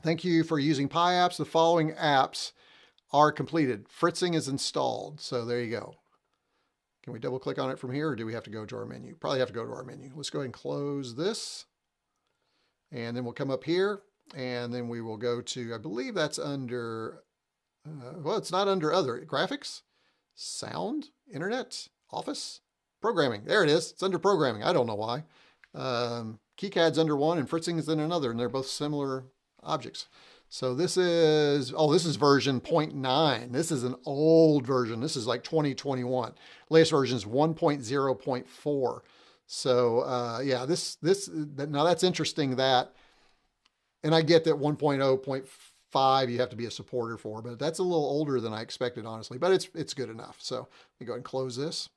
Thank you for using Pi apps. The following apps are completed. Fritzing is installed. So there you go. Can we double click on it from here or do we have to go to our menu? Probably have to go to our menu. Let's go ahead and close this. And then we'll come up here and then we will go to, I believe that's under, well, it's not under other graphics, sound, internet, office. Programming. There it is. It's under programming. I don't know why. KiCad's under one and Fritzing is in another, and they're both similar objects. So this is, oh, this is version 0.9. This is an old version. This is like 2021. Latest version is 1.0.4. So yeah, now that's interesting that, and I get that 1.0.5 you have to be a supporter for, but that's a little older than I expected, honestly, but it's good enough. So let me go ahead and close this.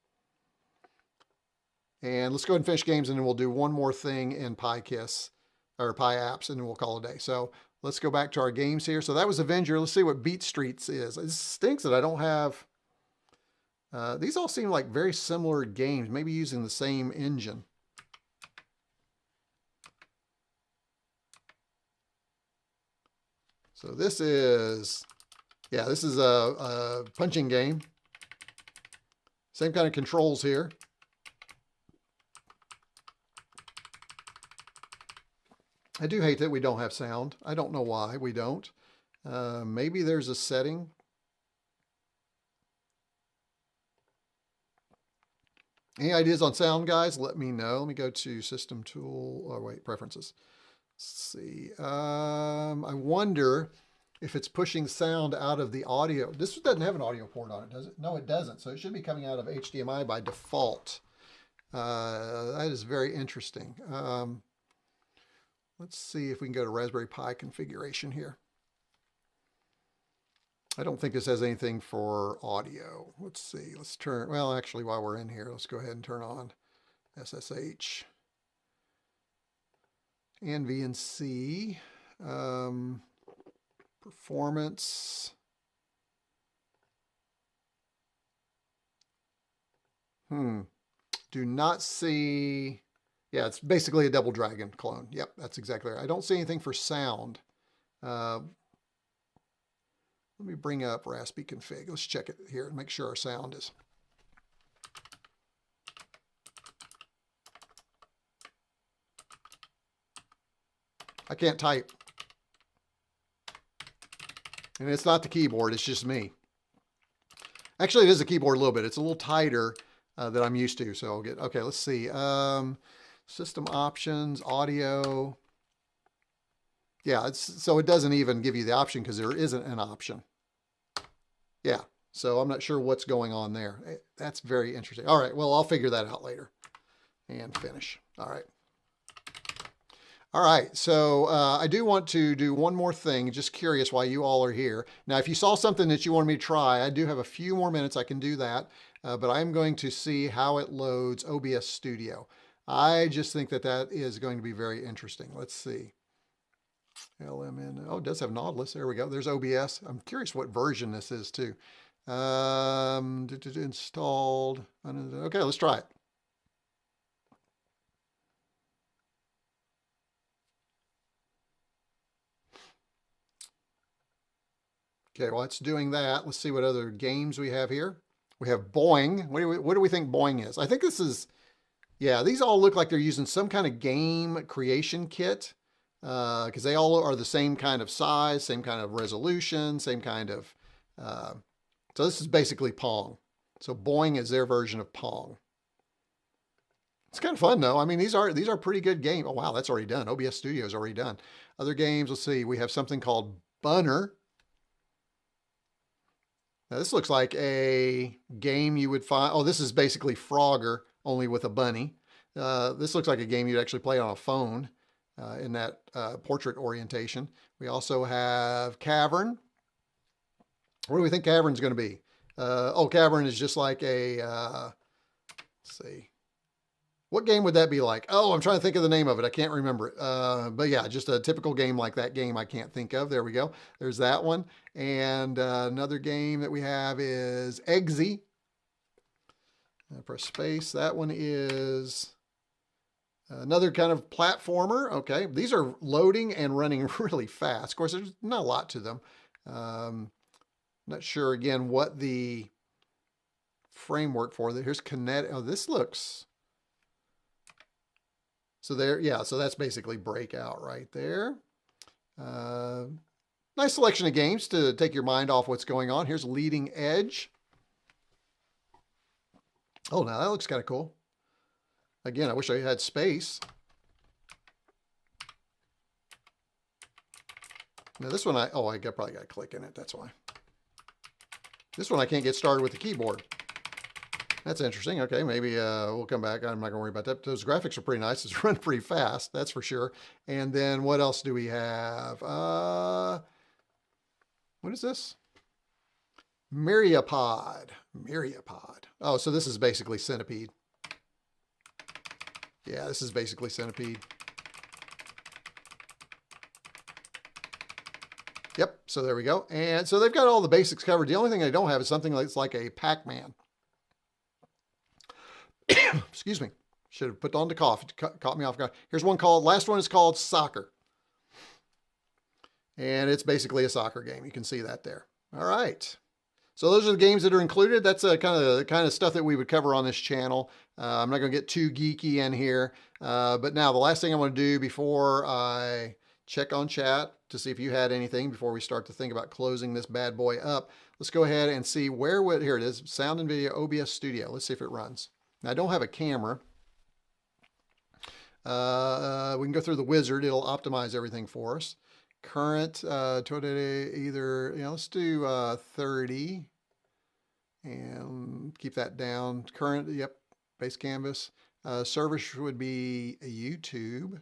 And let's go ahead and finish games, and then we'll do one more thing in PiKiss, or Pi apps, and then we'll call it a day. So let's go back to our games here. So that was Avenger. Let's see what Beat Streets is. It stinks that I don't have... these all seem like very similar games, maybe using the same engine. So this is... yeah, this is a punching game. Same kind of controls here. I do hate that we don't have sound. I don't know why we don't. Maybe there's a setting. Any ideas on sound, guys? Let me know. Let me go to System Tool. Oh, wait, Preferences. Let's see. I wonder if it's pushing sound out of the audio. This doesn't have an audio port on it, does it? No, it doesn't. So it should be coming out of HDMI by default. That is very interesting. Let's see if we can go to Raspberry Pi configuration here. I don't think this has anything for audio. Let's see. Let's turn, well, actually, while we're in here, let's go ahead and turn on SSH and VNC. Performance. Do not see. Yeah, it's basically a Double Dragon clone. Yep, that's exactly right. I don't see anything for sound. Let me bring up Raspi config. Let's check it here and make sure our sound is. I can't type. And it's not the keyboard, it's just me. Actually, it is a keyboard a little bit. It's a little tighter than I'm used to. So I'll get, okay, let's see. System options, audio. Yeah, so it doesn't even give you the option because there isn't an option. Yeah, so I'm not sure what's going on there. That's very interesting. All right, well, I'll figure that out later. And finish. All right. All right, so I do want to do one more thing. Just curious why you all are here. Now, if you saw something that you wanted me to try, I do have a few more minutes. I can do that, but I'm going to see how it loads OBS Studio. I just think that that is going to be very interesting. Let's see. LMN. Oh, it does have Nautilus. There we go. There's OBS. I'm curious what version this is too. Installed. Okay, let's try it. Okay, while it's doing that, let's see what other games we have here. We have Boing. What do we think Boing is? I think this is, yeah, these all look like they're using some kind of game creation kit because they all are the same kind of size, same kind of resolution, same kind of, so this is basically Pong. So Boing is their version of Pong. It's kind of fun though. I mean, these are pretty good games. Oh wow, that's already done. OBS Studio is already done. Other games, let's see. We have something called Bunner. Now this looks like a game you would find. Oh, this is basically Frogger, only with a bunny. This looks like a game you'd actually play on a phone in that portrait orientation. We also have Cavern. What do we think Cavern's going to be? Oh, Cavern is just like a, let's see. What game would that be like? Oh, I'm trying to think of the name of it. I can't remember it. But yeah, just a typical game like that game I can't think of. There we go. There's that one. And another game that we have is Eggsy. Press space. That one is another kind of platformer. Okay. These are loading and running really fast. Of course, there's not a lot to them. Not sure, again, what the framework for that. Here's Kinetic. Oh, this looks... So there, yeah, so that's basically Breakout right there. Nice selection of games to take your mind off what's going on. Here's Leading Edge. Oh, now that looks kind of cool. Again, I wish I had space. Now this one, I probably got to click in it, that's why. This one I can't get started with the keyboard. That's interesting. Okay, maybe we'll come back. I'm not going to worry about that. Those graphics are pretty nice. It's run pretty fast, that's for sure. And then what else do we have? What is this? Myriapod. Myriapod. Oh, so this is basically Centipede. Yeah, this is basically Centipede. Yep, so there we go. And so they've got all the basics covered. The only thing they don't have is something that's like a Pac-Man. Excuse me. Should have put on the cough. It caught me off guard. Here's one called, last one is called Soccer. And it's basically a soccer game. You can see that there. All right. So those are the games that are included. That's kind of stuff that we would cover on this channel. I'm not going to get too geeky in here. But now the last thing I want to do before I check on chat to see if you had anything before we start to think about closing this bad boy up. Let's go ahead and see here it is, Sound and Video OBS Studio. Let's see if it runs. Now I don't have a camera. We can go through the wizard. It'll optimize everything for us. Current, either, let's do 30 and keep that down. Current, yep, base canvas. Service would be a YouTube.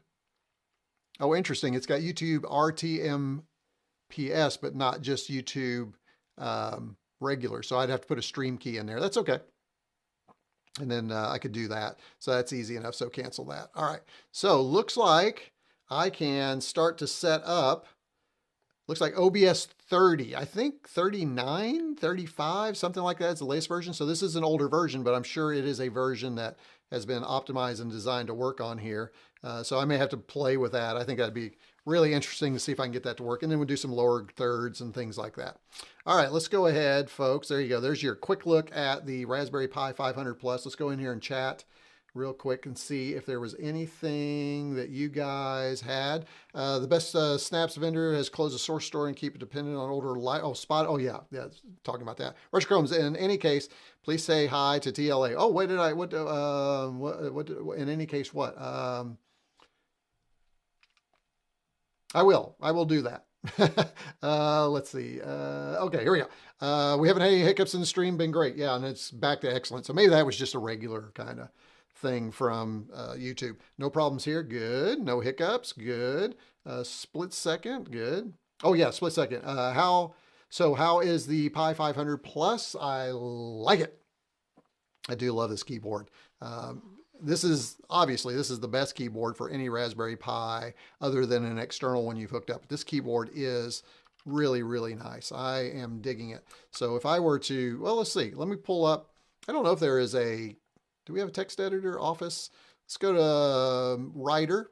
Oh, interesting. It's got YouTube RTMPS, but not just YouTube regular. So I'd have to put a stream key in there. That's okay. And then I could do that. So that's easy enough. So cancel that. All right. So looks like I can start to set up, looks like OBS 30, I think 39, 35, something like that is the latest version. So this is an older version, but I'm sure it is a version that has been optimized and designed to work on here. So I may have to play with that. I think that'd be really interesting to see if I can get that to work. And then we'll do some lower thirds and things like that. All right, let's go ahead, folks. There you go. There's your quick look at the Raspberry Pi 500 Plus. Let's go in here and chat real quick and see if there was anything that you guys had. The best snaps vendor has closed the source store and keep it dependent on older yeah, talking about that. retroCombians, in any case, please say hi to TLA. Oh, wait, in any case, what? I will do that. Let's see. Okay, here we go. We haven't had any hiccups in the stream. Been great. Yeah, and it's back to excellent. So maybe that was just a regular kind of thing from YouTube. No problems here. Good. No hiccups. Good. Split second. Good. Oh yeah, split second. How is the Pi 500 Plus? I like it. I do love this keyboard. This is the best keyboard for any Raspberry Pi other than an external one you've hooked up. This keyboard is really, really nice. I am digging it. So if I were to, well, let's see. Let me pull up. I don't know if there is do we have a text editor, Office? Let's go to Writer.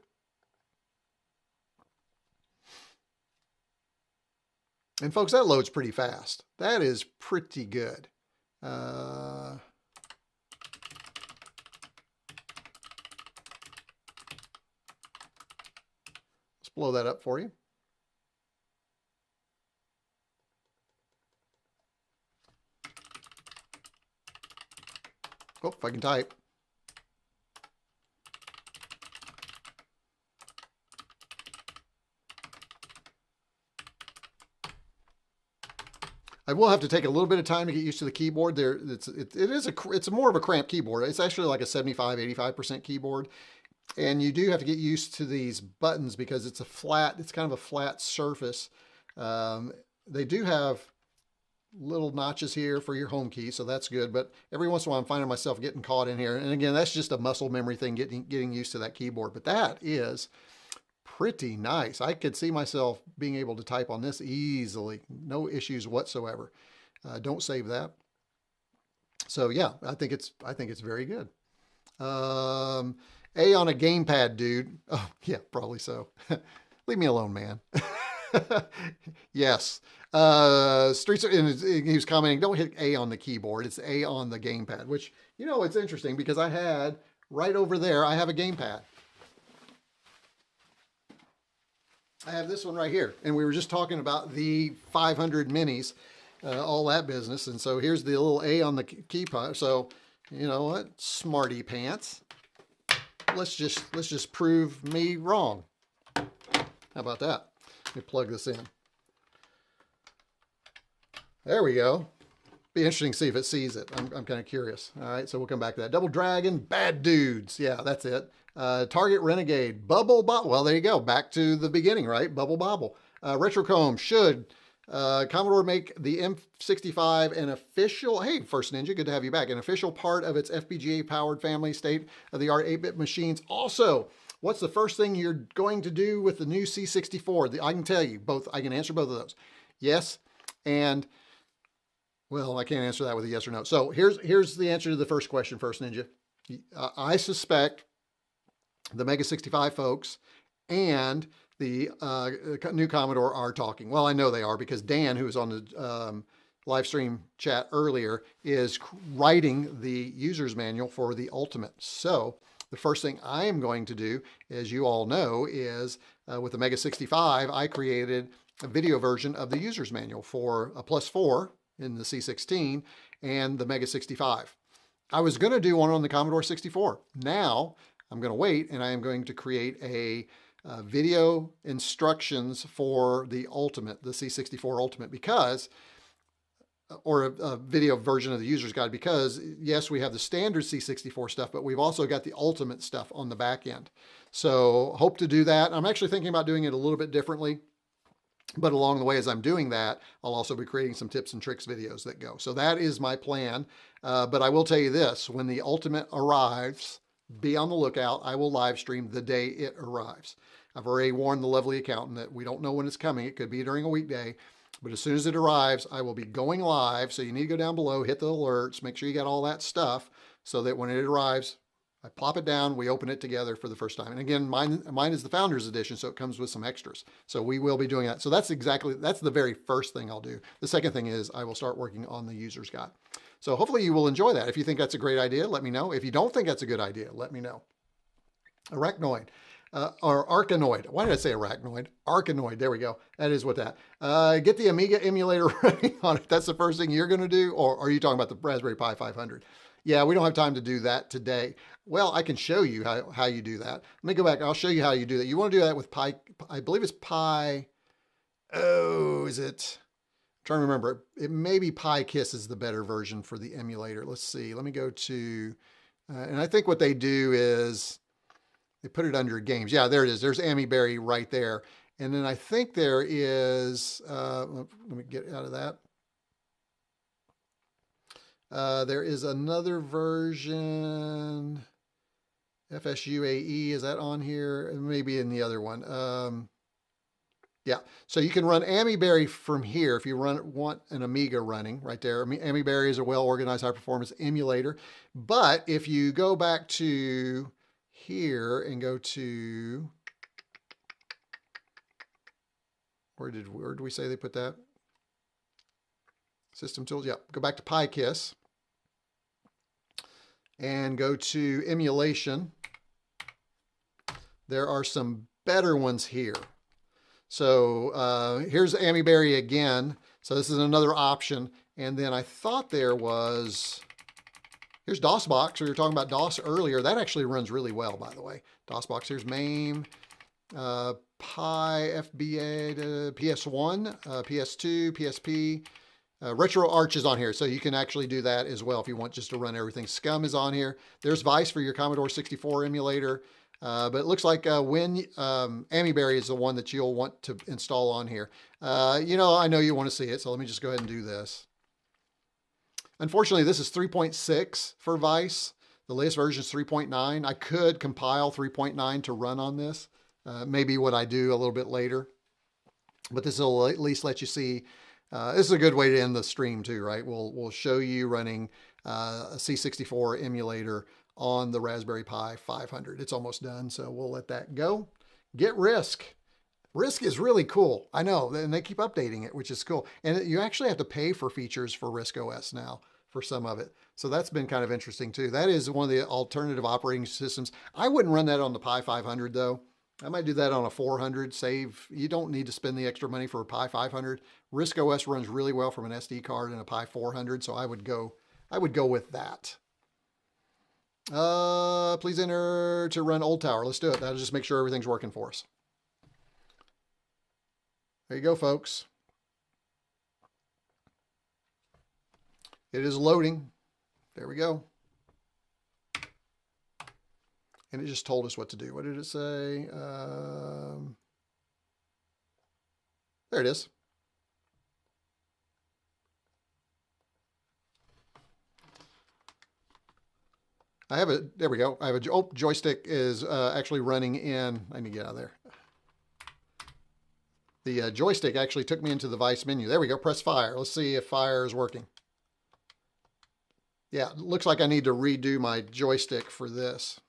And folks, that loads pretty fast. That is pretty good. Let's blow that up for you. Oh, if I can type. I will have to take a little bit of time to get used to the keyboard. It's more of a cramped keyboard. It's actually like a 75-85% keyboard. And you do have to get used to these buttons because it's kind of a flat surface. They do have little notches here for your home key, so that's good. But every once in a while I'm finding myself getting caught in here. And again, that's just a muscle memory thing, getting used to that keyboard. But that is pretty nice. I could see myself being able to type on this easily. No issues whatsoever. Don't save that. So yeah, I think it's very good. A on a gamepad, dude. Oh yeah, probably so. Leave me alone, man. Yes. Streets, he was commenting, don't hit A on the keyboard. It's A on the gamepad, which, it's interesting because I had right over there, I have a gamepad. I have this one right here. And we were just talking about the 500 minis, all that business. And so here's the little A on the keypad. So, you know what? Smarty pants. Let's just prove me wrong. How about that? Let me plug this in. There we go. Be interesting to see if it sees it. I'm kind of curious. All right, so we'll come back to that. Double Dragon, Bad Dudes. Yeah, that's it. Target Renegade, Bubble Bobble. Well, there you go. Back to the beginning, right? Bubble Bobble. retroComb, should Commodore make the M65 an official, hey, First Ninja, good to have you back, an official part of its FPGA-powered family state-of-the-art 8-bit machines. Also, what's the first thing you're going to do with the new C64? I can tell you both. I can answer both of those. Yes, and, well, I can't answer that with a yes or no. So here's the answer to the first question, First Ninja. I suspect the Mega 65 folks and the new Commodore are talking. Well, I know they are because Dan, who was on the live stream chat earlier, is writing the user's manual for the Ultimate. So the first thing I am going to do, as you all know, is with the Mega 65, I created a video version of the user's manual for a +4 in the C16 and the Mega 65. I was going to do one on the Commodore 64. Now I'm going to wait, and I am going to create a video instructions for the Ultimate, the C64 Ultimate, because, or a video version of the user's guide, because yes, we have the standard C64 stuff, but we've also got the Ultimate stuff on the back end. So hope to do that. I'm actually thinking about doing it a little bit differently, but along the way, as I'm doing that, I'll also be creating some tips and tricks videos that go. So that is my plan. But I will tell you this, when the Ultimate arrives, be on the lookout. I will live stream the day it arrives. I've already warned the lovely accountant that we don't know when it's coming. It could be during a weekday, but as soon as it arrives, I will be going live. So you need to go down below, hit the alerts, make sure you got all that stuff so that when it arrives, I plop it down, we open it together for the first time. And again, mine is the Founders Edition, so it comes with some extras. So we will be doing that. So that's the very first thing I'll do. The second thing is I will start working on the user's guide. So hopefully you will enjoy that. If you think that's a great idea, let me know. If you don't think that's a good idea, let me know. Arachnoid, or Arachnoid. Why did I say arachnoid? Arachnoid, there we go. That is what that. Get the Amiga emulator running on it. That's the first thing you're gonna do? Or are you talking about the Raspberry Pi 500? Yeah, we don't have time to do that today. Well, I can show you how you do that. Let me go back. I'll show you how you do that. You want to do that with Pi, I believe it's Pi, oh, is it? I'm trying to remember. It may be PiKiss is the better version for the emulator. Let's see. Let me go to, and I think what they do is they put it under games. Yeah, there it is. There's Amiberry right there. And then I think there is, let me get out of that. There is another version, FSUAE, is that on here? Maybe in the other one. Yeah, so you can run Amiberry from here if you want an Amiga running right there. Amiberry is a well-organized high-performance emulator. But if you go back to here and go to, where did we say they put that? System tools, yeah, go back to PiKiss and go to emulation. There are some better ones here. So here's Amiberry again. So this is another option. And then I thought there was, here's DOSBox. We were talking about DOS earlier. That actually runs really well, by the way. DOSBox, here's MAME, Pi, FBA, PS1, PS2, PSP. RetroArch is on here, so you can actually do that as well if you want just to run everything. Scum is on here. There's Vice for your Commodore 64 emulator. But it looks like Amiberry is the one that you'll want to install on here. You know, I know you want to see it, so let me just go ahead and do this. Unfortunately, this is 3.6 for Vice. The latest version is 3.9. I could compile 3.9 to run on this. Maybe what I do a little bit later. But this will at least let you see. This is a good way to end the stream too, right? We'll show you running a C64 emulator on the Raspberry Pi 500. It's almost done, so we'll let that go. Get RISC. RISC is really cool. I know, and they keep updating it, which is cool. And you actually have to pay for features for RISC OS now for some of it. So that's been kind of interesting too. That is one of the alternative operating systems. I wouldn't run that on the Pi 500 though. I might do that on a 400, save. You don't need to spend the extra money for a Pi 500. RISC OS runs really well from an SD card and a Pi 400, so I would go with that. Please enter to run Old Tower. Let's do it. That'll just make sure everything's working for us. There you go, folks. It is loading. There we go. And it just told us what to do. What did it say? There it is. I have a, there we go. I have a, oh, joystick is actually running in, I need to get out of there. The joystick actually took me into the Vice menu. There we go, press fire. Let's see if fire is working. Yeah, it looks like I need to redo my joystick for this.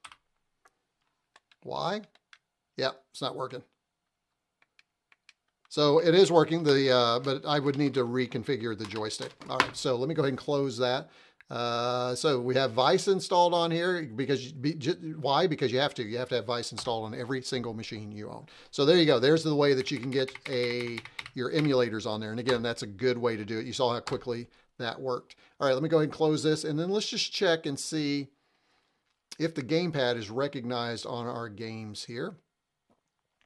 Why? Yeah, it's not working. So it is working, but I would need to reconfigure the joystick. All right, so let me go ahead and close that. So we have Vice installed on here why? Because you have to have Vice installed on every single machine you own. So there you go. There's the way that you can get your emulators on there. And again, that's a good way to do it. You saw how quickly that worked. All right, let me go ahead and close this, and then let's just check and see if the gamepad is recognized on our games here.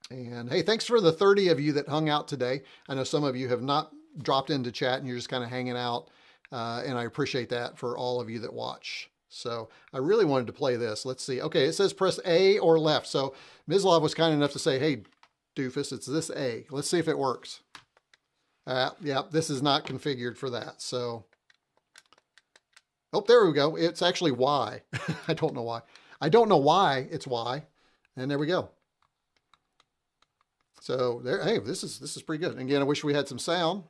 And hey, thanks for the 30 of you that hung out today. I know some of you have not dropped into chat and you're just kind of hanging out. And I appreciate that for all of you that watch. So I really wanted to play this. Let's see. Okay, it says press A or left. So Mislov was kind enough to say, hey, doofus, it's this A. Let's see if it works. Yeah, this is not configured for that. So, oh, there we go. It's actually Y. I don't know why. I don't know why it's Y. And there we go. So there, hey, this is pretty good. Again, I wish we had some sound.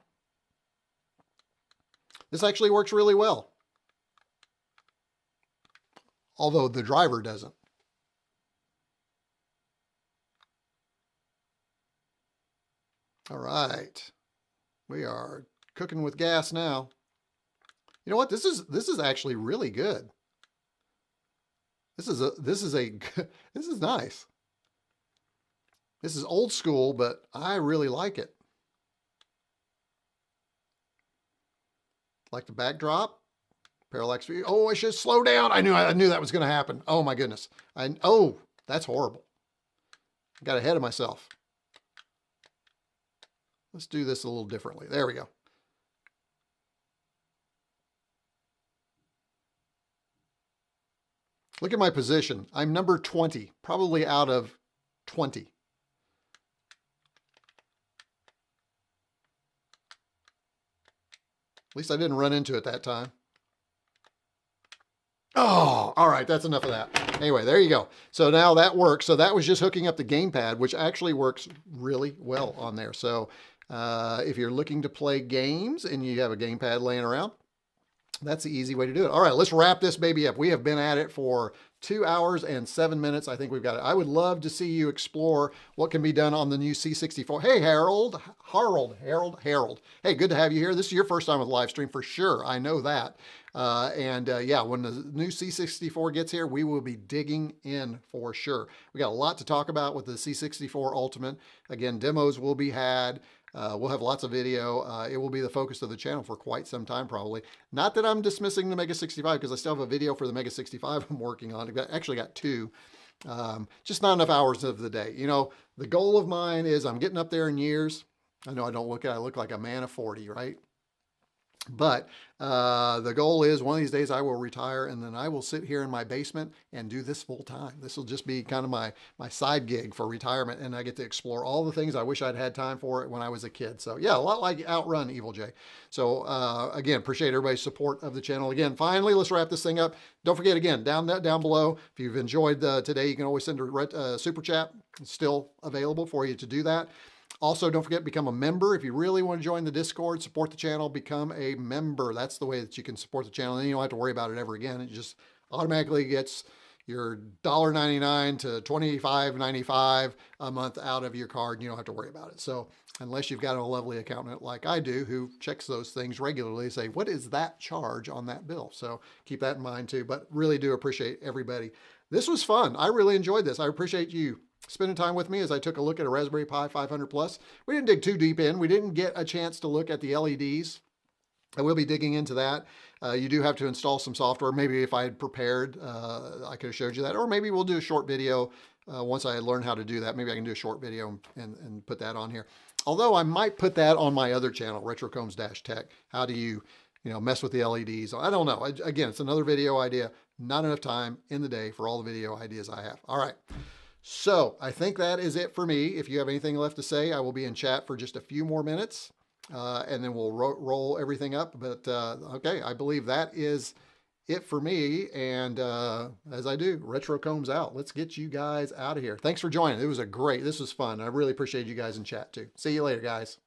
This actually works really well. Although the driver doesn't. All right. We are cooking with gas now. You know what? This is actually really good. This is nice. This is old school, but I really like it. Like the backdrop, parallax view. Oh, I should slow down. I knew that was going to happen. Oh my goodness. Oh, that's horrible. I got ahead of myself. Let's do this a little differently. There we go. Look at my position. I'm number 20, probably out of 20. At least I didn't run into it that time. Oh, all right, that's enough of that. Anyway, there you go. So now that works. So that was just hooking up the gamepad, which actually works really well on there. So if you're looking to play games and you have a gamepad laying around, that's the easy way to do it. All right, let's wrap this baby up. We have been at it for 2 hours and 7 minutes. I think we've got it. I would love to see you explore what can be done on the new C64. Hey, Harold. Hey, good to have you here. This is your first time with Livestream for sure. I know that. Yeah, when the new C64 gets here, we will be digging in for sure. We got a lot to talk about with the C64 Ultimate. Again, demos will be had. We'll have lots of video. It will be the focus of the channel for quite some time, probably. Not that I'm dismissing the Mega 65, because I still have a video for the Mega 65 I'm working on. I've actually got 2. Just not enough hours of the day. You know, the goal of mine is I'm getting up there in years. I know I look like a man of 40, right? But the goal is one of these days I will retire, and then I will sit here in my basement and do this full time. This will just be kind of my side gig for retirement, and I get to explore all the things I wish I'd had time for it when I was a kid. So yeah, a lot like Outrun Evil J. So again, appreciate everybody's support of the channel. Again, finally, let's wrap this thing up. Don't forget, again, down below, if you've enjoyed today, you can always send a super chat. It's still available for you to do that. Also, don't forget, become a member. If you really want to join the Discord, support the channel, become a member. That's the way that you can support the channel. And you don't have to worry about it ever again. It just automatically gets your $1.99 to $25.95 a month out of your card, and you don't have to worry about it. So unless you've got a lovely accountant like I do who checks those things regularly, say, what is that charge on that bill? So keep that in mind too, but really do appreciate everybody. This was fun. I really enjoyed this. I appreciate you spending time with me as I took a look at a Raspberry Pi 500 Plus. We didn't dig too deep in. We didn't get a chance to look at the LEDs. I will be digging into that. You do have to install some software. Maybe if I had prepared, I could have showed you that. Or maybe we'll do a short video once I learn how to do that. Maybe I can do a short video and put that on here. Although I might put that on my other channel, retrocombs-tech. How do you mess with the LEDs? I don't know. Again, it's another video idea. Not enough time in the day for all the video ideas I have. All right. So I think that is it for me. If you have anything left to say, I will be in chat for just a few more minutes, and then we'll roll everything up. But okay, I believe that is it for me. And as I do, retrocombs out. Let's get you guys out of here. Thanks for joining. This was fun. I really appreciate you guys in chat too. See you later, guys.